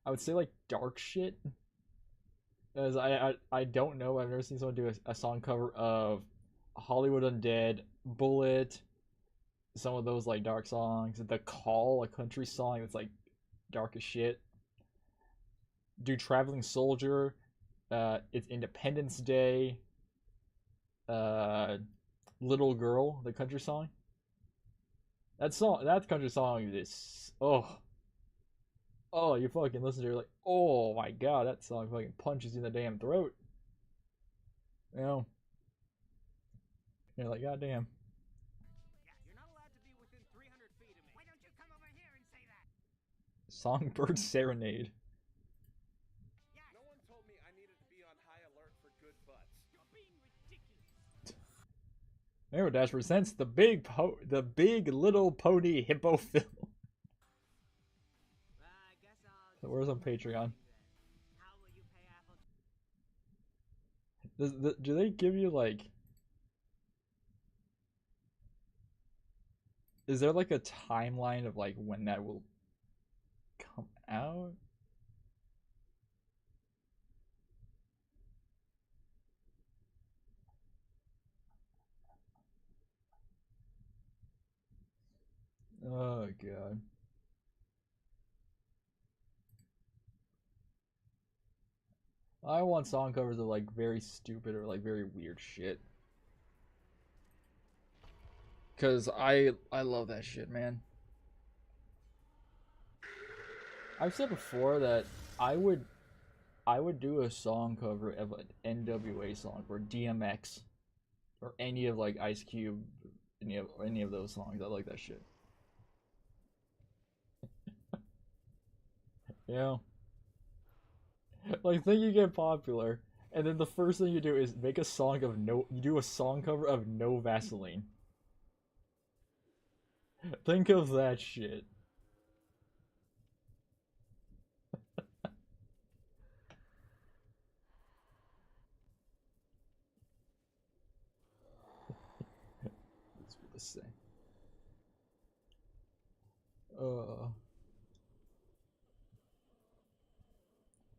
Speaker 1: I would say like dark shit. As I don't know, I've never seen someone do a song cover of Hollywood Undead, Bullet, some of those like dark songs. The Call, a country song that's like dark as shit. Do Traveling Soldier, it's Independence Day. Little Girl, the country song. That country song is you fucking listen to it like, oh my god, that song fucking punches you in the damn throat. You know, you're like, goddamn.
Speaker 4: Yeah, you're not allowed to be within 300 feet of me. Why don't you come over here and say that?
Speaker 1: Songbird Serenade.
Speaker 7: No one told me I needed to be on high alert for good butts.
Speaker 4: You're being ridiculous.
Speaker 1: Aerodash presents the big little pony hippo film.
Speaker 4: I guess I'll
Speaker 1: So where's on Patreon?
Speaker 4: How will you pay Apple?
Speaker 1: Do they give you like? Is there like a timeline of like when that will come out? Oh god. I want song covers of like very stupid or like very weird shit. Cause I love that shit, man. I've said before that I would do a song cover of an NWA song or DMX or any of like Ice Cube, any of those songs. I like that shit. You know? Like, think you get popular, and then the first thing you do is make a song of you do a song cover of No Vaseline. Think of that shit. That's what to say.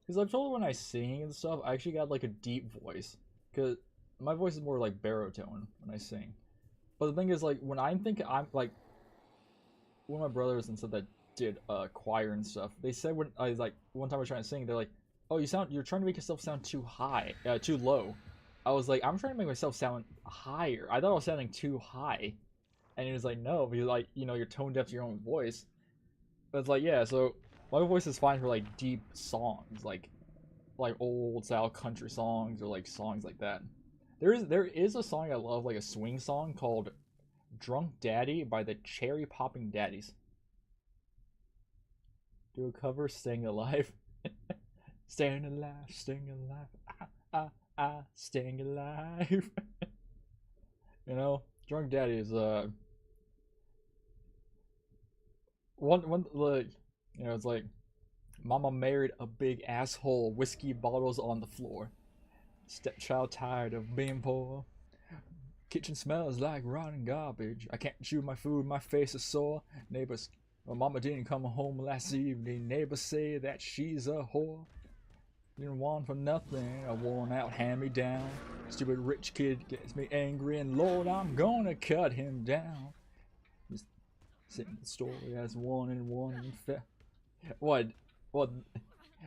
Speaker 1: Because I'm told when I sing and stuff, I actually got like a deep voice. Because my voice is more like baritone when I sing. But the thing is, like, when I'm like, one of my brothers and stuff that did choir and stuff, they said when I was like, one time I was trying to sing, they're like, oh, you're trying to make yourself sound too high, too low. I was like, I'm trying to make myself sound higher. I thought I was sounding too high. And he was like, no, because like, you know, you're tone deaf to your own voice. But it's like, yeah, so my voice is fine for like deep songs, like old style country songs or like songs like that. There is a song I love, like a swing song called Drunk Daddy by the Cherry Popping Daddies. Do a cover, Staying Alive. Staying alive, staying alive, staying alive. You know, Drunk Daddy is one like, you know, it's like, Mama married a big asshole, whiskey bottles on the floor. Stepchild tired of being poor. Kitchen smells like rotten garbage. I can't chew my food, my face is sore. Neighbors, well, mama didn't come home last evening. Neighbors say that she's a whore. Didn't want for nothing, a worn out hand-me-down. Stupid rich kid gets me angry, and Lord, I'm gonna cut him down. Just sitting the story as one and what? What?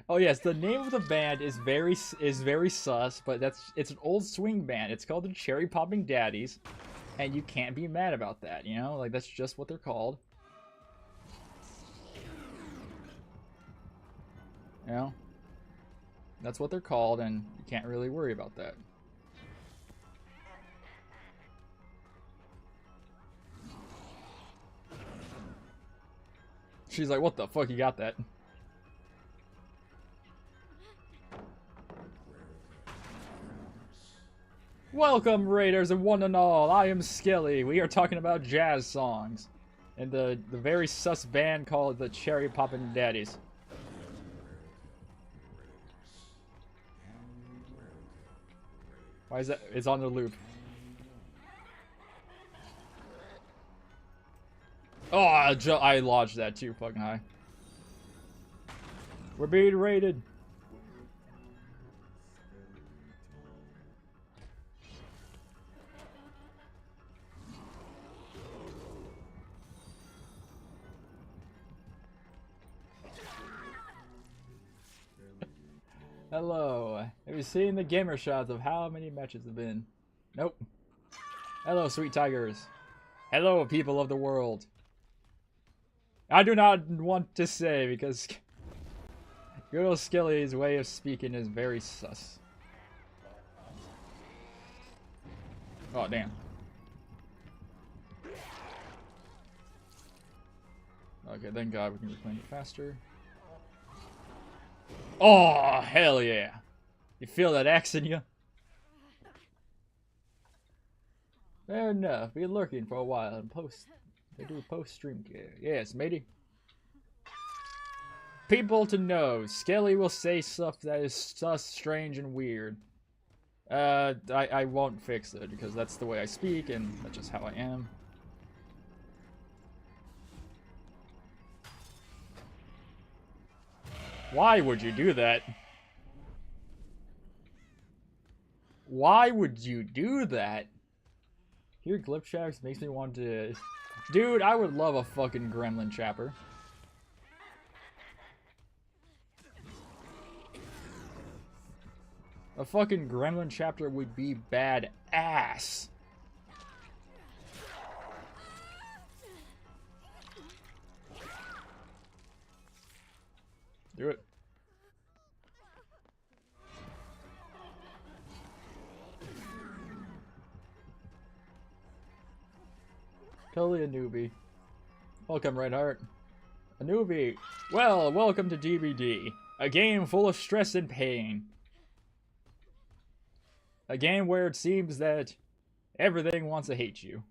Speaker 1: Oh yes, the name of the band is very sus, but it's an old swing band. It's called the Cherry Popping Daddies, and you can't be mad about that. You know, like that's just what they're called. You know, that's what they're called, and you can't really worry about that. She's like, "What the fuck? You got that?" Welcome, Raiders and one and all. I am Skelly. We are talking about jazz songs, and the very sus band called the Cherry Poppin' Daddies. Why is that? It's on the loop. Oh, I lodged that too fucking high. We're being raided. Hello. Have you seen the gamer shots of how many matches have been? Nope. Hello, sweet tigers. Hello, people of the world. I do not want to say because good old Skelly's way of speaking is very sus. Oh, damn. Okay, thank God we can reclaim it faster. Oh, hell yeah. You feel that axe in you? Fair enough. Be lurking for a while and they do post-stream care. Yes, matey. People to know. Skelly will say stuff that is sus, strange, and weird. I won't fix it because that's the way I speak and that's just how I am. Why would you do that? Why would you do that? Here, Glip Shacks makes me want to... Dude, I would love a fucking gremlin chapter. A fucking gremlin chapter would be badass. Do it. Totally a newbie. Welcome, Reinhardt. A newbie. Well, welcome to DBD. A game full of stress and pain. A game where it seems that everything wants to hate you.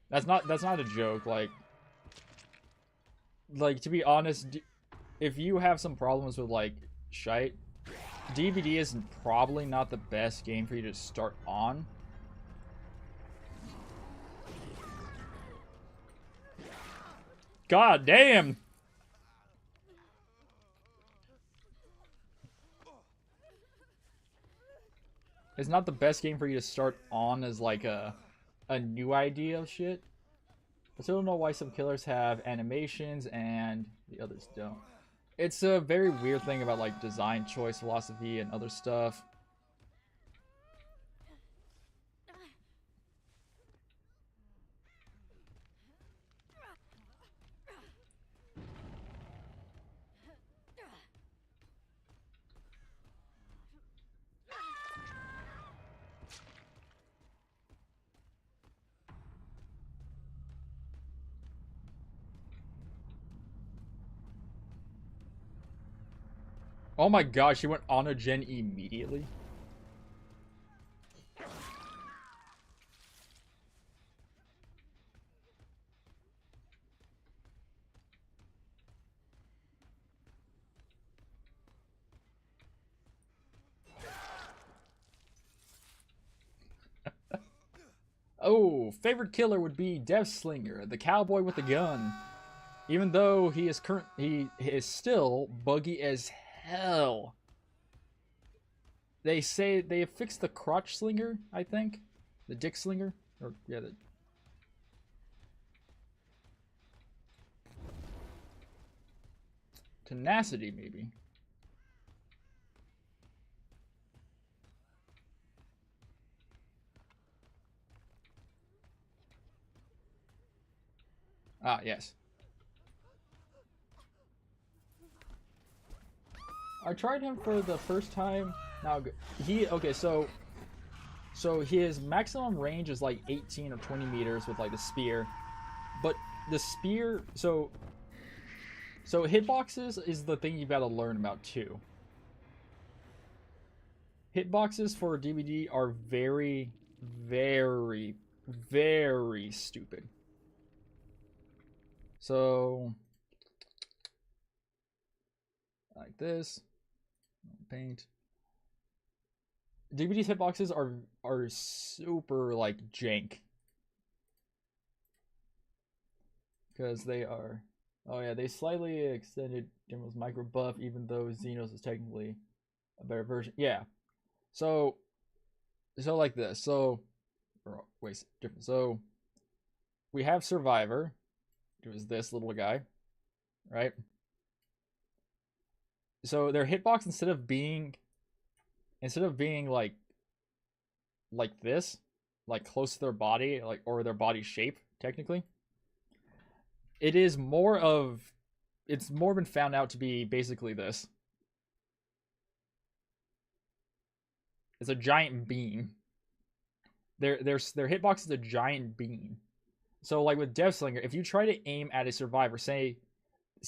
Speaker 1: That's not a joke. Like to be honest, if you have some problems with like shite, DVD is probably not the best game for you to start on. God damn! It's not the best game for you to start on as like a new idea of shit. I still don't know why some killers have animations and the others don't. It's a very weird thing about like design choice philosophy and other stuff. Oh my god, she went on a gen immediately? Oh, favorite killer would be Dev Slinger, the cowboy with the gun. Even though he is still buggy as hell. They say they have fixed the crotch slinger, I think. The dick slinger. Or yeah, the tenacity maybe. Ah, yes. I tried him for the first time. Now okay, so his maximum range is like 18 or 20 meters with like the spear. But the spear, so hitboxes is the thing you've got to learn about too. Hitboxes for DVD are very, very, very stupid. So, like this, paint. DVD's hitboxes are super like jank. Because they are, oh yeah, they slightly extended Demo's micro buff, even though Xenos is technically a better version. Yeah. So like this. So, wait, different. So, we have Survivor. It was this little guy, right? So their hitbox instead of being like this, like close to their body, like or their body shape, technically, it's more been found out to be basically this. It's a giant bean. Their hitbox is a giant bean. So like with Dev Slinger, if you try to aim at a survivor, say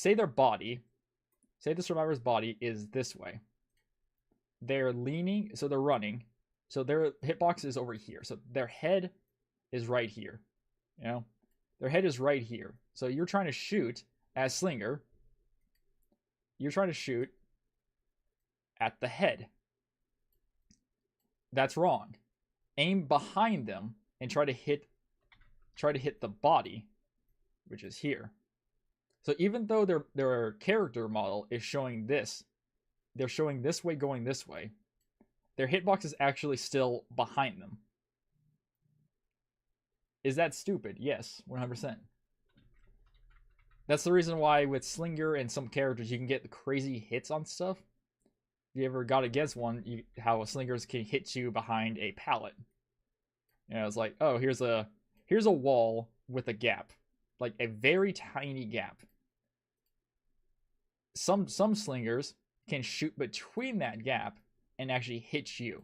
Speaker 1: their body, say the survivor's body is this way. They're leaning, so they're running. So their hitbox is over here. So their head is right here. You know? Their head is right here. So you're trying to shoot as Slinger. You're trying to shoot at the head. That's wrong. Aim behind them and try to hit the body, which is here. So even though their character model is showing this, they're showing this way going this way, their hitbox is actually still behind them. Is that stupid? Yes, 100%. That's the reason why with Slinger and some characters you can get the crazy hits on stuff. If you ever got against one, how Slingers can hit you behind a pallet. You know, it's like, oh, here's a wall with a gap, like a very tiny gap. Some Slingers can shoot between that gap and actually hit you.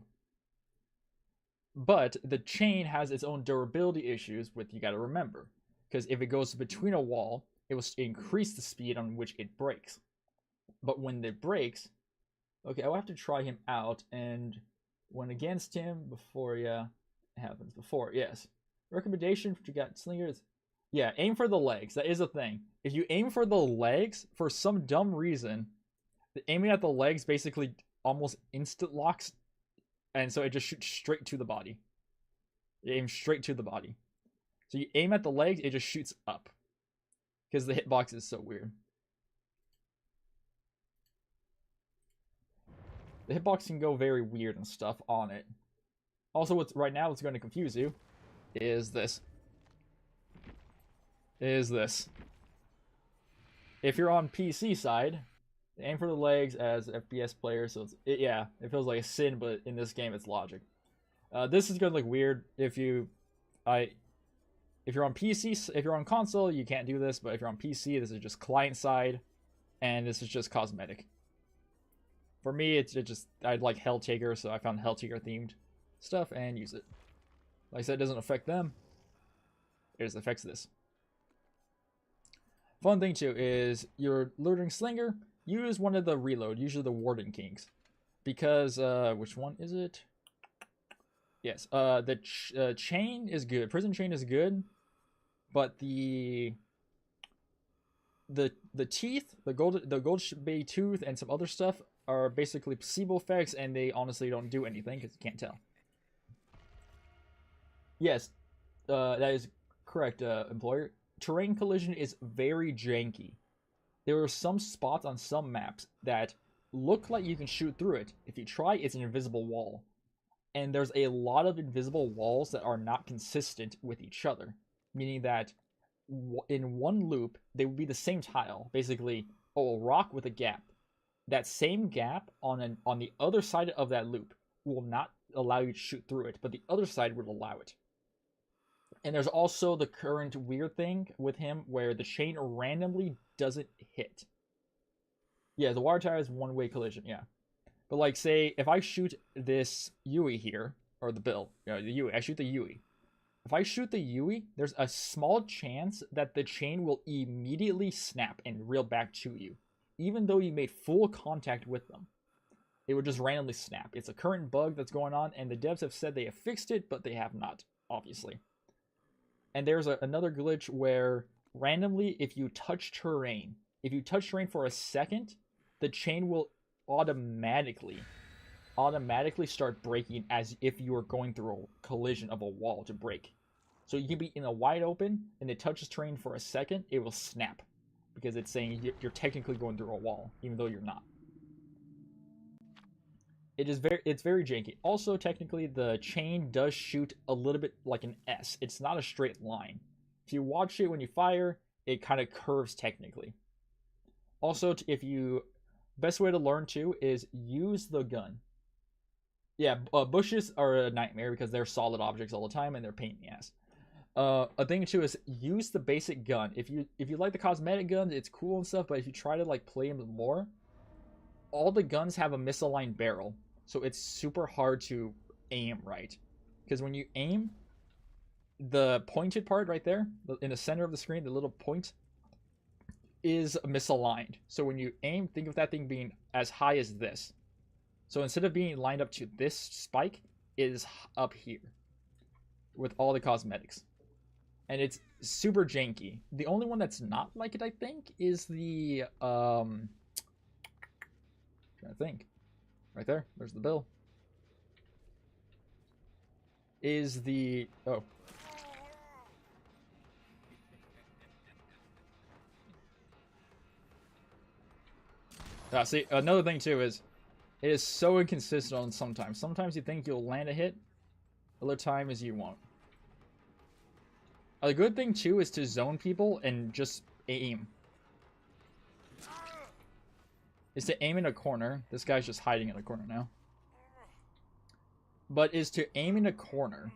Speaker 1: But the chain has its own durability issues, with you got to remember, because if it goes between a wall, it will increase the speed on which it breaks. But when it breaks, okay, I'll have to try him out and went against him before. Yeah, it happens before. Yes. Recommendation to get Slingers. Yeah, aim for the legs. That is a thing. If you aim for the legs, for some dumb reason, aiming at the legs basically almost instant locks, and so it just shoots straight to the body. You aim straight to the body. So you aim at the legs, it just shoots up. Because the hitbox is so weird. The hitbox can go very weird and stuff on it. Also, right now what's going to confuse you is this. If you're on PC side, aim for the legs as FPS player, so it feels like a sin, but in this game it's logic. This is gonna look weird if you're on PC. If you're on console, you can't do this, but if you're on PC, this is just client side, and this is just cosmetic. For me, I'd like Helltaker, so I found Helltaker themed stuff and use it. Like I said, it doesn't affect them. It just affects this. Fun thing too is you're looting Slinger. Use one of the reload, usually the Warden Kings, because which one is it? Yes, the chain is good. Prison chain is good, but the teeth, the gold bay tooth, and some other stuff are basically placebo effects, and they honestly don't do anything because you can't tell. Yes, That is correct, employer. Terrain collision is very janky. There are some spots on some maps that look like you can shoot through it. If you try, it's an invisible wall. And there's a lot of invisible walls that are not consistent with each other. Meaning that in one loop, they would be the same tile. Basically, a rock with a gap. That same gap on the other side of that loop will not allow you to shoot through it, but the other side would allow it. And there's also the current weird thing with him where the chain randomly doesn't hit. Yeah, the water tower is one-way collision, yeah. But like, say, if I shoot this Yui here, or the Bill, the Yui, I shoot the Yui. If I shoot the Yui, there's a small chance that the chain will immediately snap and reel back to you, even though you made full contact with them. It would just randomly snap. It's a current bug that's going on, and the devs have said they have fixed it, but they have not, obviously. And there's another glitch where randomly, if you touch terrain for a second, the chain will automatically start breaking as if you were going through a collision of a wall to break. So you can be in a wide open, and it touches terrain for a second, it will snap. Because it's saying you're technically going through a wall, even though you're not. It's very janky. Also, technically, the chain does shoot a little bit like an S. It's not a straight line. If you watch it when you fire, it kind of curves technically. Also, best way to learn too is use the gun. Yeah, bushes are a nightmare because they're solid objects all the time and they're a pain in the ass. A thing too is use the basic gun. If you like the cosmetic guns, it's cool and stuff, but if you try to like play them more, all the guns have a misaligned barrel, so it's super hard to aim right. Because when you aim, the pointed part right there, in the center of the screen, the little point, is misaligned. So when you aim, think of that thing being as high as this. So instead of being lined up to this spike, it is up here with all the cosmetics. And it's super janky. The only one that's not like it, I think, is the trying to think. Right there. There's the bill. Is the see, another thing too is it is so inconsistent on sometimes. Sometimes you think you'll land a hit, other times you won't. A good thing too is to zone people and just aim. Is to aim in a corner. This guy's just hiding in a corner now. But is to aim in a corner.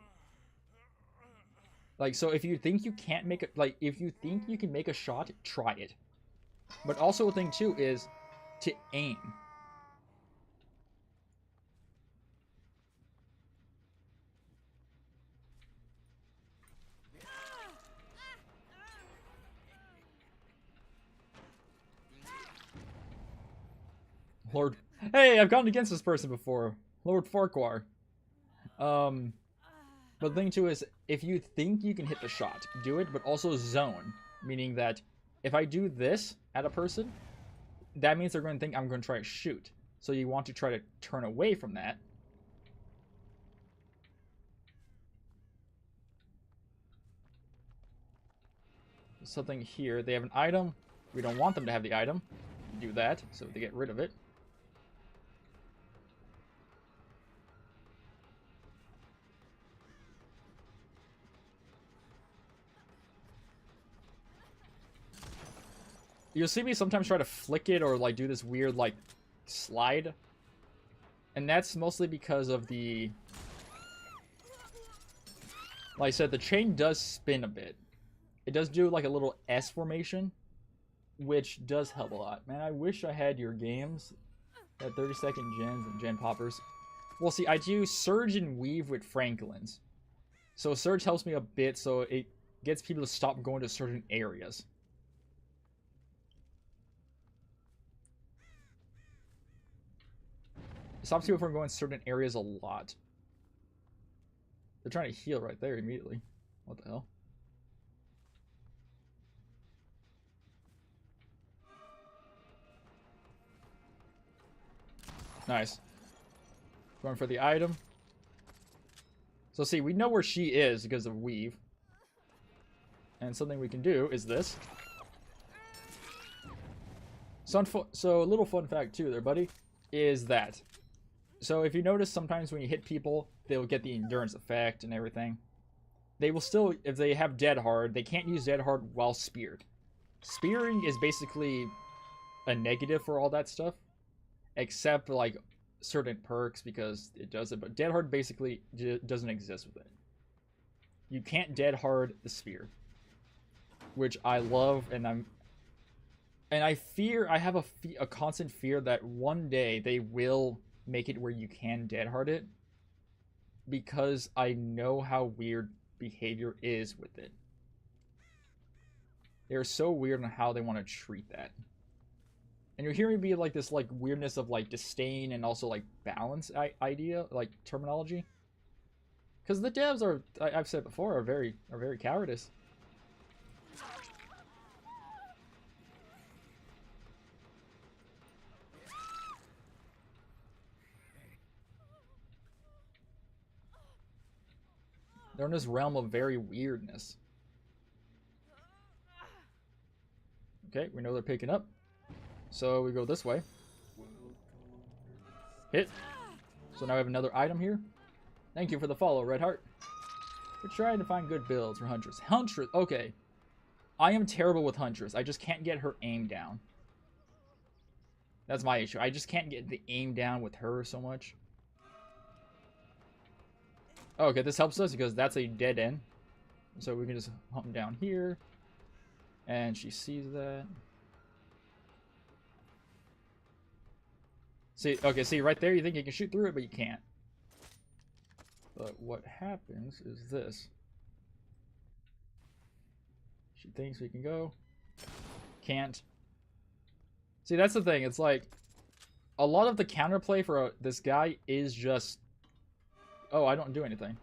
Speaker 1: Like, so if you think you can't make it, like, if you think you can make a shot, try it. But also a thing too is to aim. Lord, hey, I've gone against this person before. Lord Farquhar. But the thing too is, if you think you can hit the shot, do it, but also zone. Meaning that if I do this at a person, that means they're going to think I'm going to try to shoot. So you want to try to turn away from that. Something here. They have an item. We don't want them to have the item. Do that, so they get rid of it. You'll see me sometimes try to flick it or like do this weird like slide. And that's mostly because of the... Like I said, the chain does spin a bit. It does do like a little S formation, which does help a lot. Man, I wish I had your games at 30-second gens and gen poppers. Well, see, I do Surge and Weave with Franklin's. So Surge helps me a bit, so it gets people to stop going to certain areas. It stops people from going to certain areas a lot. They're trying to heal right there immediately. What the hell? Nice. Going for the item. So see, we know where she is because of Weave. And something we can do is this. So a little fun fact too there, buddy, is that. So if you notice sometimes when you hit people, they'll get the endurance effect and everything. They will still, if they have dead hard, they can't use dead hard while speared. Spearing is basically a negative for all that stuff. Except like certain perks because it does it. But dead hard basically doesn't exist with it. You can't dead hard the spear. Which I love, and I fear, I have a constant fear that one day they will make it where you can dead hard it, because I know how weird behavior is with it. They're so weird on how they want to treat that. And you're hearing me be like this like weirdness of like disdain and also like balance idea, like terminology. Because the devs are, I've said before, are very cowardice. They're in this realm of very weirdness. Okay, we know they're picking up. So we go this way. Hit. So now we have another item here. Thank you for the follow, Red Heart. We're trying to find good builds for Huntress. Huntress, okay. I am terrible with Huntress. I just can't get her aim down. That's my issue. I just can't get the aim down with her so much. Okay, this helps us because that's a dead end. So we can just hump down here. And she sees that. See, okay, see right there, you think you can shoot through it, but you can't. But what happens is this. She thinks we can go. Can't. See, that's the thing. It's like, a lot of the counterplay for this guy is just, oh, I don't do anything.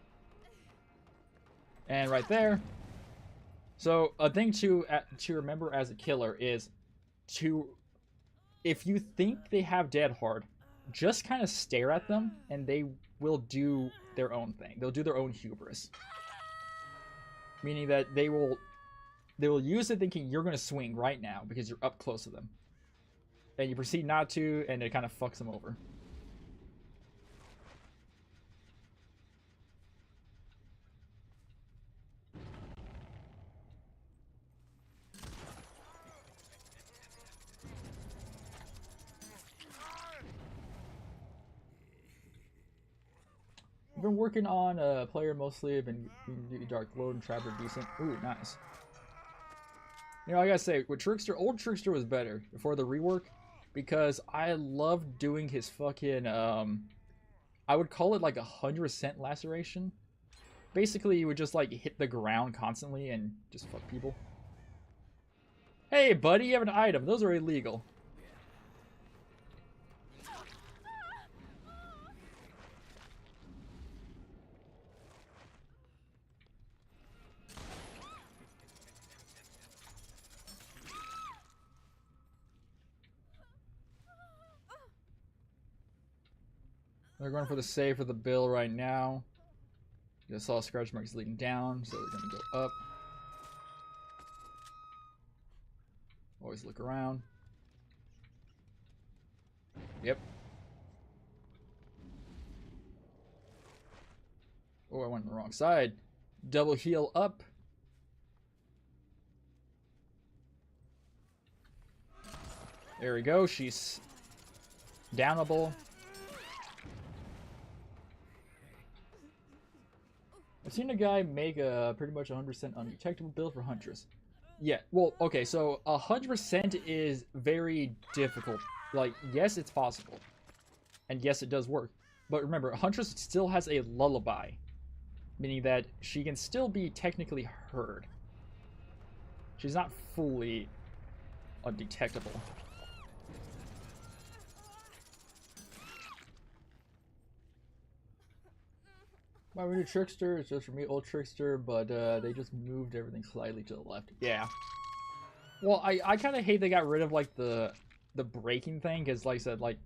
Speaker 1: And right there. So a thing to remember as a killer is to, if you think they have dead hard, just kind of stare at them and they will do their own thing. They'll do their own hubris. Meaning that they will use it thinking you're going to swing right now because you're up close to them. And you proceed not to, and it kind of fucks them over. I've been working on a player mostly. I've been Dark Lord and Trapper decent. Ooh, nice. You know, I gotta say, with Trickster, old Trickster was better before the rework, because I loved doing his fucking, I would call it like 100% laceration. Basically, you would just like hit the ground constantly and just fuck people. Hey, buddy, you have an item. Those are illegal. They're going for the save for the bill right now. I saw scratch marks leading down, so they're going to go up. Always look around. Yep. Oh, I went on the wrong side. Double heal up. There we go. She's downable. I've seen a guy make a pretty much 100% undetectable build for Huntress. Yeah, well, okay, so 100% is very difficult. Like, yes, it's possible. And yes, it does work. But remember, Huntress still has a lullaby. Meaning that she can still be technically heard. She's not fully undetectable. My new Trickster is just for me, old Trickster, but they just moved everything slightly to the left. Yeah. Well, I kind of hate they got rid of like the breaking thing, because like I said, like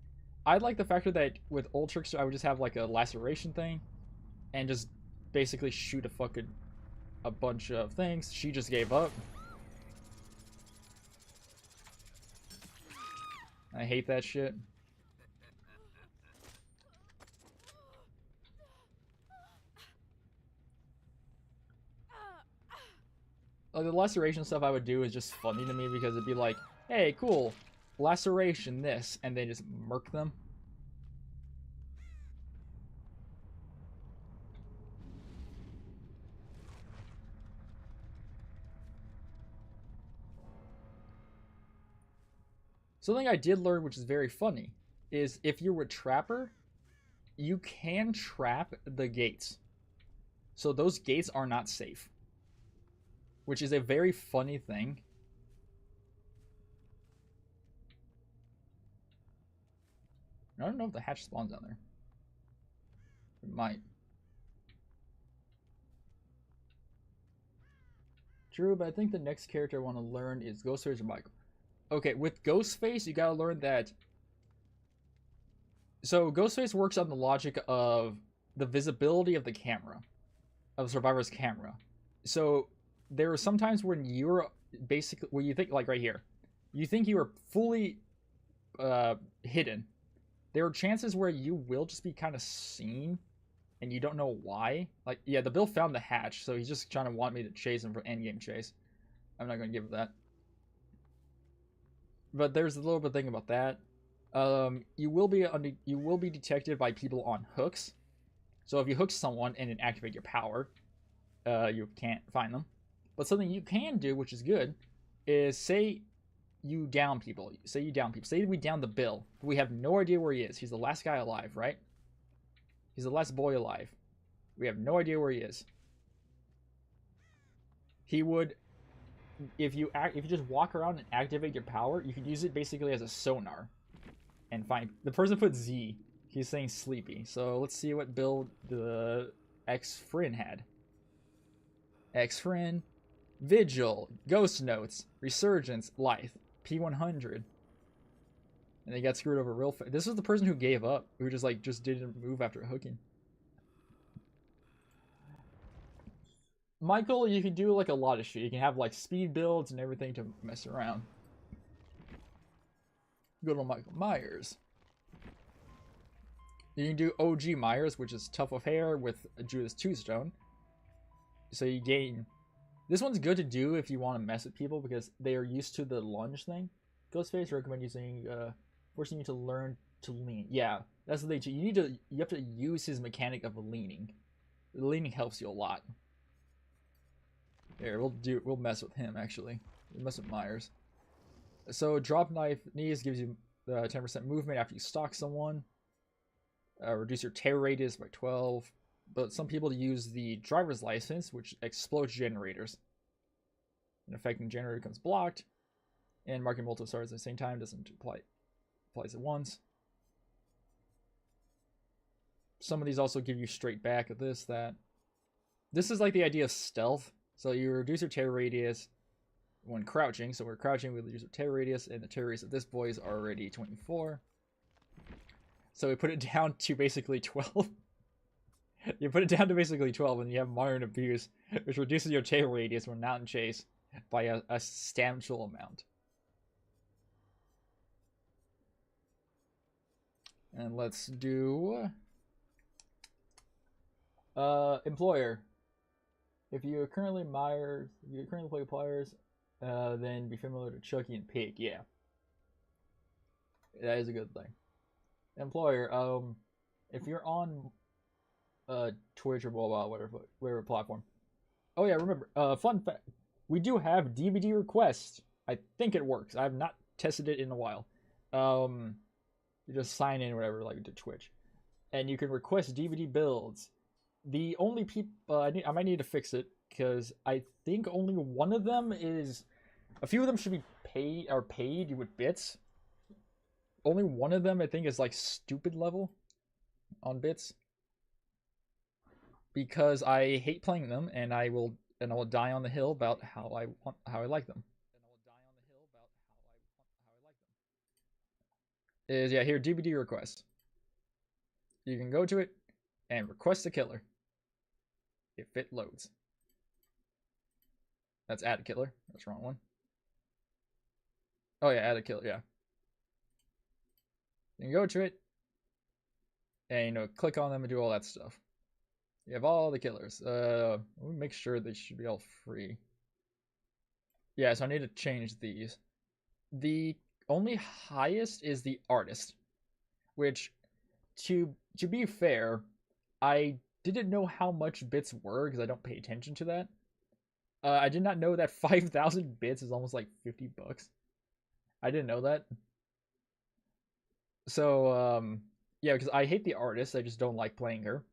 Speaker 1: I like the factor that with old Trickster I would just have like a laceration thing, and just basically shoot a fucking a bunch of things. She just gave up. I hate that shit. Like, the laceration stuff I would do is just funny to me because it'd be like, hey, cool, laceration this, and then just murk them. Something I did learn, which is very funny, is if you're a trapper, you can trap the gates. So those gates are not safe. Which is a very funny thing. I don't know if the hatch spawns down there. It might. True, but I think the next character I want to learn is Ghostface or Michael. Okay, with Ghostface, you gotta learn that... So, Ghostface works on the logic of the visibility of the camera. Of the survivor's camera. So, there are some times when you're basically... When you think, like right here. You think you are fully hidden. There are chances where you will just be kind of seen. And you don't know why. Like, yeah, the Bill found the hatch. So, he's just trying to want me to chase him for endgame chase. I'm not going to give it that. But there's a little bit of thing about that. You will be detected by people on hooks. So if you hook someone and then activate your power, you can't find them. But something you can do, which is good, is say you down people. Say we down the Bill. We have no idea where he is. He's the last guy alive, right? He's the last boy alive. We have no idea where he is. He would... If you just walk around and activate your power, you can use it basically as a sonar. And find... The person put Z. He's saying sleepy. So let's see what build the X-Friend had. X-Friend, Vigil, Ghost Notes, Resurgence, Lithe, P100. And they got screwed over real fast. This was the person who gave up. Who just didn't move after hooking. Michael, you can do like a lot of shit. You can have like speed builds and everything to mess around. Go to Michael Myers. You can do OG Myers, which is Tuft of Hair with Judas Tombstone. So you gain... This one's good to do if you want to mess with people because they are used to the lunge thing. Ghostface recommend using, forcing you to learn to lean. Yeah, that's the thing too. You have to use his mechanic of leaning. The leaning helps you a lot. Here, we'll mess with him actually. We'll mess with Myers. So drop knife knees gives you 10% movement after you stalk someone. Reduce your tear radius by 12. But some people use the driver's license, which explodes generators. An affecting generator becomes blocked. And marking multiple stars at the same time doesn't applies at once. Some of these also give you straight back of this, that. This is like the idea of stealth. So you reduce your tear radius when crouching. So we're crouching, we reduce our tear radius, and the tear radius of this boy is already 24. So we put it down to basically 12. You put it down to basically 12, and you have Modern Abuse, which reduces your tear radius when not in chase by a substantial amount. And let's do employer. If you currently play Pliers, then be familiar to Chucky and Pig. Yeah, that is a good thing. Employer. If you're on Twitch or mobile, whatever platform. Oh yeah, remember. Fun fact: we do have DVD requests. I think it works. I have not tested it in a while. You just sign in, or whatever, like to Twitch, and you can request DVD builds. The only people I might need to fix it because I think only one of them is. A few of them should be paid with bits. Only one of them I think is like stupid level on bits. Because I hate playing them, and I will die on the hill about how I like them. Is yeah, here DVD request. You can go to it and request a killer if it loads. That's add a killer. That's the wrong one. Oh yeah, add a killer. Yeah. You can go to it, and click on them and do all that stuff. You have all the killers. Let me make sure they should be all free. Yeah, so I need to change these. The only highest is the artist, which, to be fair, I didn't know how much bits were because I don't pay attention to that. I did not know that 5,000 bits is almost like $50. I didn't know that. So, yeah, because I hate the artist. I just don't like playing her.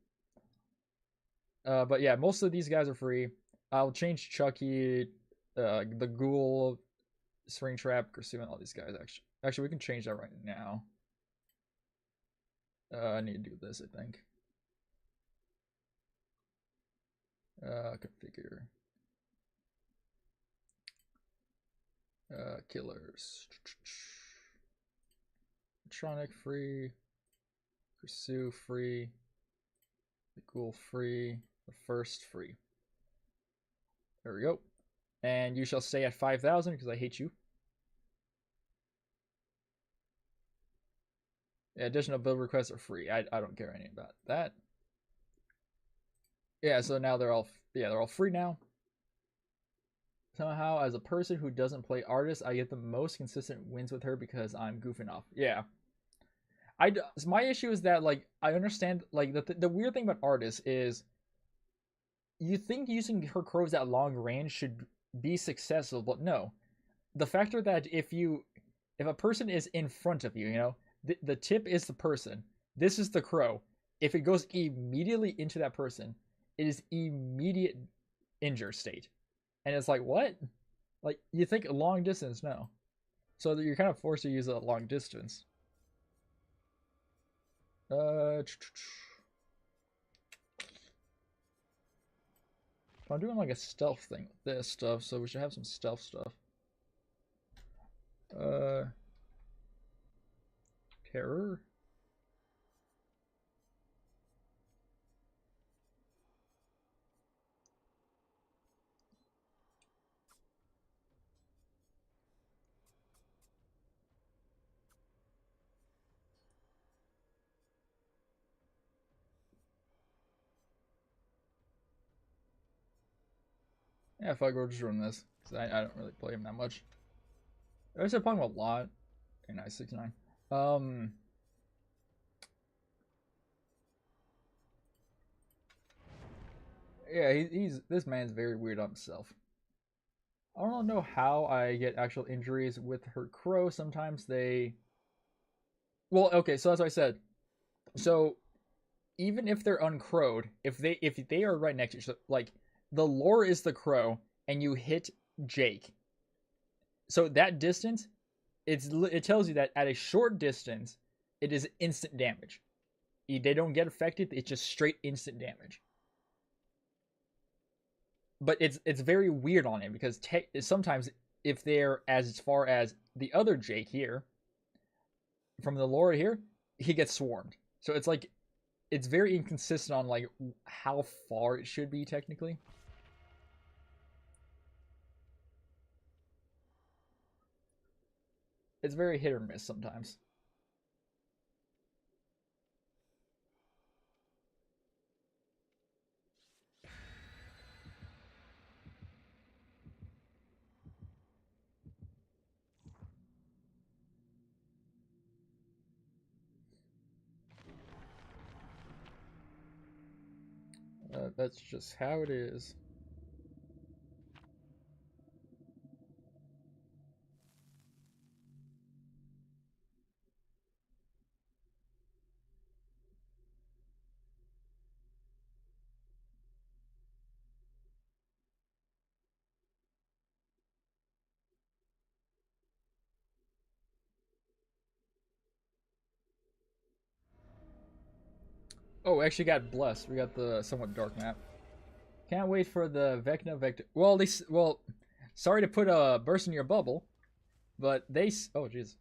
Speaker 1: But yeah, most of these guys are free. I'll change Chucky, the Ghoul, Springtrap, Kursu, and all these guys, actually. Actually, we can change that right now. I need to do this, I think. Configure. Killers. Electronic free. Pursue free. The Ghoul free. The First free. There we go. And you shall stay at 5,000 because I hate you. Yeah, additional build requests are free. I don't care anything about that. Yeah, so now they're all free now. Somehow, as a person who doesn't play artists, I get the most consistent wins with her because I'm goofing off. Yeah. My issue is that, like, I understand, like, the weird thing about artists is you think using her crows at long range should be successful, but no. The factor that if a person is in front of you, the tip is the person. This is the crow. If it goes immediately into that person, it is immediate injure state. And it's like, what? Like, you think long distance? No. So you're kind of forced to use a long distance. I'm doing like a stealth thing with this stuff, so we should have some stealth stuff. Terror. Yeah, fuck, we'll just run this. Because I don't really play him that much. I used to play him a lot. Okay, nice, 69. Yeah, this man's very weird on himself. I don't know how I get actual injuries with her crow. Sometimes they... Well, okay, so as I said. So, even if they're uncrowed, if they are right next to each other, like, the lore is the crow, and you hit Jake. So that distance, it tells you that at a short distance, it is instant damage. They don't get affected, it's just straight instant damage. But it's very weird on him, because sometimes if they're as far as the other Jake here, from the lore here, he gets swarmed. So it's like, it's very inconsistent on like how far it should be technically. It's very hit or miss sometimes. That's just how it is. Oh, we actually got blessed. We got the somewhat dark map. Can't wait for the Vecna Vector. Well, sorry to put a burst in your bubble, but oh jeez,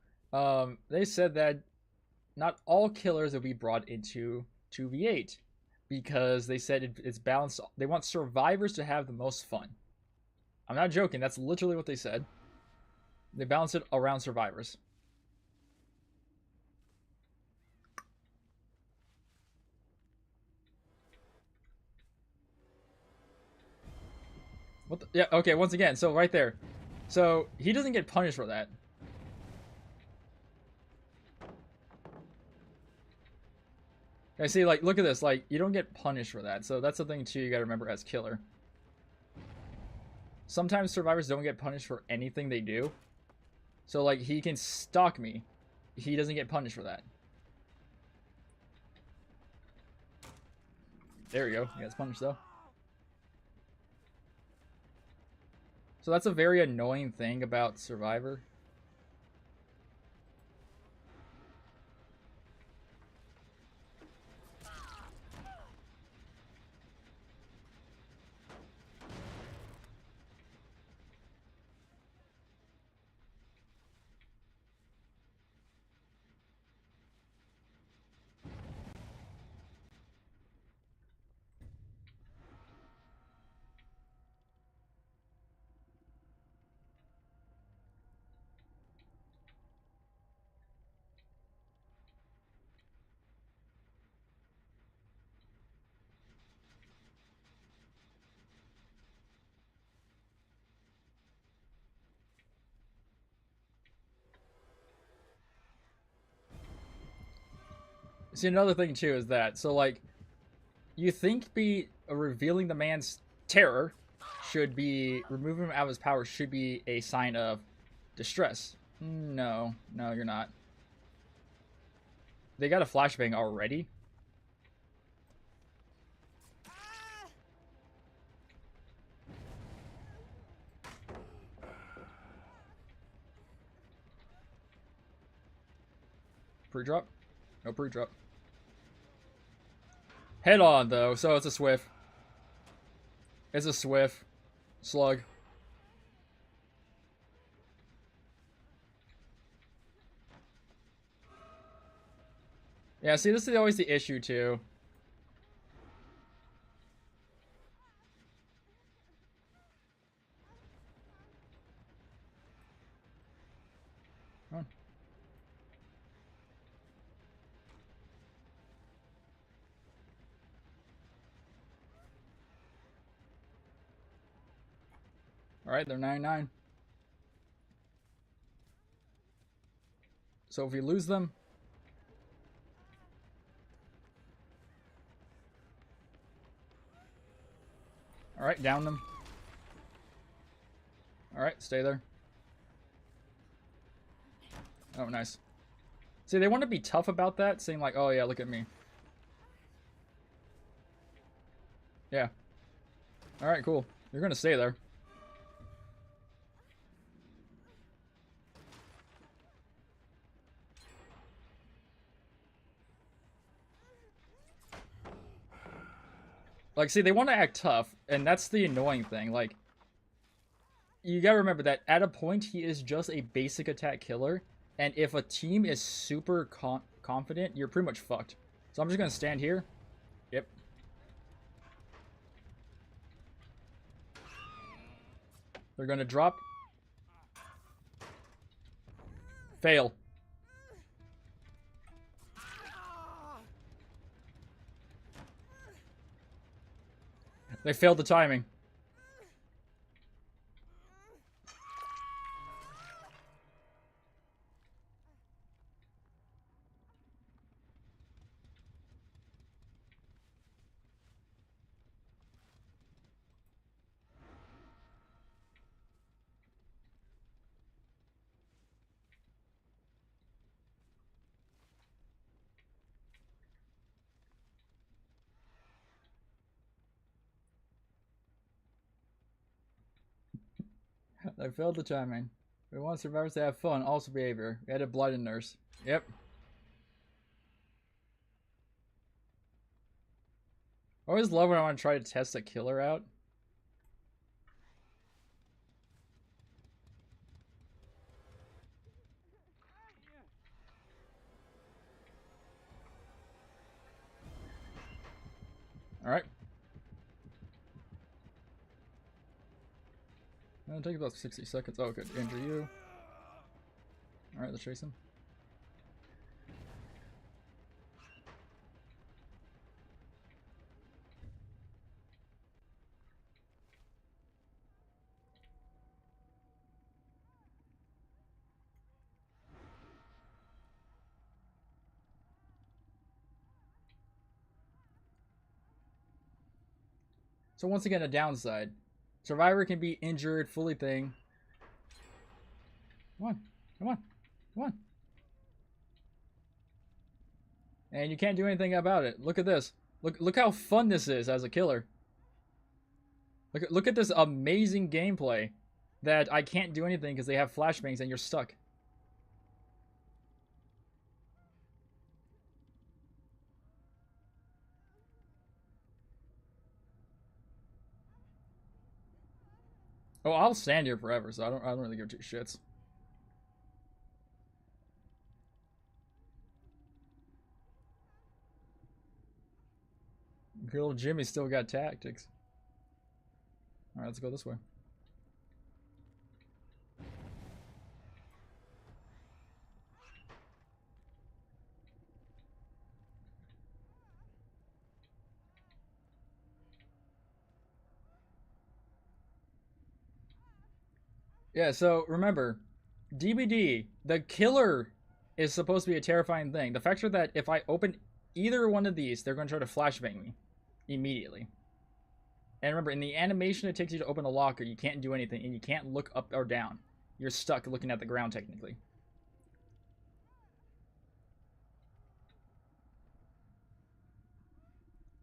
Speaker 1: they said that not all killers will be brought into 2v8 because they said it's balanced. They want survivors to have the most fun. I'm not joking. That's literally what they said. They balance it around survivors. What the, yeah, okay, once again, so right there. So, he doesn't get punished for that. I see, like, look at this. Like, you don't get punished for that. So, that's the thing, too, you gotta remember as killer. Sometimes survivors don't get punished for anything they do. So, like, he can stalk me. He doesn't get punished for that. There we go. He gets punished, though. So that's a very annoying thing about Survivor. See, another thing too is that, so like, you think revealing the man's terror should be, removing him out of his power should be a sign of distress. No, no, you're not. They got a flashbang already. Pre-drop? No pre-drop. Head on, though, so it's a swift. It's a swift. Slug. Yeah, see, this is always the issue, too. Come on. Alright, they're 9-9. So if we lose them... Alright, down them. Alright, stay there. Oh, nice. See, they want to be tough about that, saying like, oh yeah, look at me. Yeah. Alright, cool. You're gonna stay there. Like, see, they want to act tough, and that's the annoying thing. Like, you gotta remember that at a point, he is just a basic attack killer, and if a team is super confident, you're pretty much fucked. So I'm just gonna stand here. Yep. They're gonna drop. Fail. They failed the timing. They failed the timing. We want survivors to have fun, also behavior. We had a blighted nurse. Yep. I always love when I want to try to test a killer out. Alright. It'll take about 60 seconds. Oh, good. Injure you. Alright, let's chase him. So once again, a downside. Survivor can be injured, fully thing. Come on. Come on. Come on. And you can't do anything about it. Look at this. Look how fun this is as a killer. Look at this amazing gameplay that I can't do anything because they have flashbangs and you're stuck. Oh, I'll stand here forever, so I don't really give two shits. Good old Jimmy's still got tactics. Alright, let's go this way. Yeah, so remember, DBD, the killer is supposed to be a terrifying thing. The fact that if I open either one of these, they're going to try to flashbang me immediately. And remember, in the animation it takes you to open a locker, you can't do anything, and you can't look up or down. You're stuck looking at the ground, technically.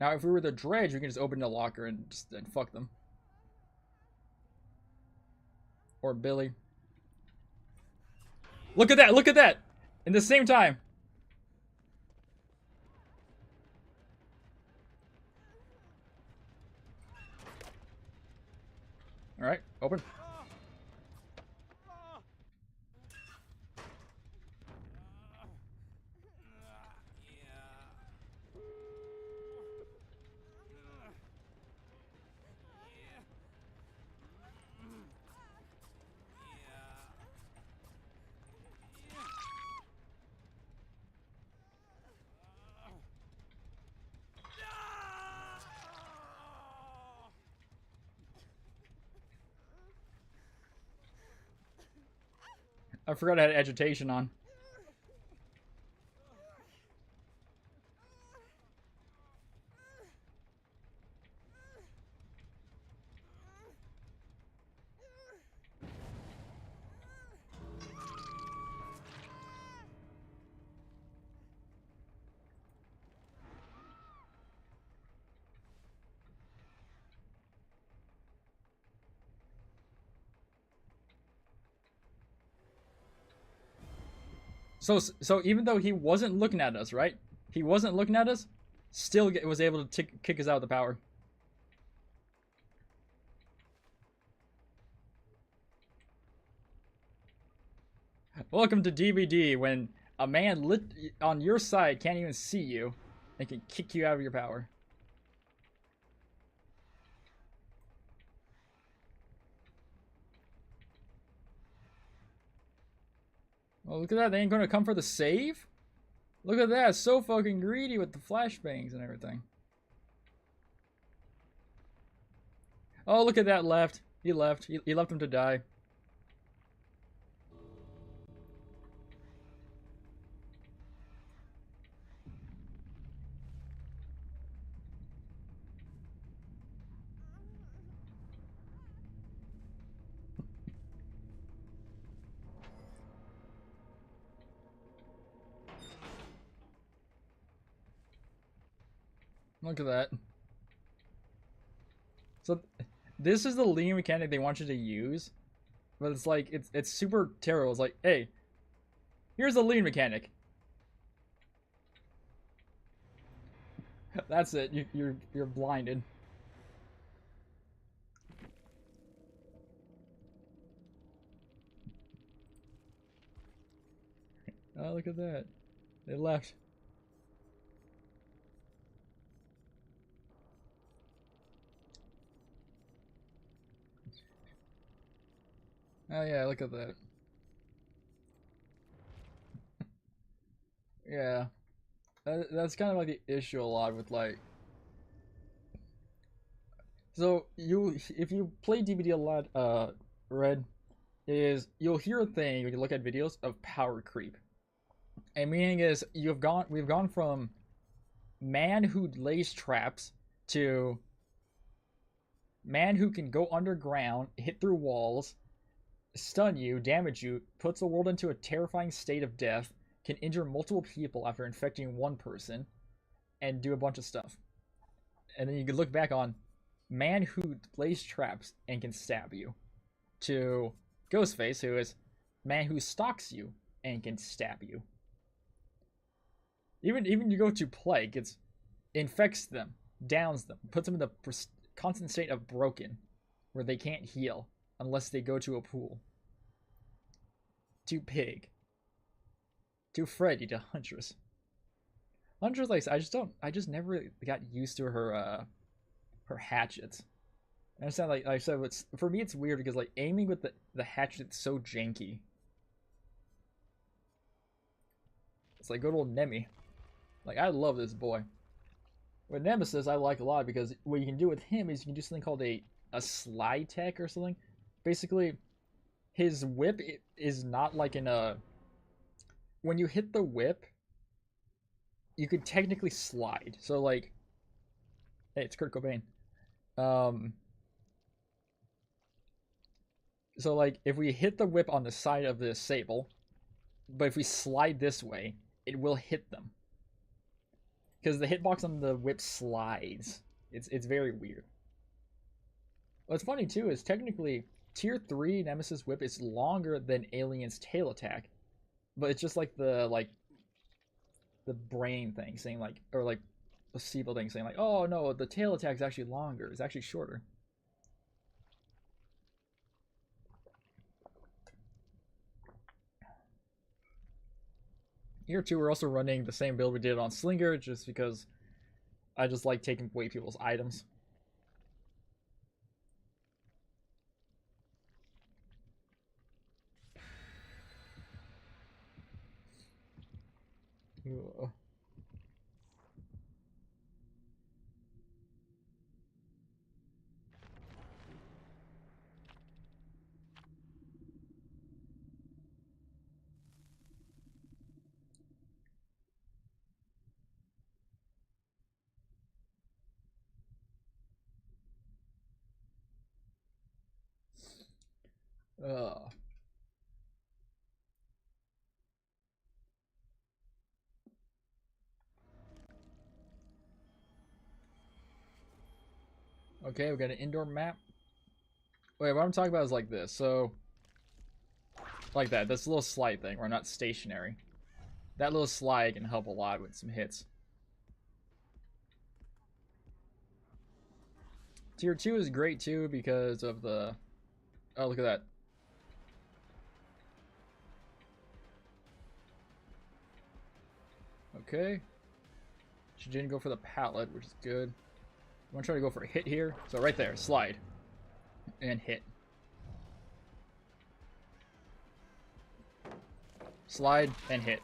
Speaker 1: Now, if we were the Dredge, we can just open the locker and just fuck them. Or Billy. Look at that! Look at that! In the same time. Alright, open. I forgot I had agitation on. So even though he wasn't looking at us, right? He wasn't looking at us, still was able to kick us out of the power. Welcome to DVD, when a man lit on your side can't even see you and can kick you out of your power. Oh, look at that. They ain't gonna come for the save? Look at that. So fucking greedy with the flashbangs and everything. Oh, look at that left. He left. He left him to die. Look at that. So, this is the lean mechanic they want you to use, but it's like it's super terrible. It's like, hey, here's the lean mechanic. That's it. You're blinded. Oh, look at that. They left. Oh yeah, look at that. Yeah. That's kind of like the issue a lot with like. So if you play DBD a lot, Red, is you'll hear a thing when you look at videos of power creep, and meaning is we've gone from man who lays traps to man who can go underground, hit through walls, stun you, damage you, puts the world into a terrifying state of death, can injure multiple people after infecting one person, and do a bunch of stuff. And then you can look back on man who lays traps and can stab you, to Ghostface, who is man who stalks you and can stab you. Even you go to Plague, it's infects them, downs them, puts them in the constant state of broken, where they can't heal unless they go to a pool. To Pig. To Freddy, to Huntress. Huntress, like, I just never really got used to her hatchets. I understand, like I said, for me it's weird because like aiming with the hatchet's so janky. It's like good old Nemi. Like, I love this boy. With Nemesis, I like a lot because what you can do with him is you can do something called a slide tech or something. Basically, his whip is not like in a... When you hit the whip, you could technically slide. So, like... Hey, it's Kurt Cobain. So, like, if we hit the whip on the side of the Sable, but if we slide this way, it will hit them. Because the hitbox on the whip slides. It's very weird. What's funny, too, is technically, Tier 3 Nemesis Whip is longer than Alien's tail attack. But it's just like the brain thing, saying like, or like, the Sable thing saying like, oh no, the tail attack is actually longer. It's actually shorter. Here too, we're also running the same build we did on Slinger, just because I just like taking away people's items. Ugh. Ugh. Okay, we got an indoor map. Wait, what I'm talking about is like this. So, like that. This little slide thing. We're not stationary. That little slide can help a lot with some hits. Tier 2 is great too because of the... Oh, look at that. Okay. She didn't go for the pallet, which is good. I'm gonna try to go for a hit here. So right there, slide. And hit. Slide and hit.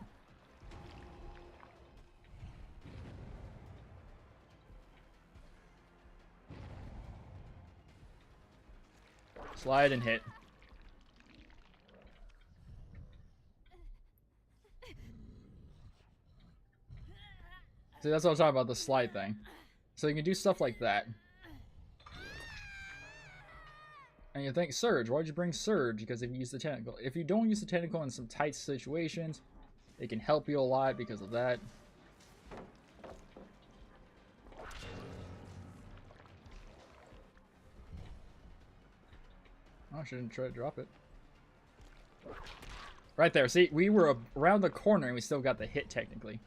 Speaker 1: Slide and hit. See, that's what I'm talking about, the slide thing. So you can do stuff like that. And you think, Surge, why'd you bring Surge? Because if you use the tentacle. If you don't use the tentacle in some tight situations, it can help you a lot because of that. Oh, I shouldn't try to drop it. Right there, see, we were around the corner and we still got the hit technically.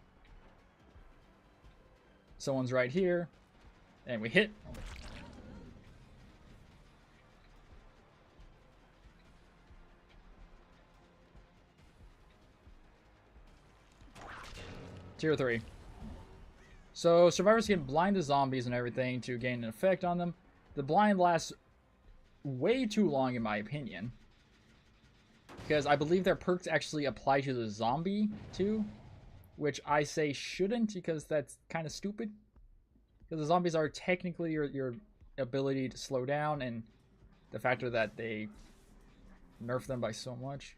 Speaker 1: Someone's right here, and we hit. Tier 3. So, survivors can blind the zombies and everything to gain an effect on them. The blind lasts way too long, in my opinion. Because I believe their perks actually apply to the zombie too, which I say shouldn't because that's kind of stupid. Because the zombies are technically your ability to slow down, and the factor that they nerf them by so much,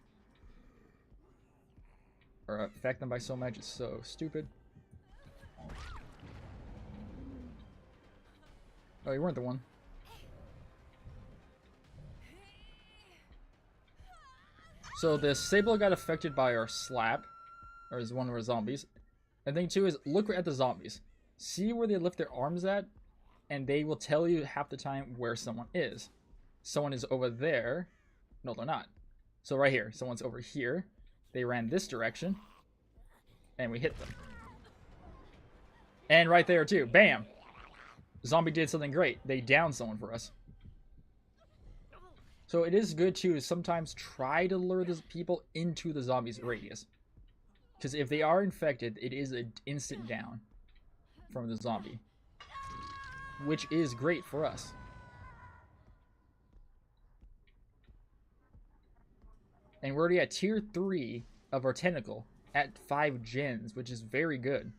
Speaker 1: or affect them by so much, is so stupid. Oh, you weren't the one. So the Sable got affected by our slap, or is one of our zombies. And thing too is, look at the zombies. See where they lift their arms at, and they will tell you half the time where someone is. Someone is over there. No, they're not. So right here, someone's over here. They ran this direction, and we hit them. And right there too, bam! Zombie did something great. They downed someone for us. So it is good to sometimes try to lure the people into the zombie's radius. Because if they are infected, it is an instant down from the zombie. Which is great for us. And we're already at tier 3 of our tentacle at 5 gens, which is very good.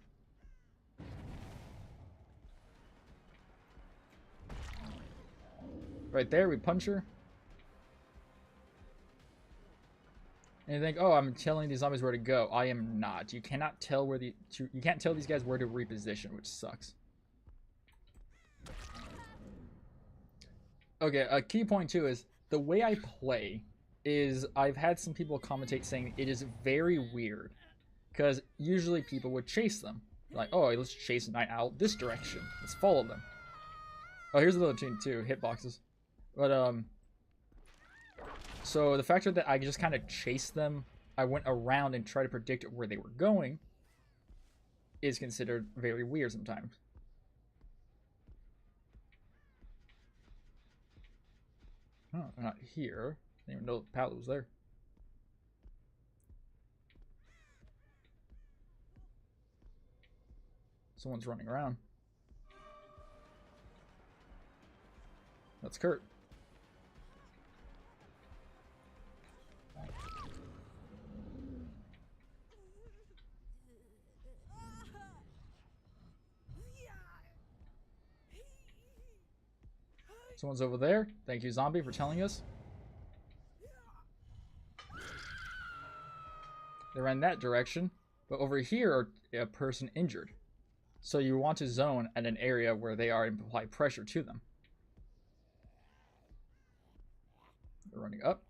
Speaker 1: Right there, we punch her. And you think, oh, I'm telling these zombies where to go. I am not. You cannot tell where you can't tell these guys where to reposition, which sucks. Okay, a key point too is the way I play is I've had some people commentate saying it is very weird. Because usually people would chase them. Like, oh, let's chase Night Owl this direction. Let's follow them. Oh, here's another thing too, hitboxes. But, so the factor that I just kind of chased them, I went around and tried to predict where they were going, is considered very weird sometimes. Oh, they're not here. I didn't even know the pallet was there. Someone's running around. That's Kurt. Someone's over there. Thank you, zombie, for telling us. They ran that direction. But over here are a person injured. So you want to zone at an area where they are and apply pressure to them. They're running up.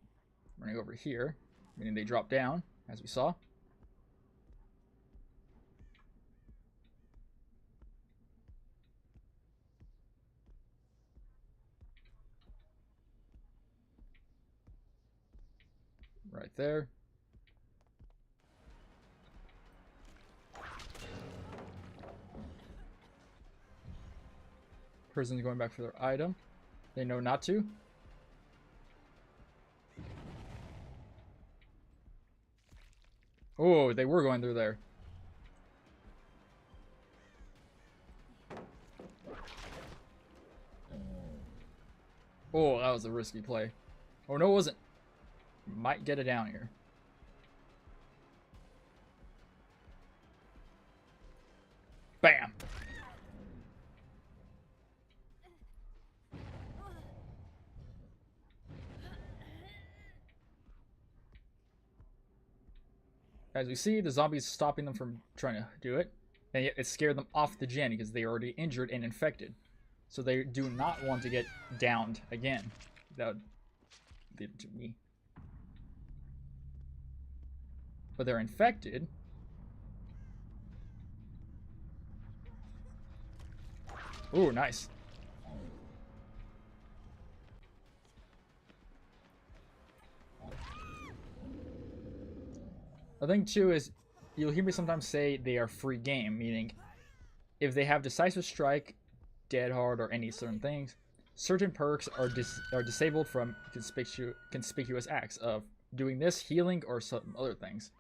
Speaker 1: Running over here. Meaning they drop down, as we saw. Right there. Person's going back for their item. They know not to. Oh, they were going through there. Oh, that was a risky play. Oh, no, it wasn't. Might get it down here. Bam! As we see, the zombies stopping them from trying to do it. And yet it scared them off the gen because they are already injured and infected. So they do not want to get downed again. That would lead to me. But they're infected. Ooh, nice. The thing too is, you'll hear me sometimes say they are free game, meaning if they have Decisive Strike, Dead Hard, or any certain things, certain perks are disabled from conspicuous acts of doing this, healing, or some other things.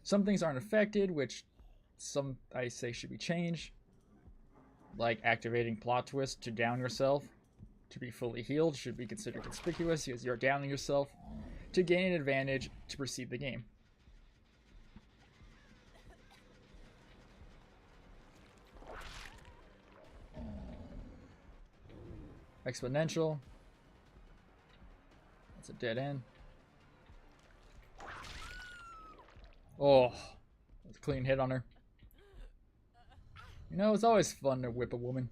Speaker 1: Some things aren't affected, which some I say should be changed, like activating Plot Twist to down yourself to be fully healed should be considered conspicuous because you're downing yourself. to gain an advantage to proceed the game. Exponential. That's a dead end. Oh, that's a clean hit on her. You know, it's always fun to whip a woman.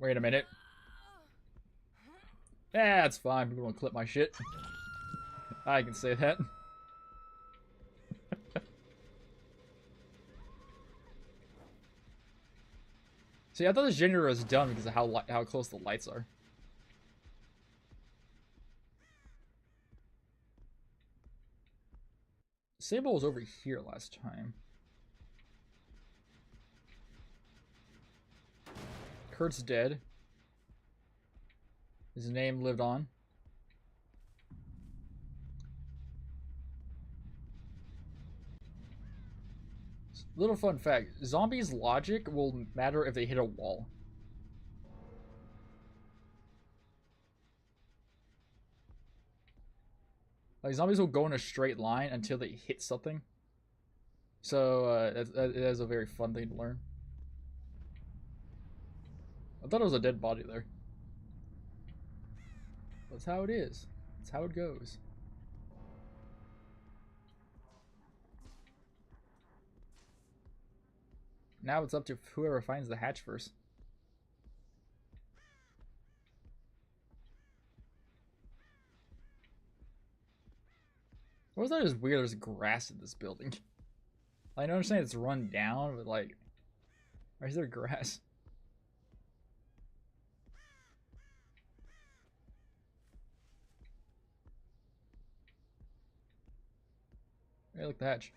Speaker 1: Wait a minute. Yeah, it's fine. People don't clip my shit. I can say that. See, I thought this generator was done because of how close the lights are. Sable was over here last time. Kurt's dead. His name lived on. Little fun fact, zombies' logic will matter if they hit a wall. Like, zombies will go in a straight line until they hit something. So, it is a very fun thing to learn. I thought it was a dead body there. That's how it is. That's how it goes. Now it's up to whoever finds the hatch first. What was that as weird as grass in this building? I understand it's run down, but like, why is there grass? Hey, look, the hatch.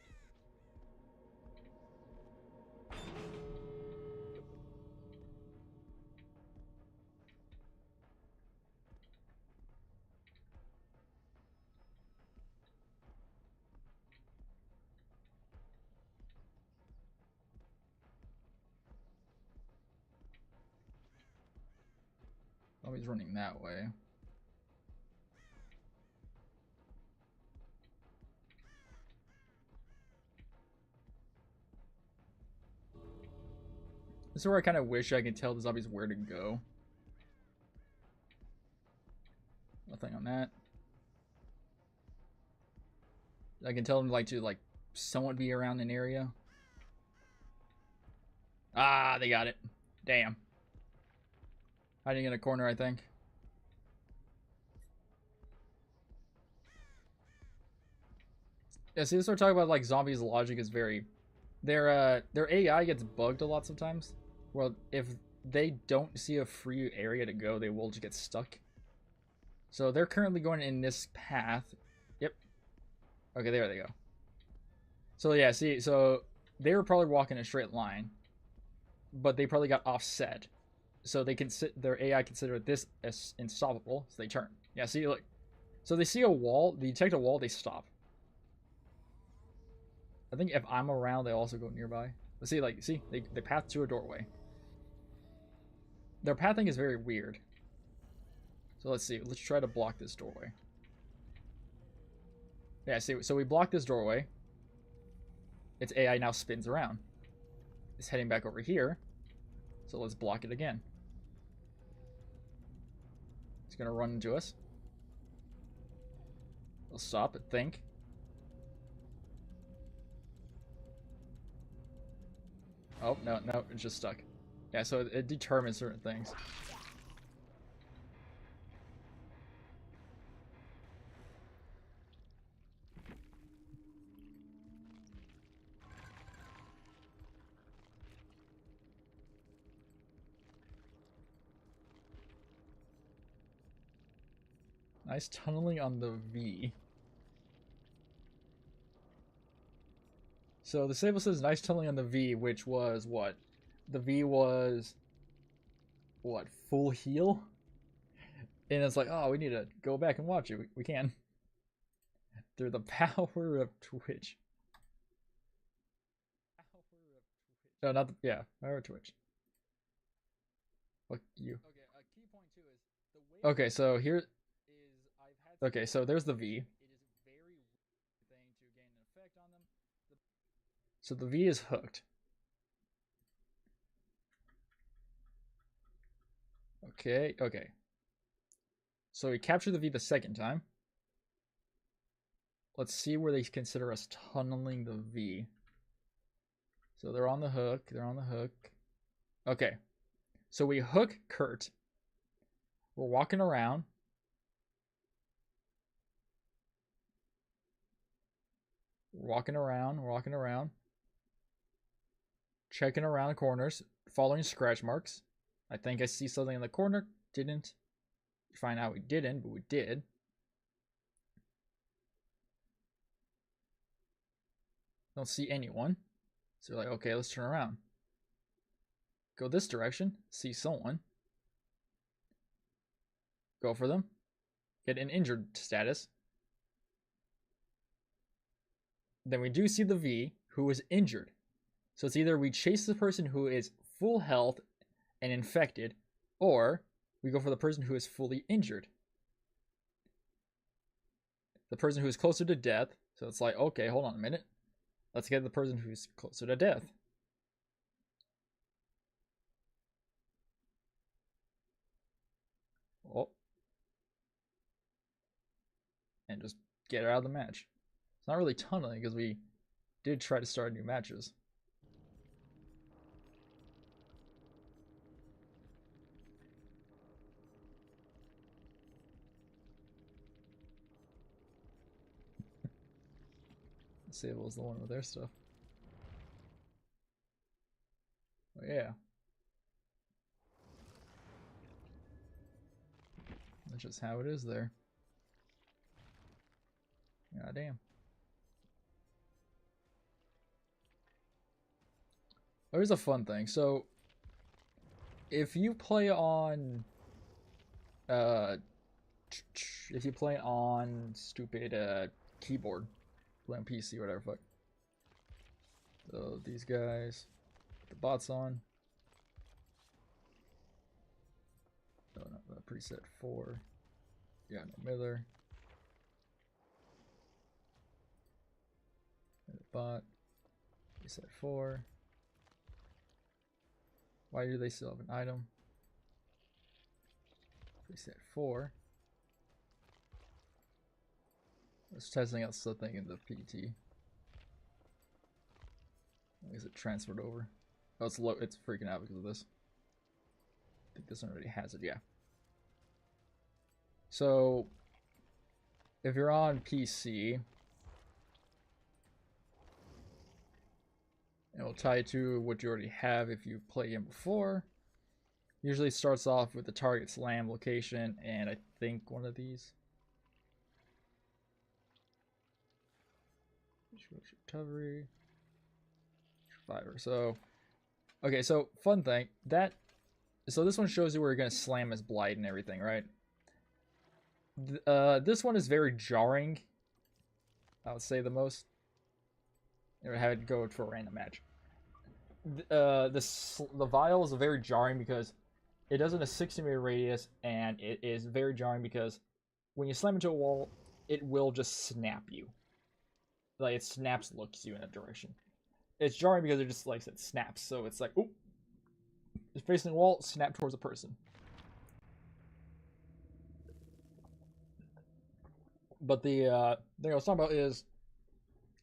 Speaker 1: Oh, he's running that way. This is where I kind of wish I could tell the zombies where to go. Nothing on that. I can tell them to somewhat be around an area. Ah, they got it. Damn. Hiding in a corner, I think. Yeah, see, this is what we're talking about. Like, zombies' logic is very. Their AI gets bugged a lot sometimes. Well, if they don't see a free area to go, they will just get stuck. So they're currently going in this path. Yep. Okay, there they go. So yeah, see, so they were probably walking a straight line, but they probably got offset. So they can their AI consider this as unstoppable, so they turn. Yeah, see, look. So they see a wall, they detect a wall, they stop. I think if I'm around, they also go nearby. Let's see, like, see, they path to a doorway. Their pathing is very weird. So let's see, let's try to block this doorway. Yeah, see, so we block this doorway. Its AI now spins around. It's heading back over here. So let's block it again. It's gonna run into us. We'll stop and think. Oh, no, it's just stuck. Yeah, so it determines certain things. Nice tunneling on the V. So the Sable says nice tunneling on the V, which was what? The V was what? Full heal? And it's like, oh, we need to go back and watch it. We can. Through the power of Twitch. No, not the, yeah, power of Twitch. Fuck you. Okay, key point 2 is the way. Okay, so here is I've had Okay, so there's the V. So the V is hooked. Okay, okay. So we capture the V the second time. Let's see where they consider us tunneling the V. So they're on the hook. They're on the hook. Okay. So we hook Kurt. We're walking around. We're walking around. We're walking around. Checking around corners. Following scratch marks. I think I see something in the corner. Didn't. Find out we didn't, but we did. Don't see anyone. So we're like, okay, let's turn around. Go this direction. See someone. Go for them. Get an injured status. Then we do see the V, who is injured. So it's either we chase the person who is full health and infected, or we go for the person who is fully injured. The person who is closer to death. So it's like, okay, hold on a minute. Let's get the person who's closer to death. Oh. And just get her out of the match. It's not really tunneling because we did try to start new matches. Sable's the one with their stuff. Oh yeah. That's just how it is there. God damn. Here's a fun thing. So, if you play on, stupid keyboard, play on PC, whatever fuck. So these guys, put the bots on. Oh no, preset 4. Yeah, no Miller. Bot. Preset 4. Why do they still have an item? Preset 4. Let's testing out something in the PT. Is it transferred over? Oh, it's low. It's freaking out because of this. I think this one already has it. Yeah. So, if you're on PC, it'll tie to what you already have if you played him before. Usually starts off with the target's LAM location and I think one of these. Recovery. Survivor. So, okay, so fun thing. So this one shows you where you're going to slam his blight and everything, right? This one is very jarring. I would say the most. I had to go for a random match. The vial is very jarring because it does in a 60-meter radius, and it is very jarring because when you slam into a wall, it will just snap you. Like, it snaps, looks you in a direction. It's jarring because it just, like I said, snaps. So it's like, oop, it's facing the wall, snap towards a person. But the thing I was talking about is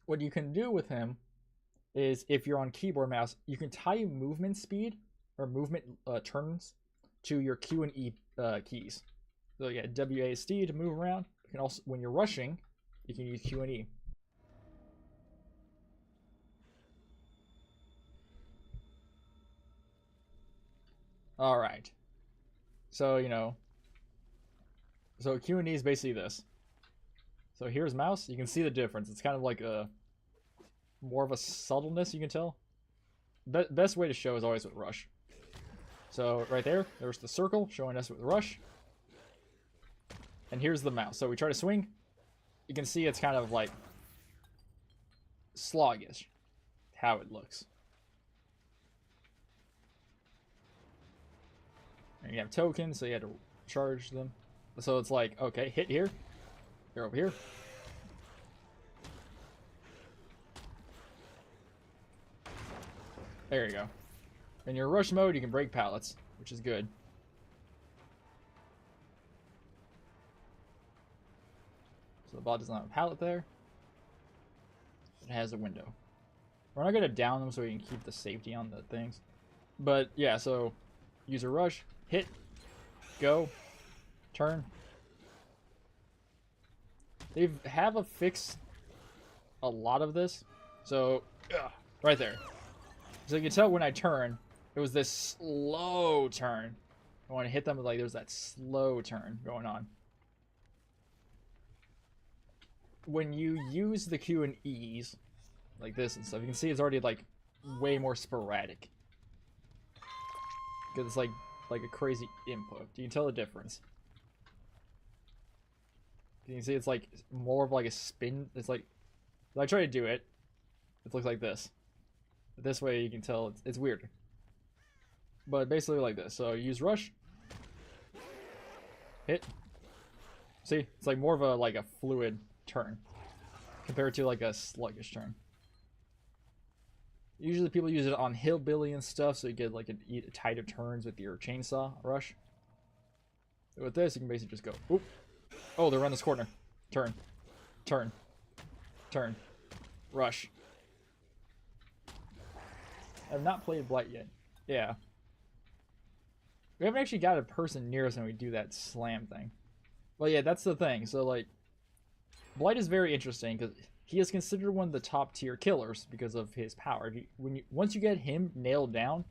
Speaker 1: what you can do with him is if you're on keyboard mouse, you can tie movement speed or movement turns to your Q and E keys. So yeah, WASD to move around. You can also, when you're rushing, you can use Q and E. All right. So so Q and E is basically this. So here's mouse. You can see the difference. It's kind of like a more of a subtleness. You can tell. Best way to show is always with rush. So right there's the circle showing us with rush. And here's the mouse. So we try to swing. You can see it's kind of like sluggish, how it looks. And you have tokens, so you had to charge them. So it's like, okay, hit here. They're over here. There you go. In your rush mode, you can break pallets, which is good. So the bot does not have a pallet there. It has a window. We're not going to down them so we can keep the safety on the things. But yeah, so use a rush, hit, go, turn. They have fixed a lot of this. So, right there. So you can tell when I turn, it was this slow turn. When I hit them, like there's that slow turn going on. When you use the Q and E's, like this and stuff, you can see it's already like way more sporadic. Because it's like a crazy input. You can tell the difference. You can see it's like more of like a spin. It's like, when I try to do it, it looks like this. This way you can tell it's weird. But basically like this. So use rush. Hit. See? It's like more of a fluid turn. Compared to like a sluggish turn. Usually people use it on hillbilly and stuff, so you get like a tighter turns with your chainsaw rush. With this, you can basically just go, oop. Oh, they're around this corner. Turn. Turn. Turn. Rush. I've not played Blight yet. Yeah. We haven't actually got a person near us when we do that slam thing. Well, yeah, that's the thing. So, like, Blight is very interesting because he is considered one of the top tier killers because of his power. Once you get him nailed down,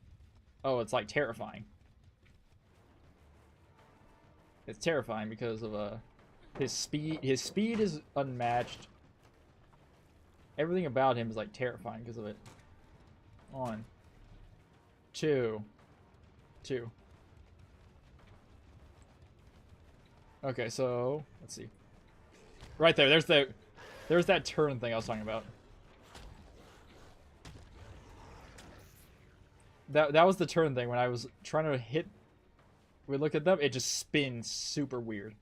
Speaker 1: oh, it's like terrifying. It's terrifying because of his speed. His speed is unmatched. Everything about him is like terrifying because of it. 1, 2, 2. Okay, so let's see. Right there, there's that turn thing I was talking about. That was the turn thing when I was trying to hit. We look at them, it just spins super weird.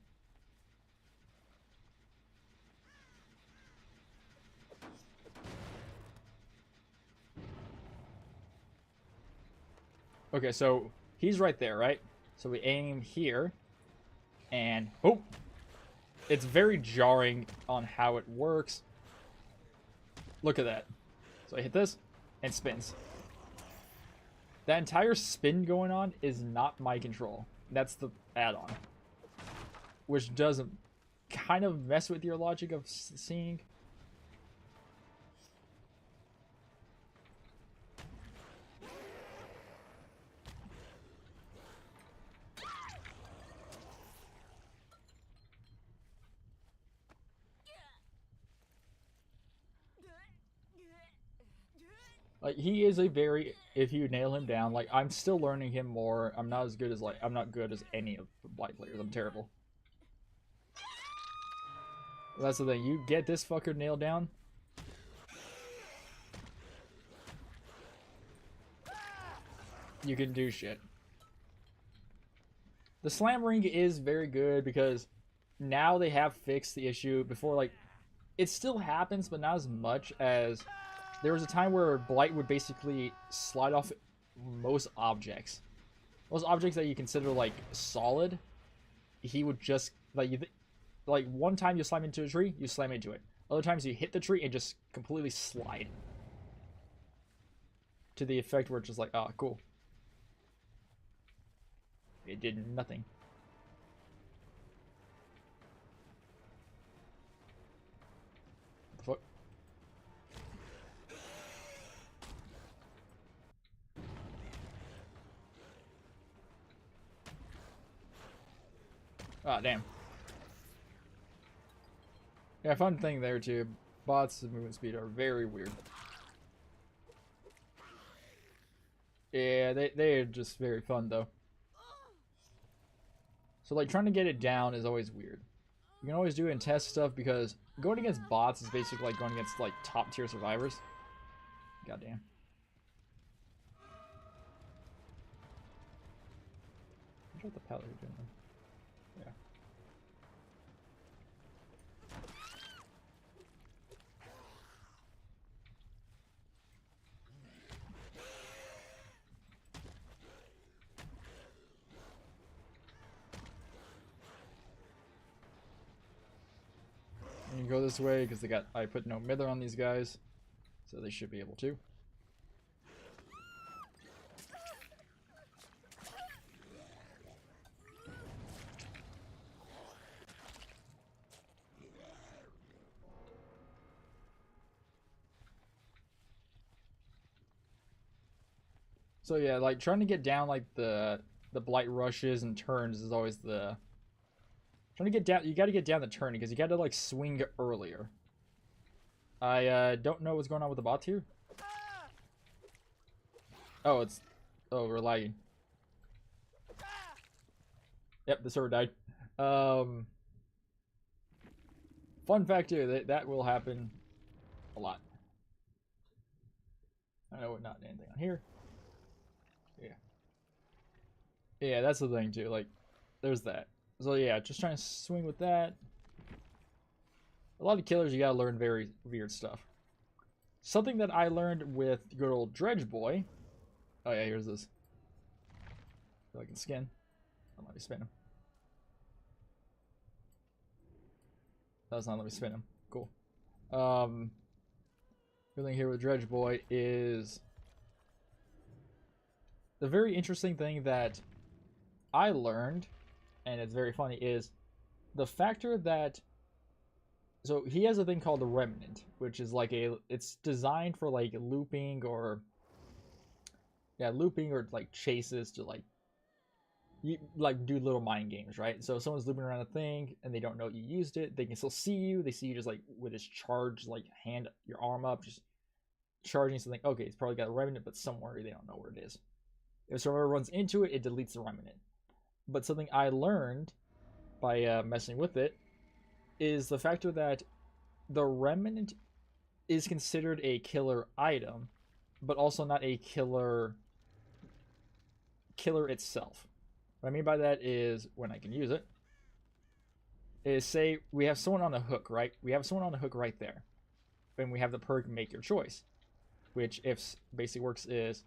Speaker 1: Okay, so he's right there, right? So we aim here, and oh, it's very jarring on how it works. Look at that. So I hit this, and spins. That entire spin going on is not my control. That's the add-on, which does kind of mess with your logic of seeing. Like, he is a very, if you nail him down, like, I'm still learning him more. I'm not as good as, like, I'm not good as any of the Blight players. I'm terrible. That's the thing. You get this fucker nailed down. You can do shit. The slam ring is very good because now they have fixed the issue. Before, like, it still happens, but not as much as... There was a time where Blight would basically slide off most objects. Most objects that you consider, like, solid, he would just, like one time you slam into a tree, you slam into it. Other times you hit the tree and just completely slide. To the effect where it's just like, oh, cool. It did nothing. What the fuck? Ah, damn. Yeah, fun thing there too. Bots' movement speed are very weird. Yeah, they are just very fun though. So like trying to get it down is always weird. You can always do it in test stuff because going against bots is basically like going against like top tier survivors. Goddamn. What the pallet you're doing? Yeah. can go this way because I put no mither on these guys, so they should be able to. So yeah, like trying to get down like the blight rushes and turns is always the trying to get down. You got to get down the turn because you got to like swing earlier. I don't know what's going on with the bots here. Oh, we're lagging. Yep, the server died. Fun fact here, that will happen a lot. I know not anything on here. Yeah, that's the thing too. Like, there's that. So yeah, just trying to swing with that. A lot of killers, you gotta learn very weird stuff. Something that I learned with good old Dredge Boy. Oh yeah, here's this. So I can skin. I'll let me spin him. That's not let me spin him. Cool. Good thing here with Dredge Boy is the very interesting thing that I learned, and it's very funny, is the factor that, so he has a thing called the Remnant, which is like it's designed for like looping or like chases to like do little mind games, right? So if someone's looping around a thing and they don't know you used it, they can still see you. They see you just like with this charge, like hand your arm up, just charging something. Okay, it's probably got a Remnant, but somewhere they don't know where it is. If someone runs into it, it deletes the Remnant. But something I learned by messing with it is the factor that the Remnant is considered a killer item, but also not a killer itself. What I mean by that is, when I can use it, is say we have someone on a hook, right? We have someone on a hook right there. And we have the perk Make Your Choice, which if basically works is,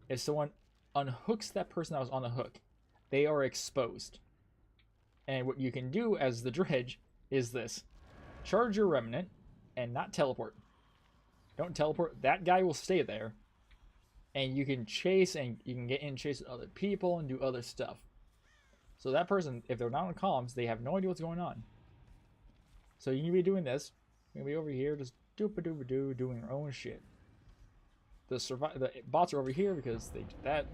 Speaker 1: if someone unhooks that person that was on the hook, they are exposed. And what you can do as the Dredge is this. Charge your Remnant and not teleport. Don't teleport. That guy will stay there. And you can chase and you can get in and chase other people and do other stuff. So that person, if they're not on comms, they have no idea what's going on. So you can be doing this. You can be over here just doop-a-doop-a-doo doing your own shit. The bots are over here because they did that.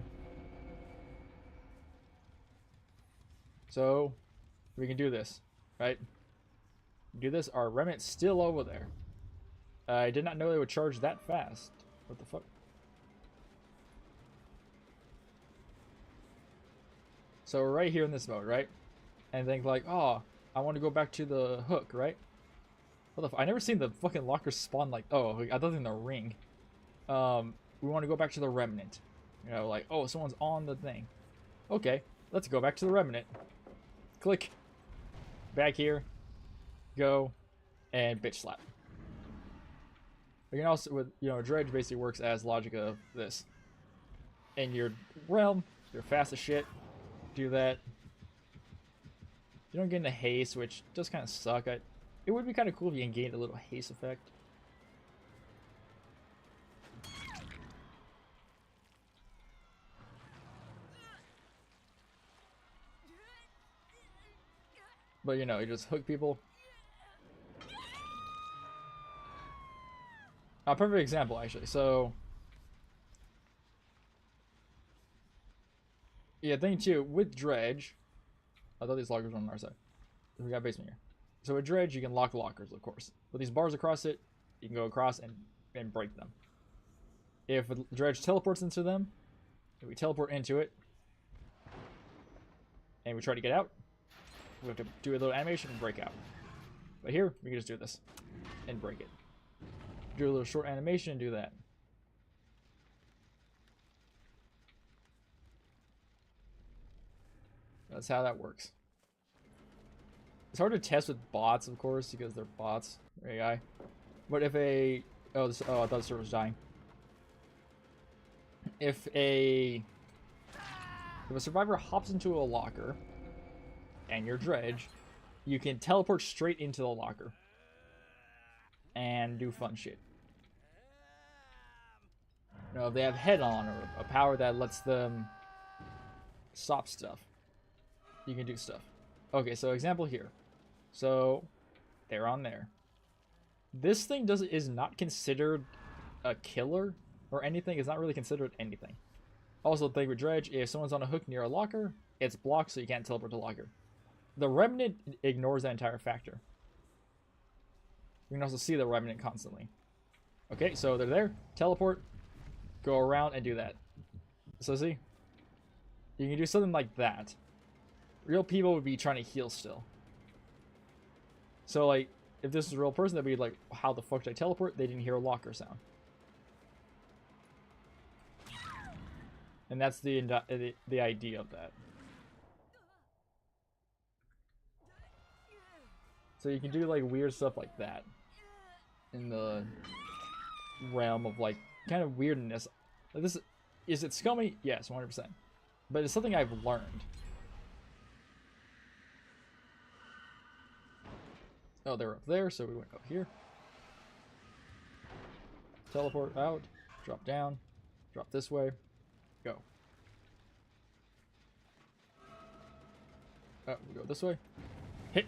Speaker 1: So we can do this, right? Do this. Our Remnant's still over there. I did not know they would charge that fast. What the fuck? So we're right here in this mode, right? And think like, oh, I want to go back to the hook, right? What the I never seen the fucking lockers spawn like, oh, I thought in the ring. We want to go back to the Remnant. You know, like, oh, someone's on the thing. Okay, let's go back to the Remnant. Click. Back here. Go. And bitch slap. You can also, with, Dredge basically works as logic of this. In your realm, you're fast as shit. Do that. You don't get into haste, which does kind of suck. It would be kind of cool if you can gain a little haste effect. But you just hook people. A perfect example, actually. So, yeah, thing too with Dredge. I thought these lockers were on our side. We got a basement here. So with Dredge, you can lock lockers, of course. With these bars across it, you can go across and break them. If Dredge teleports into them, if we teleport into it, and we try to get out, we have to do a little animation and break out. But here, we can just do this and break it. Do a little short animation and do that. That's how that works. It's hard to test with bots, of course, because they're bots, or AI. But if I thought the server was dying. If a survivor hops into a locker, and you're Dredge, you can teleport straight into the locker. and do fun shit. You know, if they have head on or a power that lets them stop stuff, you can do stuff. Okay, so example here. So they're on there. This thing is not considered a killer or anything. It's not really considered anything. Also, the thing with Dredge, if someone's on a hook near a locker, it's blocked so you can't teleport to locker. The Remnant ignores that entire factor. You can also see the Remnant constantly. Okay, so they're there. Teleport. Go around and do that. So see? You can do something like that. Real people would be trying to heal still. So, like, if this is a real person, they'd be like, how the fuck did I teleport? They didn't hear a locker sound. And that's the idea of that. So you can do, like, weird stuff like that. In the realm of, like, kind of weirdness. Like this, is it scummy? Yes, 100%. But it's something I've learned. Oh, they're up there, so we went up here. Teleport out, drop down, drop this way, go. Oh, we go this way. Hit.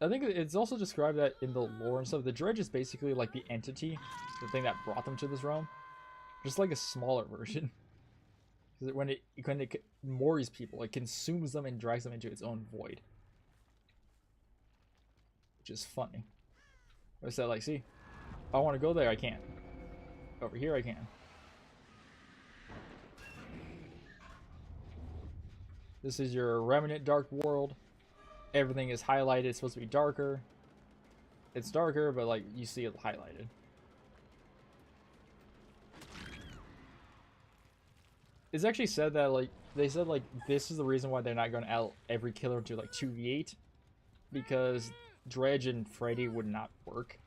Speaker 1: I think it's also described that in the lore and stuff, the Dredge is basically like the entity, the thing that brought them to this realm. Just like a smaller version. Because when it mores people, it consumes them and drags them into its own void. Which is funny. I said, like, see, I want to go there, I can't. Over here, I can. This is your Remnant Dark World. Everything is highlighted. It's supposed to be darker. It's darker, but, like, you see it highlighted. It's actually said that, like, they said, like, this is the reason why they're not going to out every killer into, like, 2v8. Because Dredge and Freddy would not work.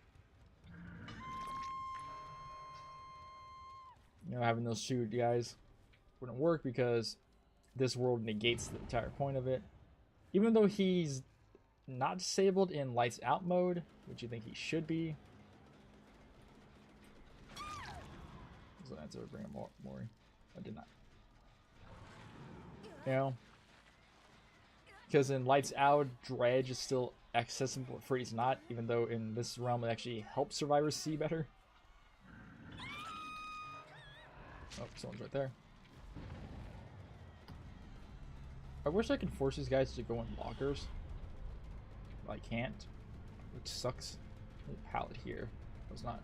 Speaker 1: You know, having those two guys wouldn't work because this world negates the entire point of it. Even though he's not disabled in lights out mode, which you think he should be. So that's over bring up Mori. I did not. You know? Because in lights out, Dredge is still accessible, but Freddy's not, even though in this realm it actually helps survivors see better. Oh, someone's right there. I wish I could force these guys to go in lockers. But I can't. Which sucks. There's a pallet here. It's not.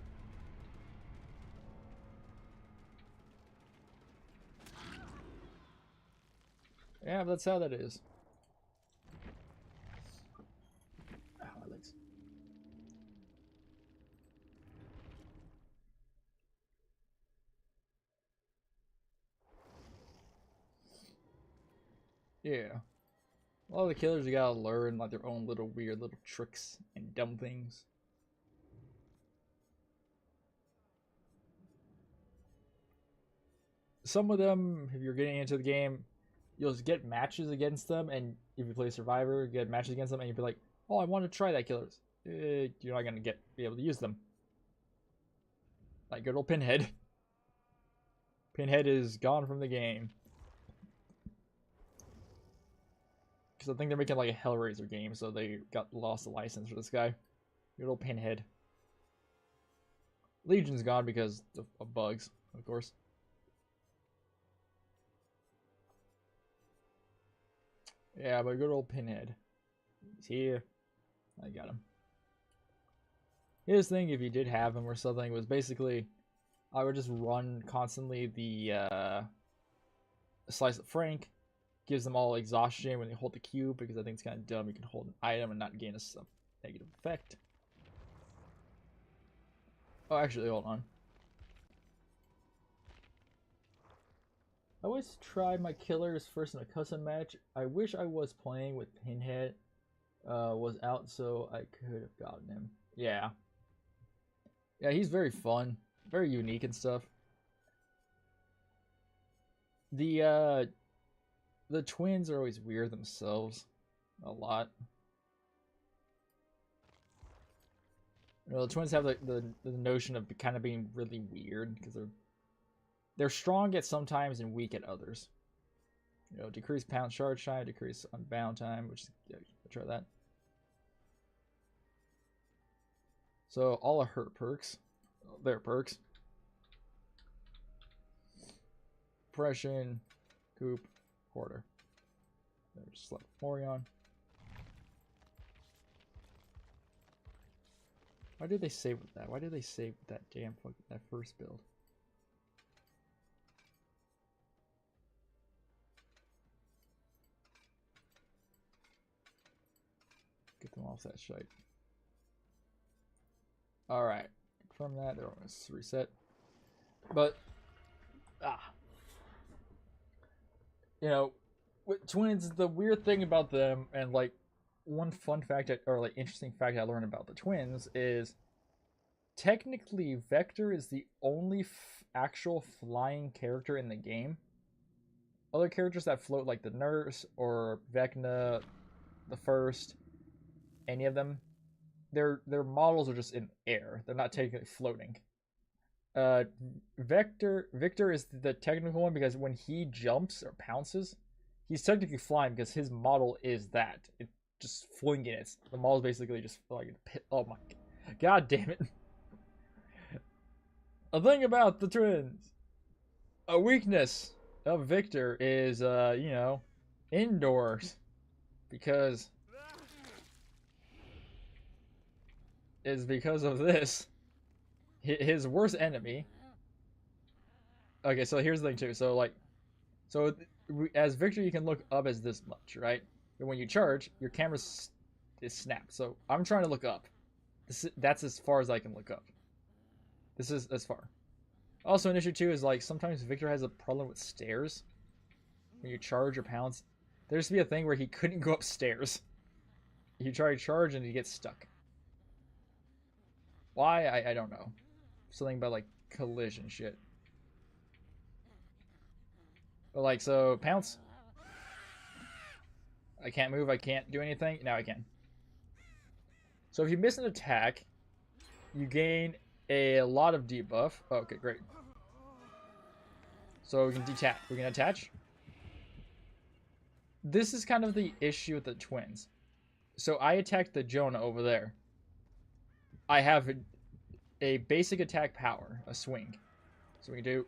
Speaker 1: Yeah, that's how that is. Ah, my legs. Yeah. A lot of the killers, you gotta learn like their own little weird little tricks and dumb things. Some of them, if you're getting into the game, you'll just get matches against them, and if you play Survivor, you get matches against them, and you'll be like, "Oh, I want to try that killers." You're not gonna be able to use them. Like good old Pinhead. Pinhead is gone from the game. Because I think they're making like a Hellraiser game, so they lost the license for this guy. Good old Pinhead. Legion's gone because of bugs, of course. Yeah, but good old Pinhead. He's here. I got him. His thing, if you did have him or something, was basically I would just run constantly the Slice of Frank. Gives them all exhaustion when they hold the cube, because I think it's kind of dumb. You can hold an item and not gain a negative effect. Oh, actually, hold on. I always try my killers first in a custom match. I wish I was playing with Pinhead was out so I could have gotten him. Yeah. Yeah, he's very fun. Very unique and stuff. The the twins are always weird themselves. A lot. You know, the twins have the notion of kind of being really weird because they're strong at sometimes and weak at others. You know, decrease pound charge time, decrease unbound time, which is, yeah, try that. So all of her perks, their perks. Depression, Coop, Quarter. There's Select Morion. Why did they save with that? Why did they save with that damn fucking that first build? Get them off that shite. Alright. From that, they're going to reset. But, you know, with twins, the weird thing about them, and like, one fun fact, or like, interesting fact I learned about the twins is, technically, Vector is the only actual flying character in the game. Other characters that float, like the Nurse, or Vecna, the First, any of them, their models are just in air. They're not technically floating. Victor is the technical one because when he jumps or pounces, he's technically flying because his model is that. It's just flinging it. The model is basically just like, oh my god damn it. A thing about the twins. A weakness of Victor is, you know, indoors. Because of this. His worst enemy. Okay, so here's the thing too. So like, as Victor, you can look up as this much, right? But when you charge, your camera is snapped. So I'm trying to look up. That's as far as I can look up. This is as far. Also, an issue too is like sometimes Victor has a problem with stairs. When you charge or pounce, there used to be a thing where he couldn't go upstairs. You try to charge and he gets stuck. Why? I don't know. Something about like collision shit. But like, so pounce. I can't move. I can't do anything. Now I can. So if you miss an attack, you gain a lot of debuff. Oh, okay, great. So we can detach. We can attach. This is kind of the issue with the twins. So I attacked the Jonah over there. I have a basic attack power, a swing. So we can do.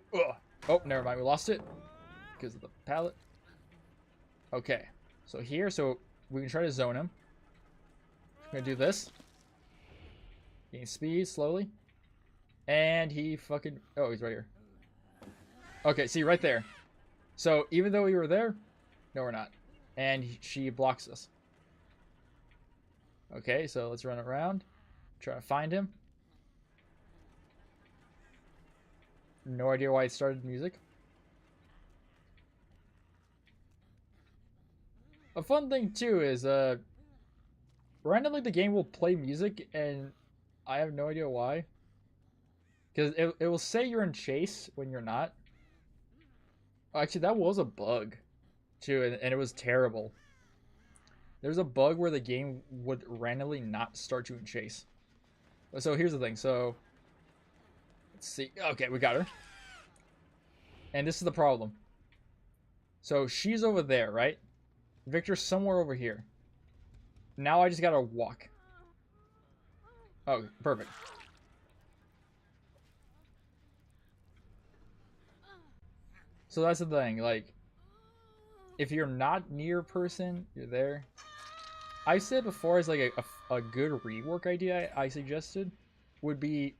Speaker 1: Oh, never mind. We lost it because of the pallet. Okay. So here, so we can try to zone him. We're gonna do this. Gain speed slowly. And he fucking... Oh, he's right here. Okay, see, right there. So, even though we were there... No, we're not. And she blocks us. Okay, so let's run around. Try to find him. No idea why it started music. A fun thing, too, is... randomly, the game will play music, and I have no idea why. Because it will say you're in chase when you're not. Actually, that was a bug, too, and it was terrible. There's a bug where the game would randomly not start you in chase. So here's the thing. So, let's see. Okay, we got her. And this is the problem. So she's over there, right? Victor's somewhere over here. Now I just gotta walk. Oh, perfect. So that's the thing, like, if you're not near a person, you're there. I said before, as like a good rework idea I suggested would be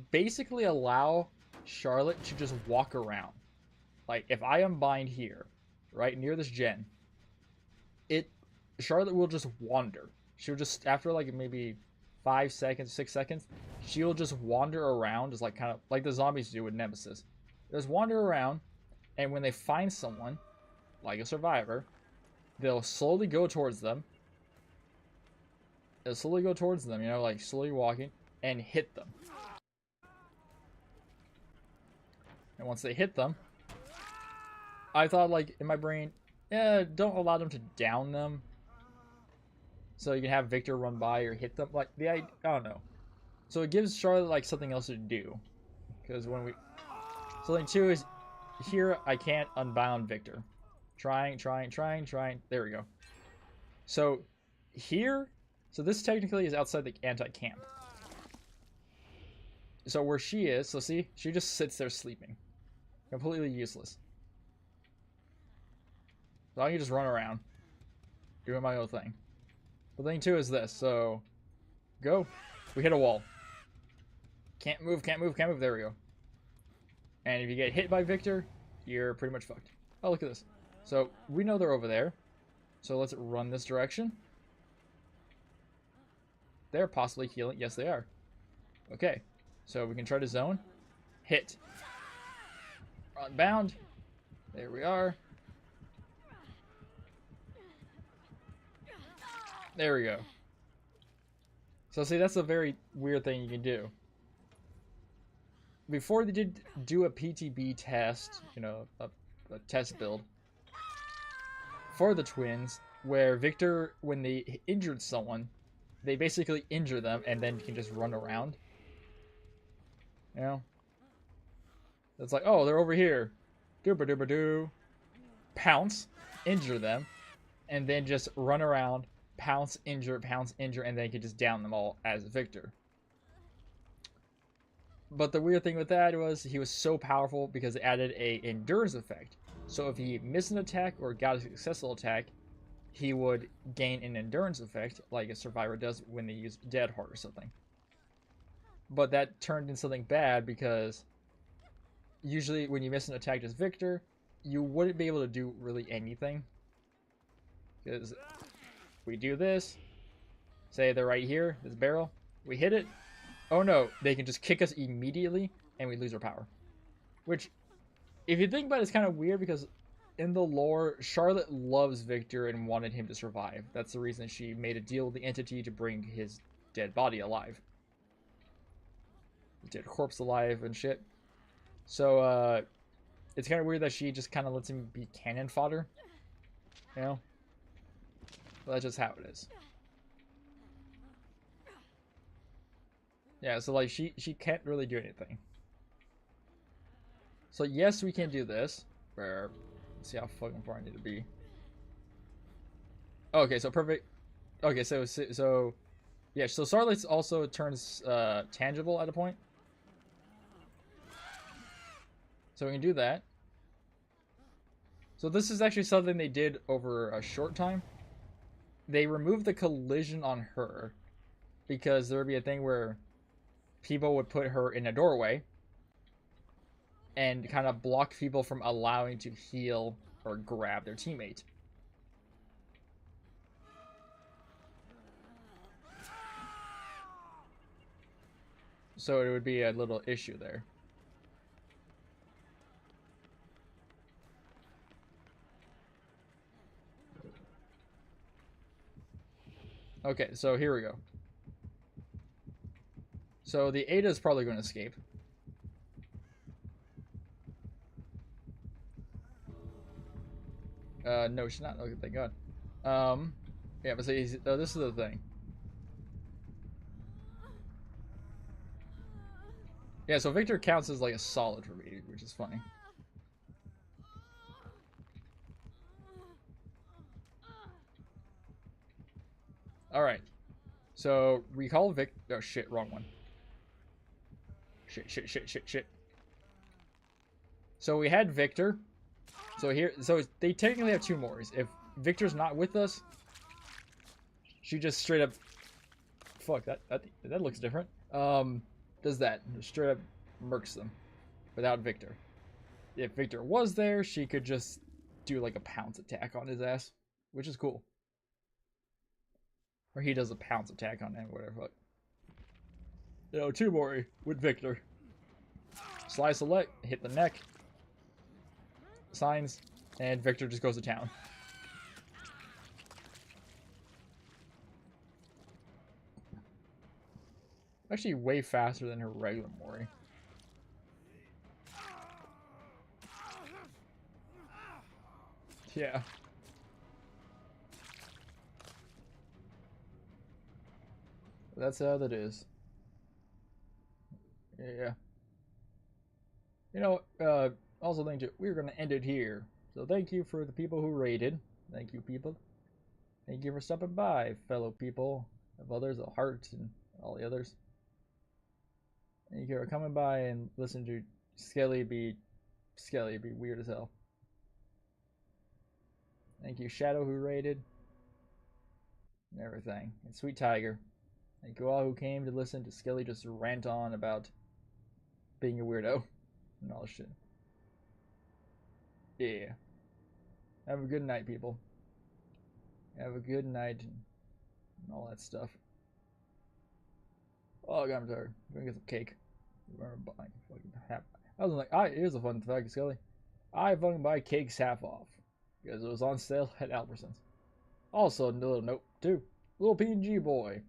Speaker 1: basically allow Charlotte to just walk around. Like, if I unbind here, right, near this gen, Charlotte will just wander. She'll just, after like maybe 5 seconds, 6 seconds, she'll just wander around, just like kind of like the zombies do with Nemesis. Just wander around. And when they find someone, like a survivor, they'll slowly go towards them. They'll slowly go towards them, you know, like slowly walking, and hit them. And once they hit them, I thought, like, in my brain, don't allow them to down them. So you can have Victor run by or hit them. Like, I don't know. So it gives Charlotte, like, something else to do. Because when we... So thing 2 is, here I can't unbound Victor. Trying. There we go. So, here... So this technically is outside the anti-camp. So where she is, so see? She just sits there sleeping. Completely useless. So I can just run around. Doing my own thing. The thing 2 is this, so... Go. We hit a wall. Can't move. There we go. And if you get hit by Victor, you're pretty much fucked. Oh, look at this. So, we know they're over there. So let's run this direction. They're possibly healing. Yes, they are. Okay. So we can try to zone. Hit. Unbound. There we are. There we go. So see, that's a very weird thing you can do. Before they did do a PTB test, you know, a test build for the twins, where Victor, when they injured someone, they basically injure them and then can just run around. You know? It's like, oh, they're over here. Dooba-dooba-doo. Pounce, injure them, and then just run around, pounce, injure, and then you can just down them all as Victor. But the weird thing with that was he was so powerful because it added a endurance effect. So if he missed an attack or got a successful attack, he would gain an endurance effect like a survivor does when they use Dead Heart or something. But that turned into something bad because usually when you miss an attack as Victor, you wouldn't be able to do really anything. Because we do this, say they're right here, this barrel, we hit it. Oh no, they can just kick us immediately, and we lose our power. Which, if you think about it, it's kind of weird, because in the lore, Charlotte loves Victor and wanted him to survive. That's the reason she made a deal with the entity to bring his dead body alive. Dead corpse alive and shit. So, it's kind of weird that she just kind of lets him be cannon fodder. You know? But that's just how it is. Yeah, so like she can't really do anything. So yes, we can do this. Where, let's see how fucking far I need to be. Okay, so perfect. Okay, so yeah, so Starlight also turns tangible at a point. So we can do that. So this is actually something they did over a short time. They removed the collision on her because there would be a thing where people would put her in a doorway and kind of block people from allowing to heal or grab their teammate. So it would be a little issue there. Okay, so here we go. So the Ada is probably going to escape. No, she's not. Okay, thank God. Yeah, but see, this is the thing. Yeah, so Victor counts as like a solid for me, which is funny. Alright. So, recall Vic... Oh, shit, wrong one. Shit. So we had Victor. So here... So they technically have two more. If Victor's not with us, she just straight up... Fuck, that looks different. Does that. Straight up murks them. Without Victor. If Victor was there, she could just do like a pounce attack on his ass. Which is cool. Or he does a pounce attack on him, whatever. Fuck. Yo, two more with Victor. Slide select, hit the neck. Signs, and Victor just goes to town. Actually way faster than her regular Mori. Yeah. That's how that is. Yeah. You know, also thank you. We're gonna end it here. So thank you for the people who rated. Thank you, people. Thank you for stopping by, fellow people of others, the Hearts and all the others. Thank you for coming by and listening to Skelly be weird as hell. Thank you, Shadow, who rated and everything, and Sweet Tiger. Thank you all who came to listen to Skelly just rant on about being a weirdo and all this shit. Yeah. Have a good night, people. Have a good night and all that stuff. Oh god, I'm tired. I'm gonna get some cake. Remember buying fucking half. I was like, here's a fun fact, Skelly. I fucking buy cakes half off because it was on sale at Albertsons. Also, a little note too. Little PNG boy.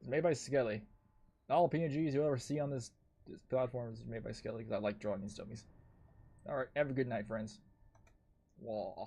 Speaker 1: It's made by Skelly. All PNGs you'll ever see on this platform is made by Skelly because I like drawing these dummies. Alright, have a good night, friends. Wah.